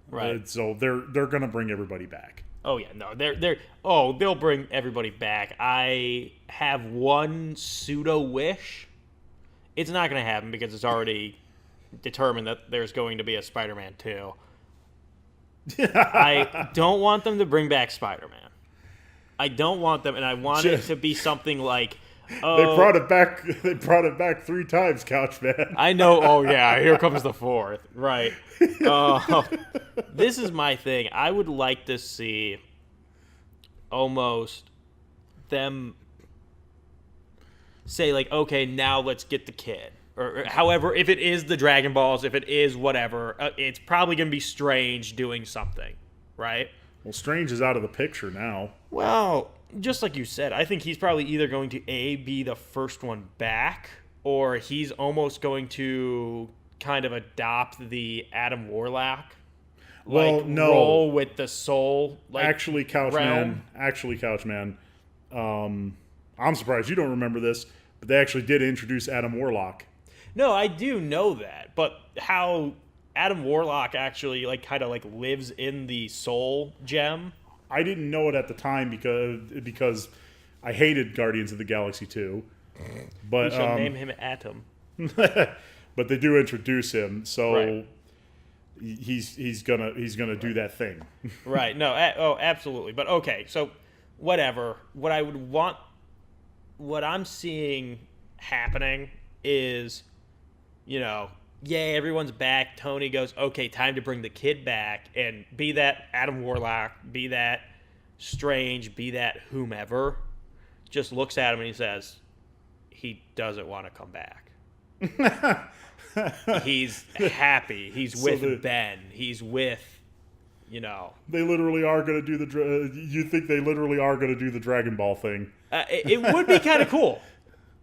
Speaker 4: Right.
Speaker 1: so they're going to bring everybody back.
Speaker 4: Oh yeah, no, they'll bring everybody back. I have one pseudo wish. It's not going to happen because it's already determined that there's going to be a Spider-Man 2. I don't want them to bring back Spider-Man. I don't want them, and I want it to be something like, oh,
Speaker 1: They brought it back. They brought it back 3 times, Couchman.
Speaker 4: I know. Oh yeah, here comes the 4th. Right. This is my thing. I would like to see almost them say like, okay, now let's get the kid. Or however, if it is the Dragon Balls, if it is whatever, it's probably going to be Strange doing something, right?
Speaker 1: Well, Strange is out of the picture now.
Speaker 4: Well, just like you said, I think he's probably either going to be the first one back, or he's almost going to kind of adopt the Adam Warlock.
Speaker 1: Well,
Speaker 4: like,
Speaker 1: no.
Speaker 4: roll with the soul. Like,
Speaker 1: Actually, Couchman.
Speaker 4: realm.
Speaker 1: I'm surprised you don't remember this, but they actually did introduce Adam Warlock.
Speaker 4: No, I do know that, but how Adam Warlock actually like kind of like lives in the soul gem.
Speaker 1: I didn't know it at the time because I hated Guardians of the Galaxy 2. But
Speaker 4: We shall name him Atom.
Speaker 1: but they do introduce him, so
Speaker 4: Right.
Speaker 1: he's gonna do that thing.
Speaker 4: Right. No. Absolutely. But okay. So, whatever. What I would want, what I'm seeing happening is, yay, everyone's back. Tony goes, okay, time to bring the kid back, and be that Adam Warlock, be that Strange, be that whomever, just looks at him and he says, he doesn't want to come back. He's happy. He's with Ben. He's with,
Speaker 1: They literally are going to do you think they literally are going to do the Dragon Ball thing?
Speaker 4: It would be kind of cool.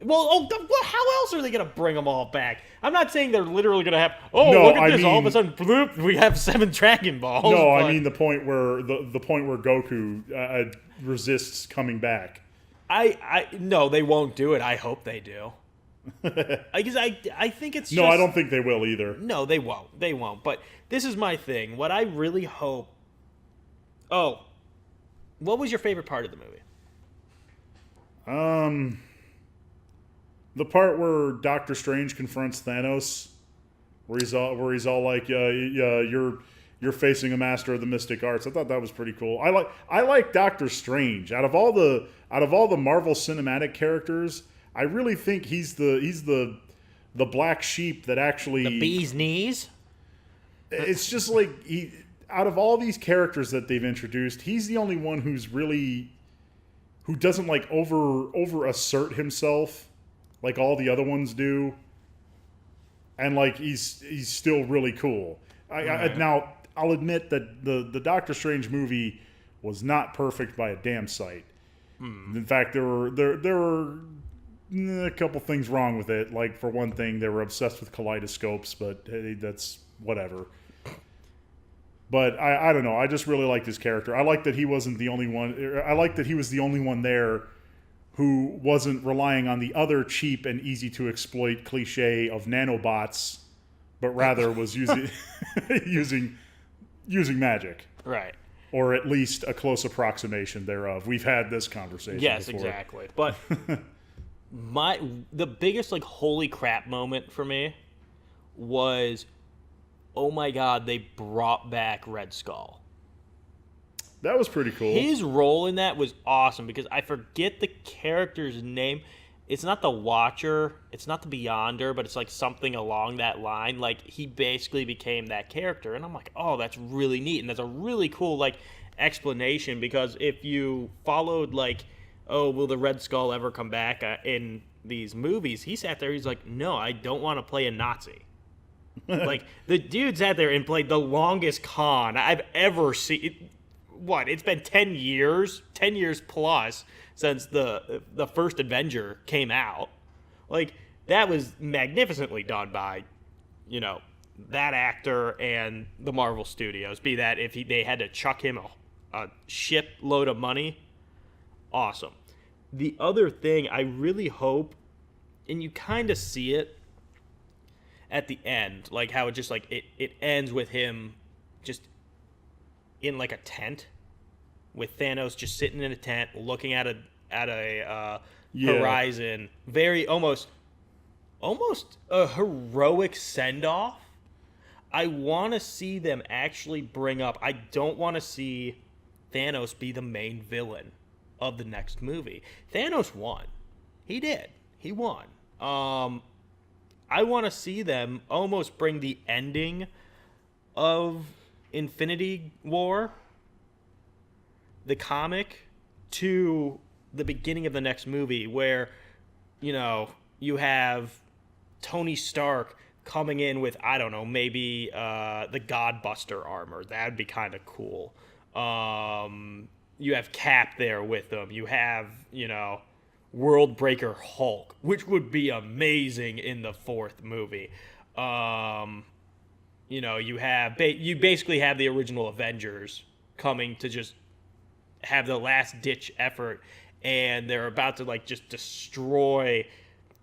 Speaker 4: Well, how else are they going to bring them all back? I'm not saying they're literally going to have,
Speaker 1: No,
Speaker 4: look at
Speaker 1: I
Speaker 4: this, all of
Speaker 1: mean-
Speaker 4: a sudden, bloop, we have 7 Dragon Balls.
Speaker 1: No,
Speaker 4: but
Speaker 1: I mean the point where Goku resists coming back.
Speaker 4: No, they won't do it. I hope they do. Because I think it's
Speaker 1: No,
Speaker 4: just,
Speaker 1: I don't think they will either.
Speaker 4: No, they won't. They won't. But this is my thing. What I really hope... Oh, what was your favorite part of the movie?
Speaker 1: The part where Doctor Strange confronts Thanos, where he's all like, you're facing a master of the mystic arts. I thought that was pretty cool. I like Doctor Strange. Out of all the Marvel cinematic characters, I really think he's the black sheep that actually
Speaker 4: The bee's knees?
Speaker 1: It's just like out of all these characters that they've introduced, he's the only one who doesn't like over assert himself like all the other ones do, and like he's still really cool. Now I'll admit that the Doctor Strange movie was not perfect by a damn sight. In fact, there were a couple things wrong with it. Like, for one thing, they were obsessed with kaleidoscopes, but hey, that's whatever. But I don't know. I just really liked his character. I like that he wasn't the only one. I like that he was the only one there who wasn't relying on the other cheap and easy to exploit cliche of nanobots, but rather was using using magic,
Speaker 4: Right.
Speaker 1: or at least a close approximation thereof. We've had this conversation.
Speaker 4: Yes,
Speaker 1: before.
Speaker 4: exactly. But the biggest like holy crap moment for me was, oh my god, they brought back Red Skull.
Speaker 1: That was pretty cool.
Speaker 4: His role in that was awesome because I forget the character's name. It's not the Watcher, it's not the Beyonder, but it's like something along that line. Like, he basically became that character, and I'm like, oh, that's really neat, and that's a really cool like explanation, because if you followed like, oh, will the Red Skull ever come back in these movies, he sat there, he's like, no, I don't want to play a Nazi. Like, the dude sat there and played the longest con I've ever seen. What? It's been 10 years plus since the first Avenger came out. Like, that was magnificently done by, that actor and the Marvel Studios. Be that if they had to chuck him a shipload of money, awesome. The other thing I really hope, and you kind of see it at the end, like how it just like it ends with him just in like a tent with Thanos just sitting in a tent looking at a horizon, very almost a heroic send off. I want to see them actually bring up. I don't want to see Thanos be the main villain of the next movie. Thanos won. He did. He won. I want to see them almost bring the ending of Infinity War, the comic, to the beginning of the next movie where, you have Tony Stark coming in with, I don't know, maybe the Godbuster armor. That'd be kind of cool. You have Cap there with them. You have, World Breaker Hulk, which would be amazing in the fourth movie. You basically have the original Avengers coming to just have the last ditch effort, and they're about to like just destroy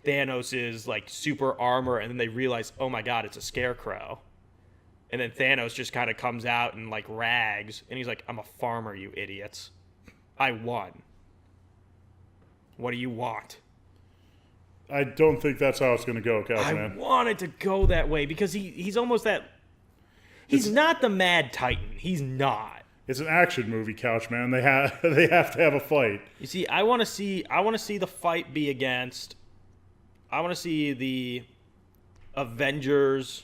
Speaker 4: Thanos's like super armor, and then they realize, oh my god, it's a Scarecrow. And then Thanos just kind of comes out in like rags, and he's like, I'm a farmer, you idiots. I won. What do you want?
Speaker 1: I don't think that's how it's going to go, Couchman.
Speaker 4: I want it to go that way because he's almost that. He's not the Mad Titan. He's not.
Speaker 1: It's an action movie, Couchman. They have to have a fight.
Speaker 4: You see, I want to see the fight be against. I want to see the Avengers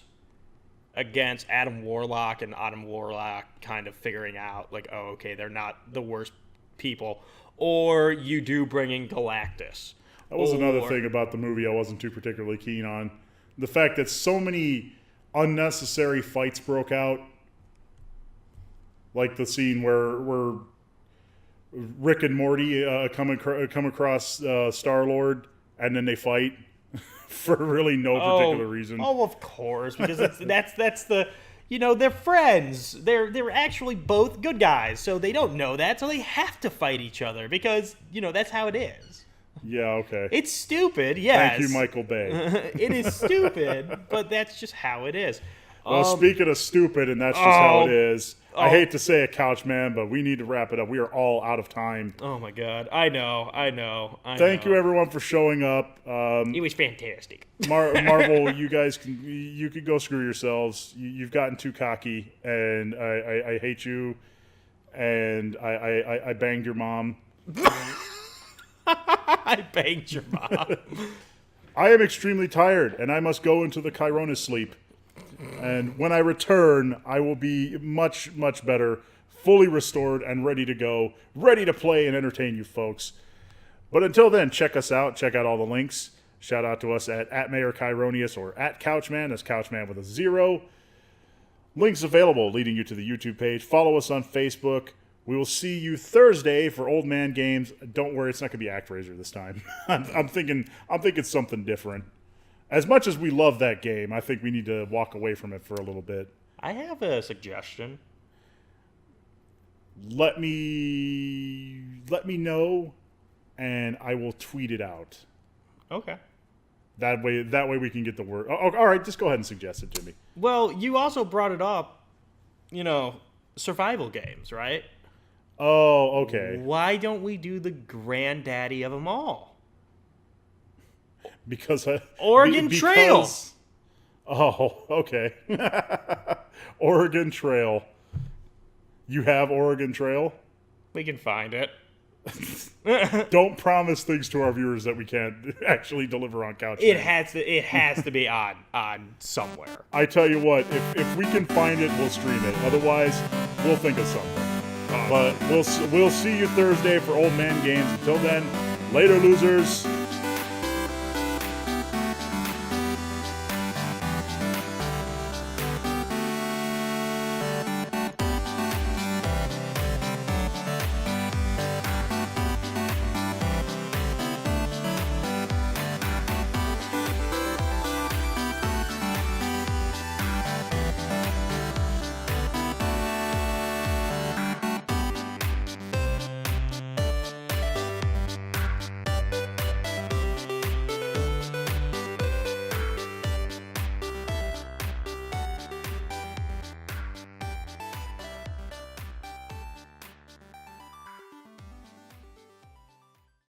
Speaker 4: against Adam Warlock, and Adam Warlock kind of figuring out like, oh, okay, they're not the worst people. Or you do bring in Galactus.
Speaker 1: That was another thing about the movie I wasn't too particularly keen on. The fact that so many unnecessary fights broke out. Like the scene where Rick and Morty come across Star-Lord, and then they fight for really no particular reason.
Speaker 4: Oh, of course, because that's the... they're friends. They're actually both good guys, so they don't know that, so they have to fight each other because, that's how it is.
Speaker 1: Yeah, okay.
Speaker 4: It's stupid, yes.
Speaker 1: Thank you, Michael Bay.
Speaker 4: It is stupid, but that's just how it is.
Speaker 1: Well, speaking of stupid, and that's just how it is, I hate to say it, Couchman, but we need to wrap it up. We are all out of time.
Speaker 4: Oh, my God. I know.
Speaker 1: Thank you, everyone, for showing up.
Speaker 4: It was fantastic.
Speaker 1: Marvel, you guys could go screw yourselves. You've gotten too cocky, and I hate you, and I banged your mom.
Speaker 4: I banged your mom.
Speaker 1: I am extremely tired, and I must go into the Kieroneus sleep. And when I return, I will be much, much better, fully restored, and ready to go, ready to play and entertain you folks. But until then, check us out. Check out all the links. Shout out to us at Mayor Kieroneus or at Couchman. That's Couchman with a 0. Links available leading you to the YouTube page. Follow us on Facebook. We will see you Thursday for Old Man Games. Don't worry, it's not going to be ActRaiser this time. I'm thinking something different. As much as we love that game, I think we need to walk away from it for a little bit.
Speaker 4: I have a suggestion.
Speaker 1: Let me know, and I will tweet it out.
Speaker 4: Okay.
Speaker 1: That way we can get the word. Oh, all right, just go ahead and suggest it, Jimmy.
Speaker 4: Well, you also brought it up, survival games, right?
Speaker 1: Oh, okay.
Speaker 4: Why don't we do the granddaddy of them all?
Speaker 1: Because
Speaker 4: Oregon Trail.
Speaker 1: Oh, okay. Oregon Trail. You have Oregon Trail?
Speaker 4: We can find it.
Speaker 1: Don't promise things to our viewers that we can't actually deliver on Couch.
Speaker 4: It has to be on somewhere.
Speaker 1: I tell you what, if we can find it, we'll stream it. Otherwise, we'll think of something. But we'll see you Thursday for Old Man Games. Until then, later, losers.